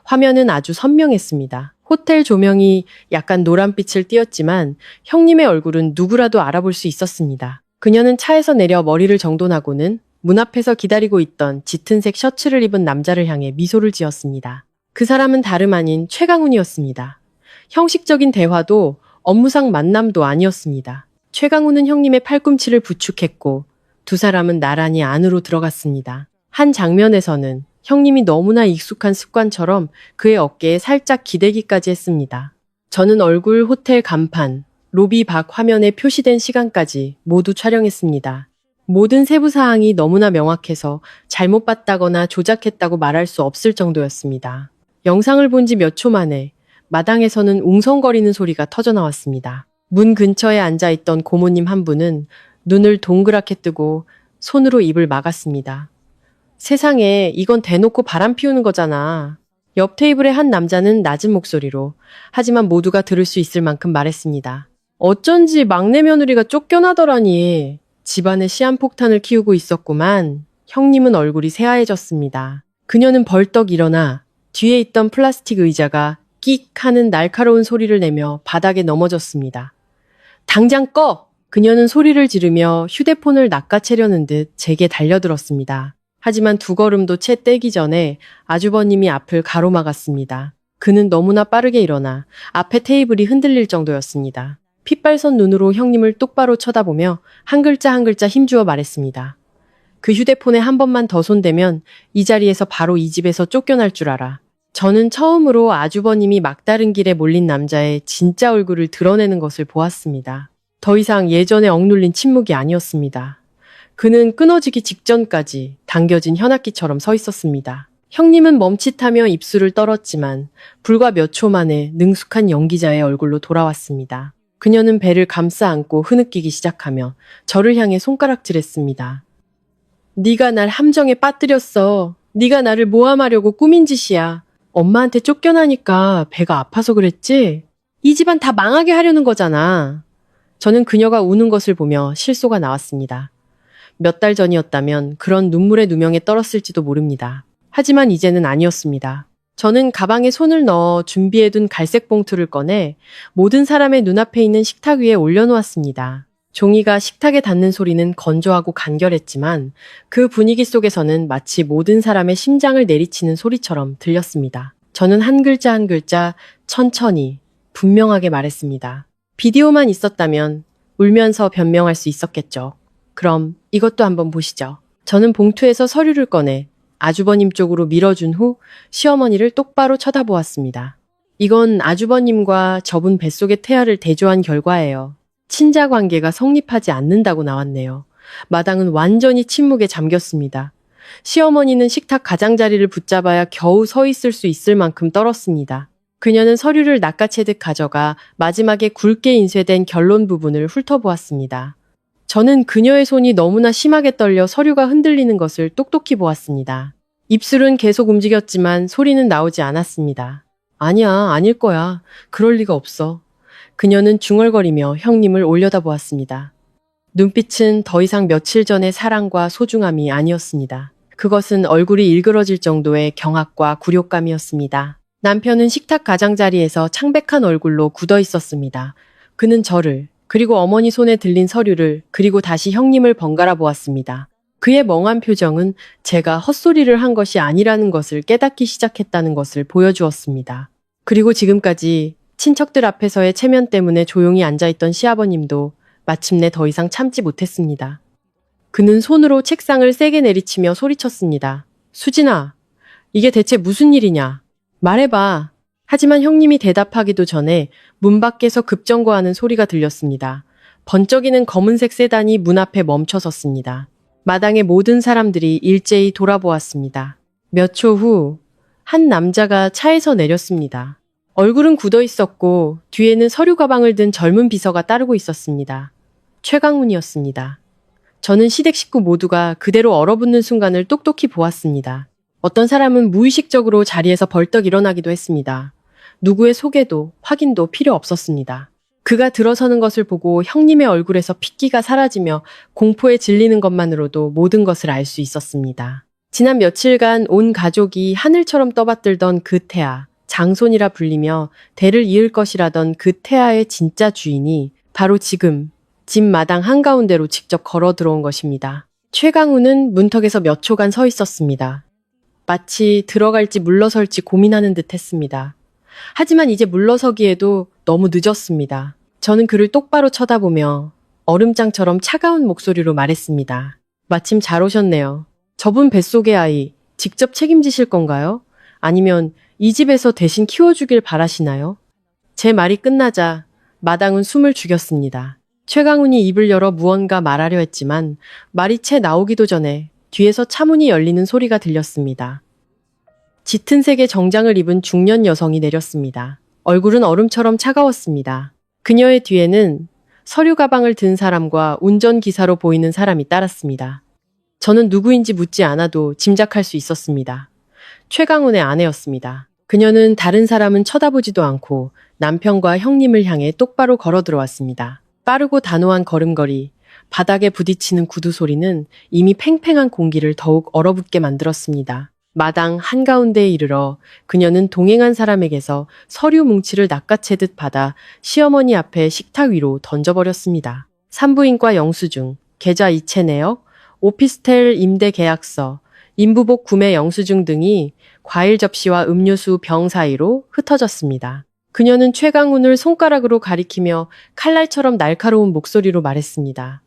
화면은 아주 선명했습니다. 호텔 조명이 약간 노란빛을 띄었지만 형님의 얼굴은 누구라도 알아볼 수 있었습니다. 그녀는 차에서 내려 머리를 정돈하고는 문 앞에서 기다리고 있던 짙은색 셔츠를 입은 남자를 향해 미소를 지었습니다. 그 사람은 다름 아닌 최강훈이었습니다. 형식적인 대화도 업무상 만남도 아니었습니다. 최강훈은 형님의 팔꿈치를 부축했고 두 사람은 나란히 안으로 들어갔습니다. 한 장면에서는 형님이 너무나 익숙한 습관처럼 그의 어깨에 살짝 기대기까지 했습니다. 저는 얼굴, 호텔 간판, 로비 밖 화면에 표시된 시간까지 모두 촬영했습니다. 모든 세부 사항이 너무나 명확해서 잘못 봤다거나 조작했다고 말할 수 없을 정도였습니다. 영상을 본 지 몇 초 만에 마당에서는 웅성거리는 소리가 터져나왔습니다. 문 근처에 앉아있던 고모님 한 분은 눈을 동그랗게 뜨고 손으로 입을 막았습니다. 세상에, 이건 대놓고 바람 피우는 거잖아. 옆 테이블의 한 남자는 낮은 목소리로, 하지만 모두가 들을 수 있을 만큼 말했습니다. 어쩐지 막내 며느리가 쫓겨나더라니. 집안에 시한폭탄을 키우고 있었구만. 형님은 얼굴이 새하얘졌습니다. 그녀는 벌떡 일어나 뒤에 있던 플라스틱 의자가 끽 하는 날카로운 소리를 내며 바닥에 넘어졌습니다. 당장 꺼! 그녀는 소리를 지르며 휴대폰을 낚아채려는 듯 제게 달려들었습니다. 하지만 두 걸음도 채 떼기 전에 아주버님이 앞을 가로막았습니다. 그는 너무나 빠르게 일어나 앞에 테이블이 흔들릴 정도였습니다. 핏발선 눈으로 형님을 똑바로 쳐다보며 한 글자 한 글자 힘주어 말했습니다. 그 휴대폰에 한 번만 더 손대면 이 자리에서 바로 이 집에서 쫓겨날 줄 알아. 저는 처음으로 아주버님이 막다른 길에 몰린 남자의 진짜 얼굴을 드러내는 것을 보았습니다. 더 이상 예전에 억눌린 침묵이 아니었습니다. 그는 끊어지기 직전까지 당겨진 현악기처럼 서 있었습니다. 형님은 멈칫하며 입술을 떨었지만 불과 몇 초 만에 능숙한 연기자의 얼굴로 돌아왔습니다. 그녀는 배를 감싸 안고 흐느끼기 시작하며 저를 향해 손가락질했습니다. 네가 날 함정에 빠뜨렸어. 네가 나를 모함하려고 꾸민 짓이야. 엄마한테 쫓겨나니까 배가 아파서 그랬지? 이 집안 다 망하게 하려는 거잖아. 저는 그녀가 우는 것을 보며 실소가 나왔습니다. 몇 달 전이었다면 그런 눈물의 누명에 떨었을지도 모릅니다. 하지만 이제는 아니었습니다. 저는 가방에 손을 넣어 준비해둔 갈색 봉투를 꺼내 모든 사람의 눈앞에 있는 식탁 위에 올려놓았습니다. 종이가 식탁에 닿는 소리는 건조하고 간결했지만 그 분위기 속에서는 마치 모든 사람의 심장을 내리치는 소리처럼 들렸습니다. 저는 한 글자 한 글자 천천히 분명하게 말했습니다. 비디오만 있었다면 울면서 변명할 수 있었겠죠. 그럼 이것도 한번 보시죠. 저는 봉투에서 서류를 꺼내 아주버님 쪽으로 밀어준 후 시어머니를 똑바로 쳐다보았습니다. 이건 아주버님과 저분 뱃속의 태아를 대조한 결과예요. 친자 관계가 성립하지 않는다고 나왔네요. 마당은 완전히 침묵에 잠겼습니다. 시어머니는 식탁 가장자리를 붙잡아야 겨우 서 있을 수 있을 만큼 떨었습니다. 그녀는 서류를 낚아채듯 가져가 마지막에 굵게 인쇄된 결론 부분을 훑어보았습니다. 저는 그녀의 손이 너무나 심하게 떨려 서류가 흔들리는 것을 똑똑히 보았습니다. 입술은 계속 움직였지만 소리는 나오지 않았습니다. 아니야, 아닐 거야. 그럴 리가 없어. 그녀는 중얼거리며 형님을 올려다보았습니다. 눈빛은 더 이상 며칠 전의 사랑과 소중함이 아니었습니다. 그것은 얼굴이 일그러질 정도의 경악과 굴욕감이었습니다. 남편은 식탁 가장자리에서 창백한 얼굴로 굳어 있었습니다. 그는 저를, 그리고 어머니 손에 들린 서류를, 그리고 다시 형님을 번갈아 보았습니다. 그의 멍한 표정은 제가 헛소리를 한 것이 아니라는 것을 깨닫기 시작했다는 것을 보여주었습니다. 그리고 지금까지 친척들 앞에서의 체면 때문에 조용히 앉아있던 시아버님도 마침내 더 이상 참지 못했습니다. 그는 손으로 책상을 세게 내리치며 소리쳤습니다. 수진아, 이게 대체 무슨 일이냐? 말해봐. 하지만 형님이 대답하기도 전에 문 밖에서 급정거하는 소리가 들렸습니다. 번쩍이는 검은색 세단이 문 앞에 멈춰 섰습니다. 마당의 모든 사람들이 일제히 돌아보았습니다. 몇 초 후, 한 남자가 차에서 내렸습니다. 얼굴은 굳어 있었고 뒤에는 서류 가방을 든 젊은 비서가 따르고 있었습니다. 최강훈이었습니다. 저는 시댁 식구 모두가 그대로 얼어붙는 순간을 똑똑히 보았습니다. 어떤 사람은 무의식적으로 자리에서 벌떡 일어나기도 했습니다. 누구의 소개도 확인도 필요 없었습니다. 그가 들어서는 것을 보고 형님의 얼굴에서 핏기가 사라지며 공포에 질리는 것만으로도 모든 것을 알 수 있었습니다. 지난 며칠간 온 가족이 하늘처럼 떠받들던 그 태아, 장손이라 불리며 대를 이을 것이라던 그 태아의 진짜 주인이 바로 지금 집 마당 한가운데로 직접 걸어 들어온 것입니다. 최강우는 문턱에서 몇 초간 서 있었습니다. 마치 들어갈지 물러설지 고민하는 듯 했습니다. 하지만 이제 물러서기에도 너무 늦었습니다. 저는 그를 똑바로 쳐다보며 얼음장처럼 차가운 목소리로 말했습니다. 마침 잘 오셨네요. 저분 뱃속의 아이 직접 책임지실 건가요? 아니면 이 집에서 대신 키워주길 바라시나요? 제 말이 끝나자 마당은 숨을 죽였습니다. 최강훈이 입을 열어 무언가 말하려 했지만 말이 채 나오기도 전에 뒤에서 차문이 열리는 소리가 들렸습니다. 짙은 색의 정장을 입은 중년 여성이 내렸습니다. 얼굴은 얼음처럼 차가웠습니다. 그녀의 뒤에는 서류 가방을 든 사람과 운전기사로 보이는 사람이 따랐습니다. 저는 누구인지 묻지 않아도 짐작할 수 있었습니다. 최강훈의 아내였습니다. 그녀는 다른 사람은 쳐다보지도 않고 남편과 형님을 향해 똑바로 걸어 들어왔습니다. 빠르고 단호한 걸음걸이, 바닥에 부딪히는 구두 소리는 이미 팽팽한 공기를 더욱 얼어붙게 만들었습니다. 마당 한가운데에 이르러 그녀는 동행한 사람에게서 서류 뭉치를 낚아채듯 받아 시어머니 앞에 식탁 위로 던져버렸습니다. 산부인과 영수증, 계좌 이체 내역, 오피스텔 임대 계약서, 인부복 구매 영수증 등이 과일 접시와 음료수 병 사이로 흩어졌습니다. 그녀는 최강훈을 손가락으로 가리키며 칼날처럼 날카로운 목소리로 말했습니다.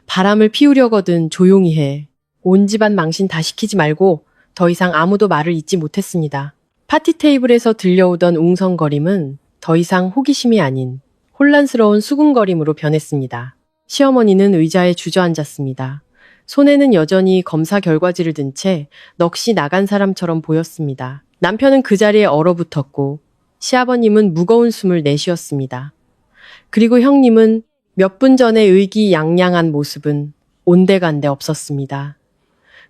바람을 피우려거든 조용히 해. 온 집안 망신 다 시키지 말고 더 이상 아무도 말을 잇지 못했습니다. 파티 테이블에서 들려오던 웅성거림은 더 이상 호기심이 아닌 혼란스러운 수군거림으로 변했습니다. 시어머니는 의자에 주저앉았습니다. 손에는 여전히 검사 결과지를 든 채 넋이 나간 사람처럼 보였습니다. 남편은 그 자리에 얼어붙었고 시아버님은 무거운 숨을 내쉬었습니다. 그리고 형님은 몇 분 전의 의기양양한 모습은 온데간데 없었습니다.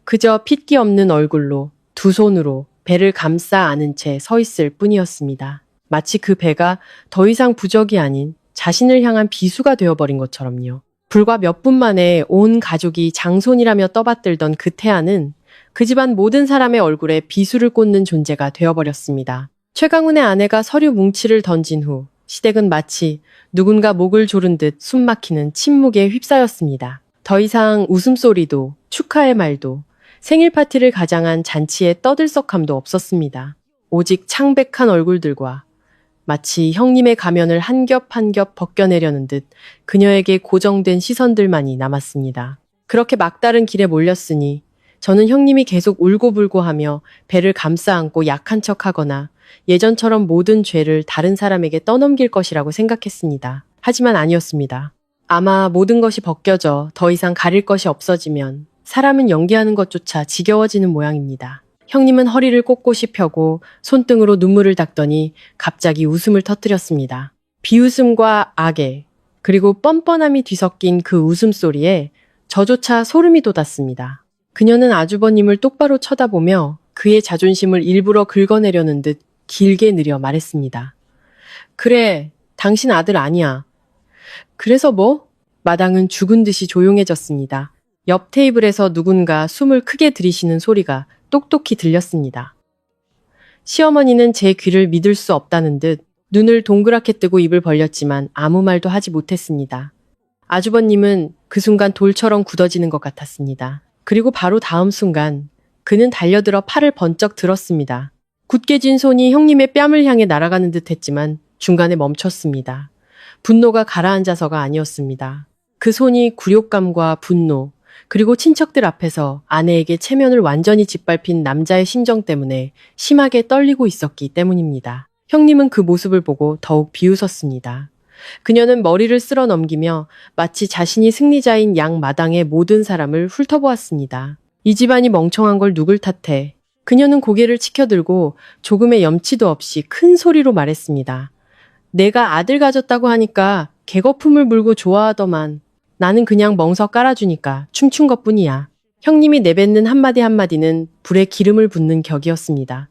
그저 핏기 없는 얼굴로 두 손으로 배를 감싸 안은 채 서 있을 뿐이었습니다. 마치 그 배가 더 이상 부적이 아닌 자신을 향한 비수가 되어버린 것처럼요. 불과 몇 분 만에 온 가족이 장손이라며 떠받들던 그 태아는 그 집안 모든 사람의 얼굴에 비수를 꽂는 존재가 되어버렸습니다. 최강훈의 아내가 서류 뭉치를 던진 후 시댁은 마치 누군가 목을 조른 듯 숨막히는 침묵에 휩싸였습니다. 더 이상 웃음소리도 축하의 말도 생일 파티를 가장한 잔치의 떠들썩함도 없었습니다. 오직 창백한 얼굴들과 마치 형님의 가면을 한 겹 한 겹 벗겨내려는 듯 그녀에게 고정된 시선들만이 남았습니다. 그렇게 막다른 길에 몰렸으니 저는 형님이 계속 울고불고하며 배를 감싸 안고 약한 척하거나 예전처럼 모든 죄를 다른 사람에게 떠넘길 것이라고 생각했습니다. 하지만 아니었습니다. 아마 모든 것이 벗겨져 더 이상 가릴 것이 없어지면 사람은 연기하는 것조차 지겨워지는 모양입니다. 형님은 허리를 꼿꼿이 펴고 손등으로 눈물을 닦더니 갑자기 웃음을 터뜨렸습니다. 비웃음과 악의 그리고 뻔뻔함이 뒤섞인 그 웃음소리에 저조차 소름이 돋았습니다. 그녀는 아주버님을 똑바로 쳐다보며 그의 자존심을 일부러 긁어내려는 듯 길게 느려 말했습니다. 그래, 당신 아들 아니야. 그래서 뭐? 마당은 죽은 듯이 조용해졌습니다. 옆 테이블에서 누군가 숨을 크게 들이쉬는 소리가 똑똑히 들렸습니다. 시어머니는 제 귀를 믿을 수 없다는 듯 눈을 동그랗게 뜨고 입을 벌렸지만 아무 말도 하지 못했습니다. 아주버님은 그 순간 돌처럼 굳어지는 것 같았습니다. 그리고 바로 다음 순간 그는 달려들어 팔을 번쩍 들었습니다. 굳게 쥔 손이 형님의 뺨을 향해 날아가는 듯 했지만 중간에 멈췄습니다. 분노가 가라앉아서가 아니었습니다. 그 손이 굴욕감과 분노, 그리고 친척들 앞에서 아내에게 체면을 완전히 짓밟힌 남자의 심정 때문에 심하게 떨리고 있었기 때문입니다. 형님은 그 모습을 보고 더욱 비웃었습니다. 그녀는 머리를 쓸어 넘기며 마치 자신이 승리자인 양 마당의 모든 사람을 훑어보았습니다. 이 집안이 멍청한 걸 누굴 탓해. 그녀는 고개를 치켜들고 조금의 염치도 없이 큰 소리로 말했습니다. 내가 아들 가졌다고 하니까 개거품을 물고 좋아하더만. 나는 그냥 멍석 깔아주니까 춤춘 것뿐이야. 형님이 내뱉는 한마디 한마디는 불에 기름을 붓는 격이었습니다.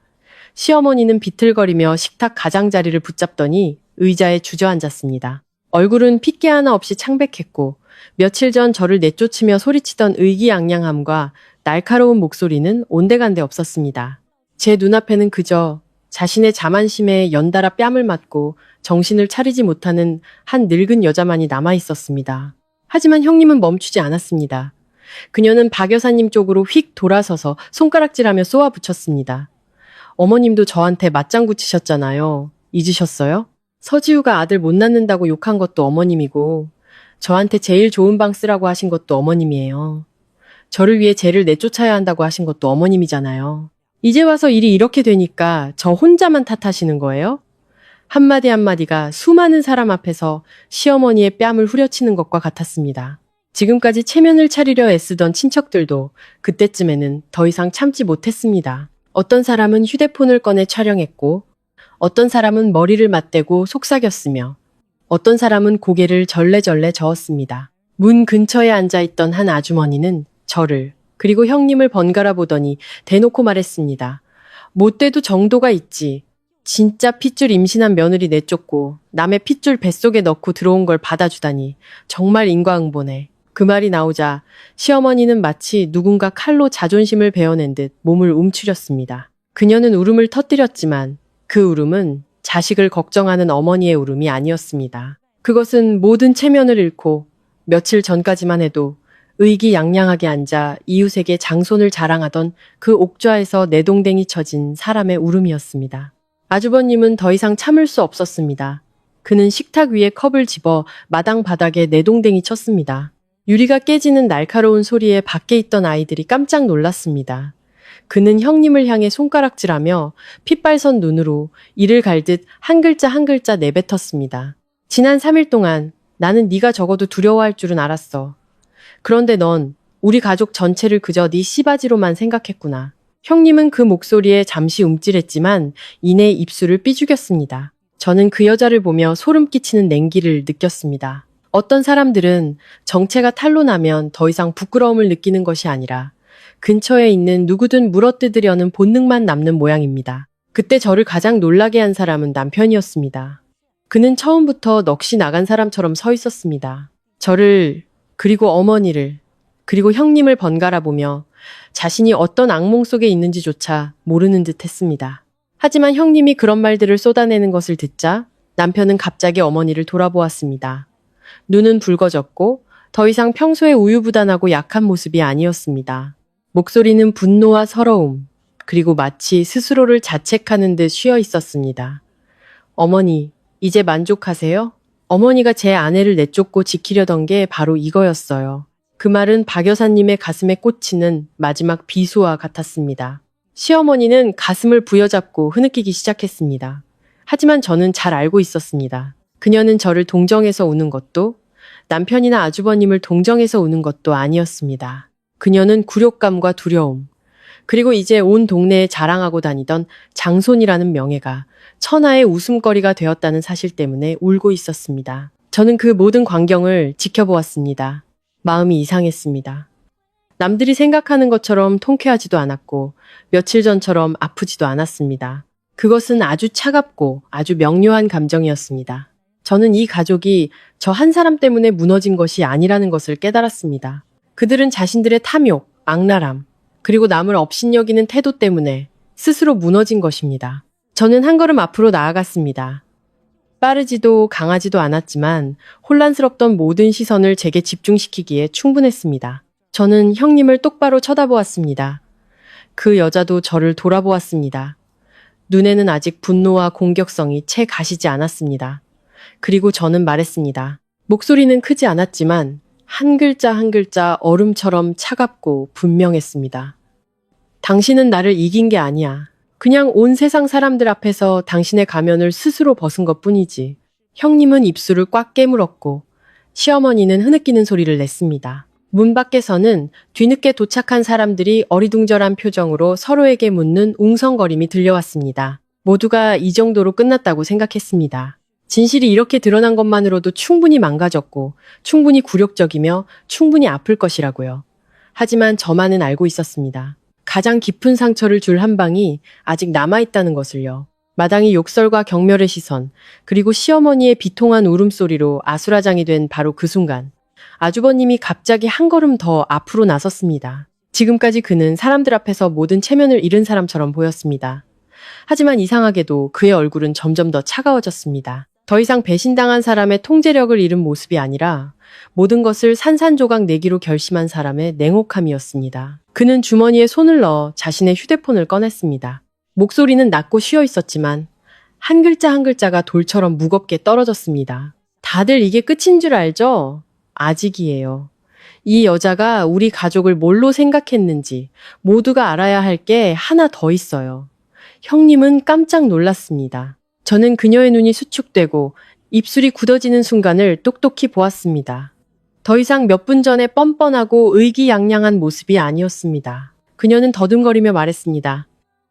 시어머니는 비틀거리며 식탁 가장자리를 붙잡더니 의자에 주저앉았습니다. 얼굴은 핏기 하나 없이 창백했고 며칠 전 저를 내쫓으며 소리치던 의기양양함과 날카로운 목소리는 온데간데 없었습니다. 제 눈앞에는 그저 자신의 자만심에 연달아 뺨을 맞고 정신을 차리지 못하는 한 늙은 여자만이 남아 있었습니다. 하지만 형님은 멈추지 않았습니다. 그녀는 박 여사님 쪽으로 휙 돌아서서 손가락질하며 쏘아붙였습니다. 어머님도 저한테 맞장구 치셨잖아요. 잊으셨어요? 서지우가 아들 못 낳는다고 욕한 것도 어머님이고 저한테 제일 좋은 방 쓰라고 하신 것도 어머님이에요. 저를 위해 쟤를 내쫓아야 한다고 하신 것도 어머님이잖아요. 이제 와서 일이 이렇게 되니까 저 혼자만 탓하시는 거예요? 한마디 한마디가 수많은 사람 앞에서 시어머니의 뺨을 후려치는 것과 같았습니다. 지금까지 체면을 차리려 애쓰던 친척들도 그때쯤에는 더 이상 참지 못했습니다. 어떤 사람은 휴대폰을 꺼내 촬영했고 어떤 사람은 머리를 맞대고 속삭였으며 어떤 사람은 고개를 절레절레 저었습니다. 문 근처에 앉아있던 한 아주머니는 저를 그리고 형님을 번갈아 보더니 대놓고 말했습니다. 못돼도 정도가 있지. 진짜 핏줄 임신한 며느리 내쫓고 남의 핏줄 뱃속에 넣고 들어온 걸 받아주다니 정말 인과응보네. 그 말이 나오자 시어머니는 마치 누군가 칼로 자존심을 베어낸 듯 몸을 움츠렸습니다. 그녀는 울음을 터뜨렸지만 그 울음은 자식을 걱정하는 어머니의 울음이 아니었습니다. 그것은 모든 체면을 잃고 며칠 전까지만 해도 의기양양하게 앉아 이웃에게 장손을 자랑하던 그 옥좌에서 내동댕이 쳐진 사람의 울음이었습니다. 아주버님은 더 이상 참을 수 없었습니다. 그는 식탁 위에 컵을 집어 마당 바닥에 내동댕이 쳤습니다. 유리가 깨지는 날카로운 소리에 밖에 있던 아이들이 깜짝 놀랐습니다. 그는 형님을 향해 손가락질하며 핏발선 눈으로 이를 갈듯 한 글자 한 글자 내뱉었습니다. 지난 3일 동안 나는 네가 적어도 두려워할 줄은 알았어. 그런데 넌 우리 가족 전체를 그저 네 씨바지로만 생각했구나. 형님은 그 목소리에 잠시 움찔했지만 이내 입술을 삐죽였습니다. 저는 그 여자를 보며 소름 끼치는 냉기를 느꼈습니다. 어떤 사람들은 정체가 탄로나면 더 이상 부끄러움을 느끼는 것이 아니라 근처에 있는 누구든 물어뜯으려는 본능만 남는 모양입니다. 그때 저를 가장 놀라게 한 사람은 남편이었습니다. 그는 처음부터 넋이 나간 사람처럼 서 있었습니다. 저를, 그리고 어머니를, 그리고 형님을 번갈아 보며 자신이 어떤 악몽 속에 있는지조차 모르는 듯 했습니다. 하지만 형님이 그런 말들을 쏟아내는 것을 듣자 남편은 갑자기 어머니를 돌아보았습니다. 눈은 붉어졌고 더 이상 평소의 우유부단하고 약한 모습이 아니었습니다. 목소리는 분노와 서러움, 그리고 마치 스스로를 자책하는 듯 쉬어 있었습니다. 어머니, 이제 만족하세요? 어머니가 제 아내를 내쫓고 지키려던 게 바로 이거였어요. 그 말은 박 여사님의 가슴에 꽂히는 마지막 비수와 같았습니다. 시어머니는 가슴을 부여잡고 흐느끼기 시작했습니다. 하지만 저는 잘 알고 있었습니다. 그녀는 저를 동정해서 우는 것도 남편이나 아주버님을 동정해서 우는 것도 아니었습니다. 그녀는 굴욕감과 두려움, 그리고 이제 온 동네에 자랑하고 다니던 장손이라는 명예가 천하의 웃음거리가 되었다는 사실 때문에 울고 있었습니다. 저는 그 모든 광경을 지켜보았습니다. 마음이 이상했습니다. 남들이 생각하는 것처럼 통쾌하지도 않았고 며칠 전처럼 아프지도 않았습니다. 그것은 아주 차갑고 아주 명료한 감정이었습니다. 저는 이 가족이 저 한 사람 때문에 무너진 것이 아니라는 것을 깨달았습니다. 그들은 자신들의 탐욕, 악랄함, 그리고 남을 업신여기는 태도 때문에 스스로 무너진 것입니다. 저는 한 걸음 앞으로 나아갔습니다. 빠르지도 강하지도 않았지만 혼란스럽던 모든 시선을 제게 집중시키기에 충분했습니다. 저는 형님을 똑바로 쳐다보았습니다. 그 여자도 저를 돌아보았습니다. 눈에는 아직 분노와 공격성이 채 가시지 않았습니다. 그리고 저는 말했습니다. 목소리는 크지 않았지만 한 글자 한 글자 얼음처럼 차갑고 분명했습니다. 당신은 나를 이긴 게 아니야. 그냥 온 세상 사람들 앞에서 당신의 가면을 스스로 벗은 것뿐이지. 형님은 입술을 꽉 깨물었고 시어머니는 흐느끼는 소리를 냈습니다. 문 밖에서는 뒤늦게 도착한 사람들이 어리둥절한 표정으로 서로에게 묻는 웅성거림이 들려왔습니다. 모두가 이 정도로 끝났다고 생각했습니다. 진실이 이렇게 드러난 것만으로도 충분히 망가졌고 충분히 굴욕적이며 충분히 아플 것이라고요. 하지만 저만은 알고 있었습니다. 가장 깊은 상처를 줄 한 방이 아직 남아있다는 것을요. 마당이 욕설과 경멸의 시선, 그리고 시어머니의 비통한 울음소리로 아수라장이 된 바로 그 순간, 아주버님이 갑자기 한 걸음 더 앞으로 나섰습니다. 지금까지 그는 사람들 앞에서 모든 체면을 잃은 사람처럼 보였습니다. 하지만 이상하게도 그의 얼굴은 점점 더 차가워졌습니다. 더 이상 배신당한 사람의 통제력을 잃은 모습이 아니라 모든 것을 산산조각 내기로 결심한 사람의 냉혹함이었습니다. 그는 주머니에 손을 넣어 자신의 휴대폰을 꺼냈습니다. 목소리는 낮고 쉬어 있었지만 한 글자 한 글자가 돌처럼 무겁게 떨어졌습니다. 다들 이게 끝인 줄 알죠? 아직이에요. 이 여자가 우리 가족을 뭘로 생각했는지 모두가 알아야 할 게 하나 더 있어요. 형님은 깜짝 놀랐습니다. 저는 그녀의 눈이 수축되고 입술이 굳어지는 순간을 똑똑히 보았습니다. 더 이상 몇 분 전에 뻔뻔하고 의기양양한 모습이 아니었습니다. 그녀는 더듬거리며 말했습니다.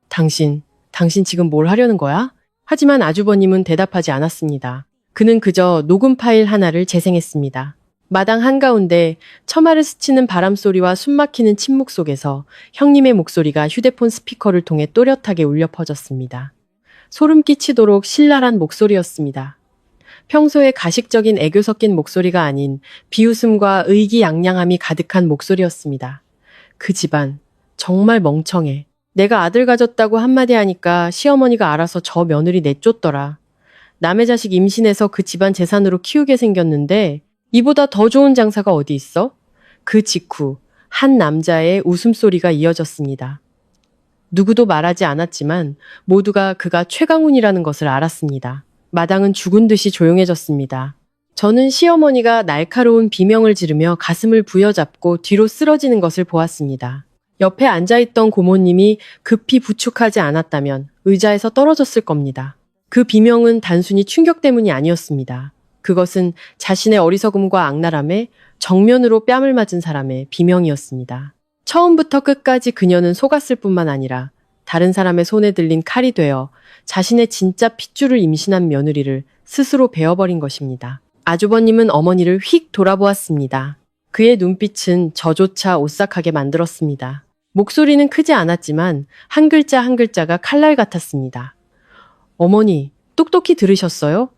당신 지금 뭘 하려는 거야? 하지만 아주버님은 대답하지 않았습니다. 그는 그저 녹음 파일 하나를 재생했습니다. 마당 한가운데 처마를 스치는 바람소리와 숨막히는 침묵 속에서 형님의 목소리가 휴대폰 스피커를 통해 또렷하게 울려 퍼졌습니다. 소름 끼치도록 신랄한 목소리였습니다. 평소에 가식적인 애교 섞인 목소리가 아닌 비웃음과 의기양양함이 가득한 목소리였습니다. 그 집안 정말 멍청해. 내가 아들 가졌다고 한마디 하니까 시어머니가 알아서 저 며느리 내쫓더라. 남의 자식 임신해서 그 집안 재산으로 키우게 생겼는데 이보다 더 좋은 장사가 어디 있어? 그 직후 한 남자의 웃음소리가 이어졌습니다. 누구도 말하지 않았지만 모두가 그가 최강훈이라는 것을 알았습니다. 마당은 죽은 듯이 조용해졌습니다. 저는 시어머니가 날카로운 비명을 지르며 가슴을 부여잡고 뒤로 쓰러지는 것을 보았습니다. 옆에 앉아있던 고모님이 급히 부축하지 않았다면 의자에서 떨어졌을 겁니다. 그 비명은 단순히 충격 때문이 아니었습니다. 그것은 자신의 어리석음과 악랄함에 정면으로 뺨을 맞은 사람의 비명이었습니다. 처음부터 끝까지 그녀는 속았을 뿐만 아니라 다른 사람의 손에 들린 칼이 되어 자신의 진짜 핏줄을 임신한 며느리를 스스로 베어버린 것입니다. 아주버님은 어머니를 휙 돌아보았습니다. 그의 눈빛은 저조차 오싹하게 만들었습니다. 목소리는 크지 않았지만 한 글자 한 글자가 칼날 같았습니다. 어머니, 똑똑히 들으셨어요?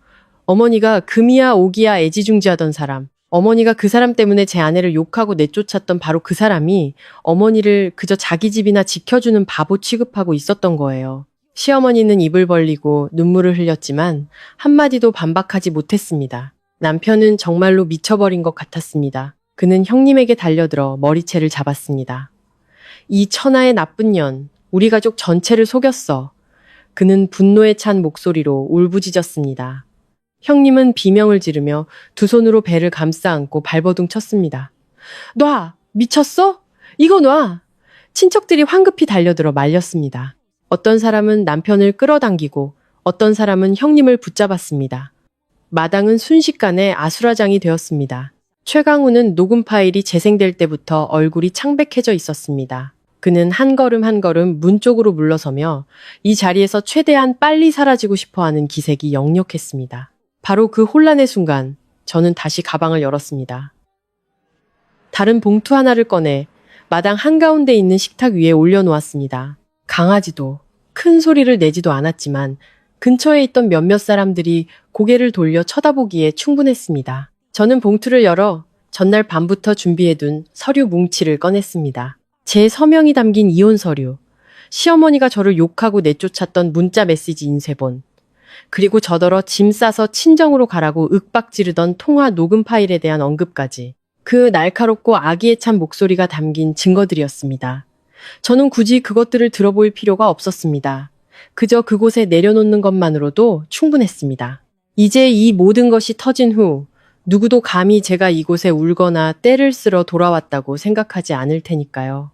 어머니가 금이야 오기야 애지중지하던 사람, 어머니가 그 사람 때문에 제 아내를 욕하고 내쫓았던 바로 그 사람이 어머니를 그저 자기 집이나 지켜주는 바보 취급하고 있었던 거예요. 시어머니는 입을 벌리고 눈물을 흘렸지만 한마디도 반박하지 못했습니다. 남편은 정말로 미쳐버린 것 같았습니다. 그는 형님에게 달려들어 머리채를 잡았습니다. 이 천하의 나쁜 년, 우리 가족 전체를 속였어. 그는 분노에 찬 목소리로 울부짖었습니다. 형님은 비명을 지르며 두 손으로 배를 감싸 안고 발버둥 쳤습니다. 놔! 미쳤어? 이거 놔! 친척들이 황급히 달려들어 말렸습니다. 어떤 사람은 남편을 끌어당기고 어떤 사람은 형님을 붙잡았습니다. 마당은 순식간에 아수라장이 되었습니다. 최강우는 녹음 파일이 재생될 때부터 얼굴이 창백해져 있었습니다. 그는 한 걸음 한 걸음 문 쪽으로 물러서며 이 자리에서 최대한 빨리 사라지고 싶어하는 기색이 역력했습니다. 바로 그 혼란의 순간 저는 다시 가방을 열었습니다. 다른 봉투 하나를 꺼내 마당 한가운데 있는 식탁 위에 올려놓았습니다. 강아지도 큰 소리를 내지도 않았지만 근처에 있던 몇몇 사람들이 고개를 돌려 쳐다보기에 충분했습니다. 저는 봉투를 열어 전날 밤부터 준비해둔 서류 뭉치를 꺼냈습니다. 제 서명이 담긴 이혼 서류, 시어머니가 저를 욕하고 내쫓았던 문자 메시지 인쇄본, 그리고 저더러 짐 싸서 친정으로 가라고 윽박 지르던 통화 녹음 파일에 대한 언급까지. 그 날카롭고 악의에 찬 목소리가 담긴 증거들이었습니다. 저는 굳이 그것들을 들어볼 필요가 없었습니다. 그저 그곳에 내려놓는 것만으로도 충분했습니다. 이제 이 모든 것이 터진 후 누구도 감히 제가 이곳에 울거나 떼를 쓸어 돌아왔다고 생각하지 않을 테니까요.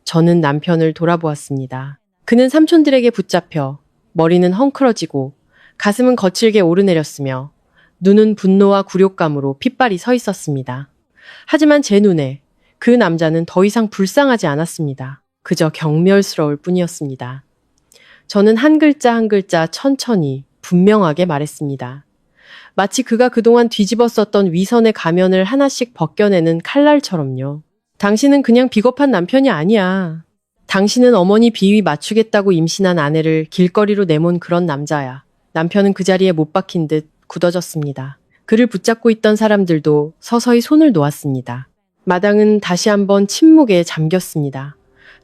저는 남편을 돌아보았습니다. 그는 삼촌들에게 붙잡혀 머리는 헝클어지고 가슴은 거칠게 오르내렸으며 눈은 분노와 굴욕감으로 핏발이 서 있었습니다. 하지만 제 눈에 그 남자는 더 이상 불쌍하지 않았습니다. 그저 경멸스러울 뿐이었습니다. 저는 한 글자 한 글자 천천히 분명하게 말했습니다. 마치 그가 그동안 뒤집어 썼던 위선의 가면을 하나씩 벗겨내는 칼날처럼요. 당신은 그냥 비겁한 남편이 아니야. 당신은 어머니 비위 맞추겠다고 임신한 아내를 길거리로 내몬 그런 남자야. 남편은 그 자리에 못 박힌 듯 굳어졌습니다. 그를 붙잡고 있던 사람들도 서서히 손을 놓았습니다. 마당은 다시 한번 침묵에 잠겼습니다.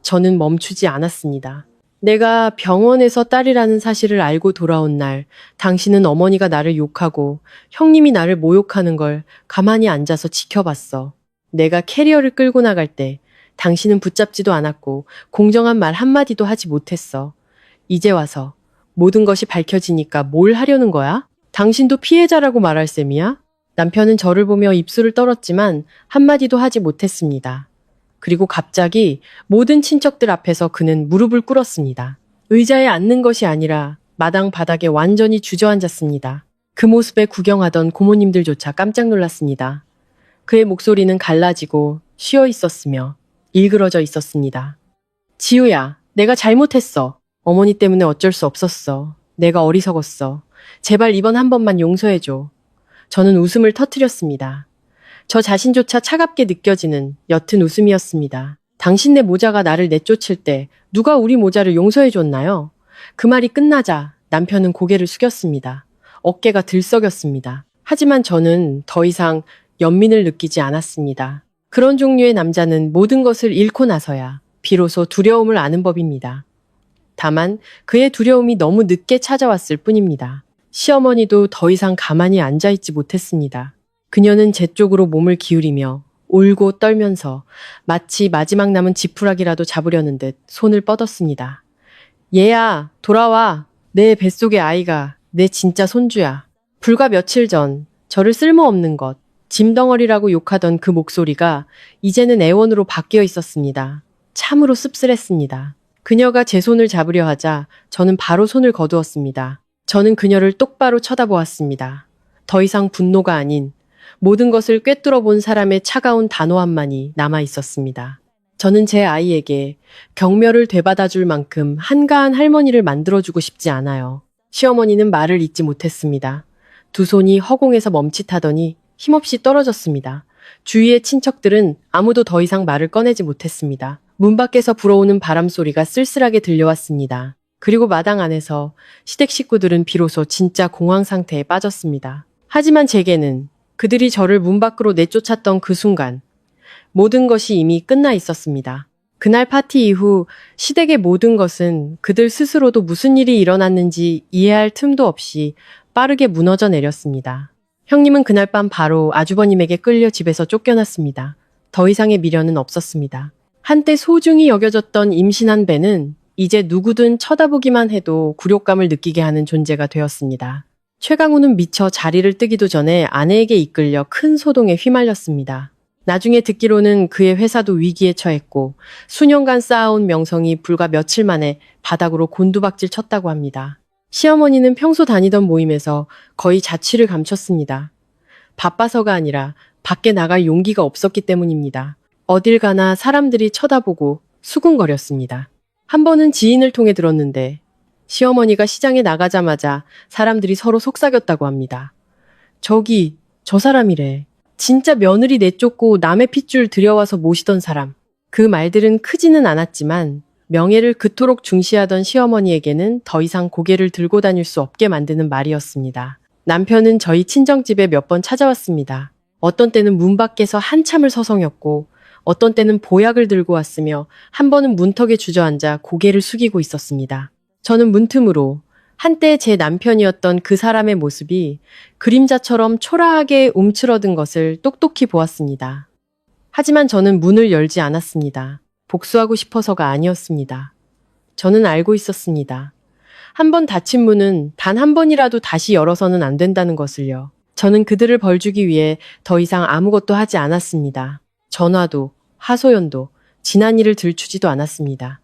저는 멈추지 않았습니다. 내가 병원에서 딸이라는 사실을 알고 돌아온 날, 당신은 어머니가 나를 욕하고 형님이 나를 모욕하는 걸 가만히 앉아서 지켜봤어. 내가 캐리어를 끌고 나갈 때 당신은 붙잡지도 않았고 공정한 말 한마디도 하지 못했어. 이제 와서 모든 것이 밝혀지니까 뭘 하려는 거야? 당신도 피해자라고 말할 셈이야? 남편은 저를 보며 입술을 떨었지만 한마디도 하지 못했습니다. 그리고 갑자기 모든 친척들 앞에서 그는 무릎을 꿇었습니다. 의자에 앉는 것이 아니라 마당 바닥에 완전히 주저앉았습니다. 그 모습에 구경하던 고모님들조차 깜짝 놀랐습니다. 그의 목소리는 갈라지고 쉬어 있었으며 일그러져 있었습니다. 지우야, 내가 잘못했어. 어머니 때문에 어쩔 수 없었어. 내가 어리석었어. 제발 이번 한 번만 용서해줘. 저는 웃음을 터뜨렸습니다. 저 자신조차 차갑게 느껴지는 옅은 웃음이었습니다. 당신네 모자가 나를 내쫓을 때 누가 우리 모자를 용서해줬나요? 그 말이 끝나자 남편은 고개를 숙였습니다. 어깨가 들썩였습니다. 하지만 저는 더 이상 연민을 느끼지 않았습니다. 그런 종류의 남자는 모든 것을 잃고 나서야 비로소 두려움을 아는 법입니다. 다만 그의 두려움이 너무 늦게 찾아왔을 뿐입니다. 시어머니도 더 이상 가만히 앉아있지 못했습니다. 그녀는 제 쪽으로 몸을 기울이며 울고 떨면서 마치 마지막 남은 지푸라기라도 잡으려는 듯 손을 뻗었습니다. 얘야, 돌아와. 내 뱃속의 아이가 내 진짜 손주야. 불과 며칠 전 저를 쓸모없는 것, 짐덩어리라고 욕하던 그 목소리가 이제는 애원으로 바뀌어 있었습니다. 참으로 씁쓸했습니다. 그녀가 제 손을 잡으려 하자 저는 바로 손을 거두었습니다. 저는 그녀를 똑바로 쳐다보았습니다. 더 이상 분노가 아닌 모든 것을 꿰뚫어 본 사람의 차가운 단호함만이 남아 있었습니다. 저는 제 아이에게 경멸을 되받아줄 만큼 한가한 할머니를 만들어주고 싶지 않아요. 시어머니는 말을 잇지 못했습니다. 두 손이 허공에서 멈칫하더니 힘없이 떨어졌습니다. 주위의 친척들은 아무도 더 이상 말을 꺼내지 못했습니다. 문 밖에서 불어오는 바람 소리가 쓸쓸하게 들려왔습니다. 그리고 마당 안에서 시댁 식구들은 비로소 진짜 공황 상태에 빠졌습니다. 하지만 제게는 그들이 저를 문 밖으로 내쫓았던 그 순간 모든 것이 이미 끝나 있었습니다. 그날 파티 이후 시댁의 모든 것은 그들 스스로도 무슨 일이 일어났는지 이해할 틈도 없이 빠르게 무너져 내렸습니다. 형님은 그날 밤 바로 아주버님에게 끌려 집에서 쫓겨났습니다. 더 이상의 미련은 없었습니다. 한때 소중히 여겨졌던 임신한 배는 이제 누구든 쳐다보기만 해도 굴욕감을 느끼게 하는 존재가 되었습니다. 최강우는 미처 자리를 뜨기도 전에 아내에게 이끌려 큰 소동에 휘말렸습니다. 나중에 듣기로는 그의 회사도 위기에 처했고 수년간 쌓아온 명성이 불과 며칠 만에 바닥으로 곤두박질 쳤다고 합니다. 시어머니는 평소 다니던 모임에서 거의 자취를 감췄습니다. 바빠서가 아니라 밖에 나갈 용기가 없었기 때문입니다. 어딜 가나 사람들이 쳐다보고 수군거렸습니다. 한 번은 지인을 통해 들었는데 시어머니가 시장에 나가자마자 사람들이 서로 속삭였다고 합니다. 저기 저 사람이래. 진짜 며느리 내쫓고 남의 핏줄 들여와서 모시던 사람. 그 말들은 크지는 않았지만 명예를 그토록 중시하던 시어머니에게는 더 이상 고개를 들고 다닐 수 없게 만드는 말이었습니다. 남편은 저희 친정집에 몇 번 찾아왔습니다. 어떤 때는 문 밖에서 한참을 서성였고 어떤 때는 보약을 들고 왔으며 한 번은 문턱에 주저앉아 고개를 숙이고 있었습니다. 저는 문틈으로 한때 제 남편이었던 그 사람의 모습이 그림자처럼 초라하게 움츠러든 것을 똑똑히 보았습니다. 하지만 저는 문을 열지 않았습니다. 복수하고 싶어서가 아니었습니다. 저는 알고 있었습니다. 한 번 닫힌 문은 단 한 번이라도 다시 열어서는 안 된다는 것을요. 저는 그들을 벌주기 위해 더 이상 아무것도 하지 않았습니다. 전화도, 하소연도, 지난 일을 들추지도 않았습니다.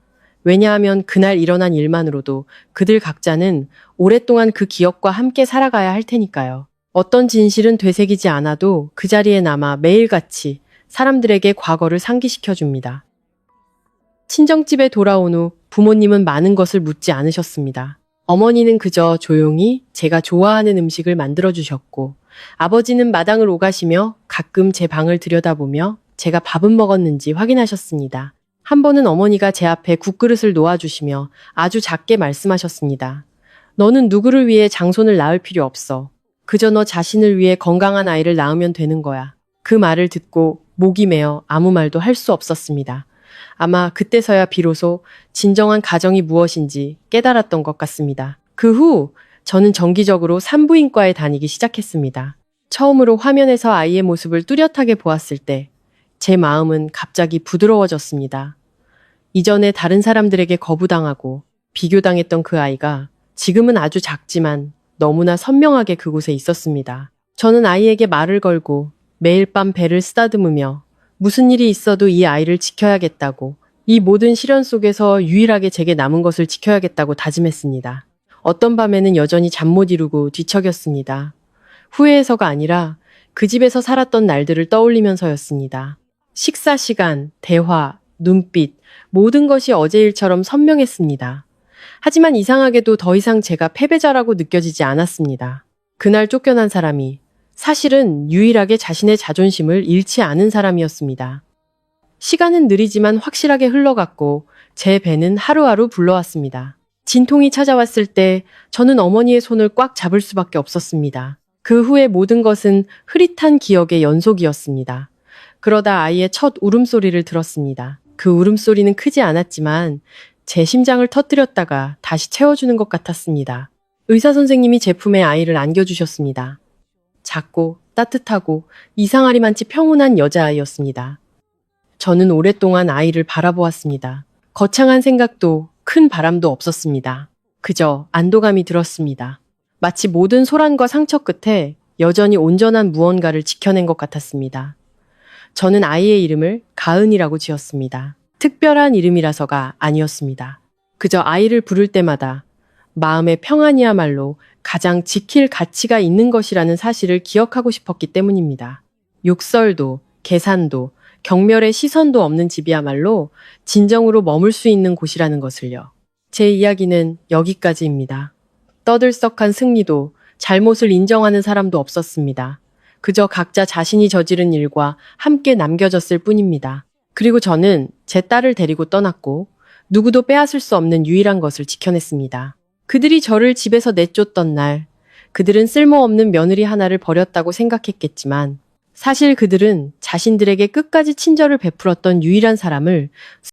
왜냐하면 그날 일어난 일만으로도 그들 각자는 오랫동안 그 기억과 함께 살아가야 할 테니까요. 어떤 진실은 되새기지 않아도 그 자리에 남아 매일같이 사람들에게 과거를 상기시켜줍니다. 친정집에 돌아온 후 부모님은 많은 것을 묻지 않으셨습니다. 어머니는 그저 조용히 제가 좋아하는 음식을 만들어주셨고, 아버지는 마당을 오가시며 가끔 제 방을 들여다보며 제가 밥은 먹었는지 확인하셨습니다. 한 번은 어머니가 제 앞에 국그릇을 놓아주시며 아주 작게 말씀하셨습니다. 너는 누구를 위해 장손을 낳을 필요 없어. 그저 너 자신을 위해 건강한 아이를 낳으면 되는 거야. 그 말을 듣고 목이 메어 아무 말도 할 수 없었습니다. 아마 그때서야 비로소 진정한 가정이 무엇인지 깨달았던 것 같습니다. 그 후 저는 정기적으로 산부인과에 다니기 시작했습니다. 처음으로 화면에서 아이의 모습을 뚜렷하게 보았을 때 제 마음은 갑자기 부드러워졌습니다. 이전에 다른 사람들에게 거부당하고 비교당했던 그 아이가 지금은 아주 작지만 너무나 선명하게 그곳에 있었습니다. 저는 아이에게 말을 걸고 매일 밤 배를 쓰다듬으며 무슨 일이 있어도 이 아이를 지켜야겠다고, 이 모든 시련 속에서 유일하게 제게 남은 것을 지켜야겠다고 다짐했습니다. 어떤 밤에는 여전히 잠 못 이루고 뒤척였습니다. 후회해서가 아니라 그 집에서 살았던 날들을 떠올리면서였습니다. 식사 시간, 대화, 눈빛, 모든 것이 어제 일처럼 선명했습니다. 하지만 이상하게도 더 이상 제가 패배자라고 느껴지지 않았습니다. 그날 쫓겨난 사람이 사실은 유일하게 자신의 자존심을 잃지 않은 사람이었습니다. 시간은 느리지만 확실하게 흘러갔고 제 배는 하루하루 불러왔습니다. 진통이 찾아왔을 때 저는 어머니의 손을 꽉 잡을 수밖에 없었습니다. 그 후의 모든 것은 흐릿한 기억의 연속이었습니다. 그러다 아이의 첫 울음소리를 들었습니다. 그 울음소리는 크지 않았지만 제 심장을 터뜨렸다가 다시 채워주는 것 같았습니다. 의사 선생님이 제 품에 아이를 안겨주셨습니다. 작고 따뜻하고 이상하리만치 평온한 여자아이였습니다. 저는 오랫동안 아이를 바라보았습니다. 거창한 생각도 큰 바람도 없었습니다. 그저 안도감이 들었습니다. 마치 모든 소란과 상처 끝에 여전히 온전한 무언가를 지켜낸 것 같았습니다. 저는 아이의 이름을 가은이라고 지었습니다. 특별한 이름이라서가 아니었습니다. 그저 아이를 부를 때마다 마음의 평안이야말로 가장 지킬 가치가 있는 것이라는 사실을 기억하고 싶었기 때문입니다. 욕설도, 계산도, 경멸의 시선도 없는 집이야말로 진정으로 머물 수 있는 곳이라는 것을요. 제 이야기는 여기까지입니다. 떠들썩한 승리도 잘못을 인정하는 사람도 없었습니다. 그저 각자 자신이 저지른 일과 함께 남겨졌을 뿐입니다. 그리고 저는 제 딸을 데리고 떠났고 누구도 빼앗을 수 없는 유일한 것을 지켜냈습니다. 그들이 저를 집에서 내쫓던 날, 그들은 쓸모없는 며느리 하나를 버렸다고 생각했겠지만 사실 그들은 자신들에게 끝까지 친절을 베풀었던 유일한 사람을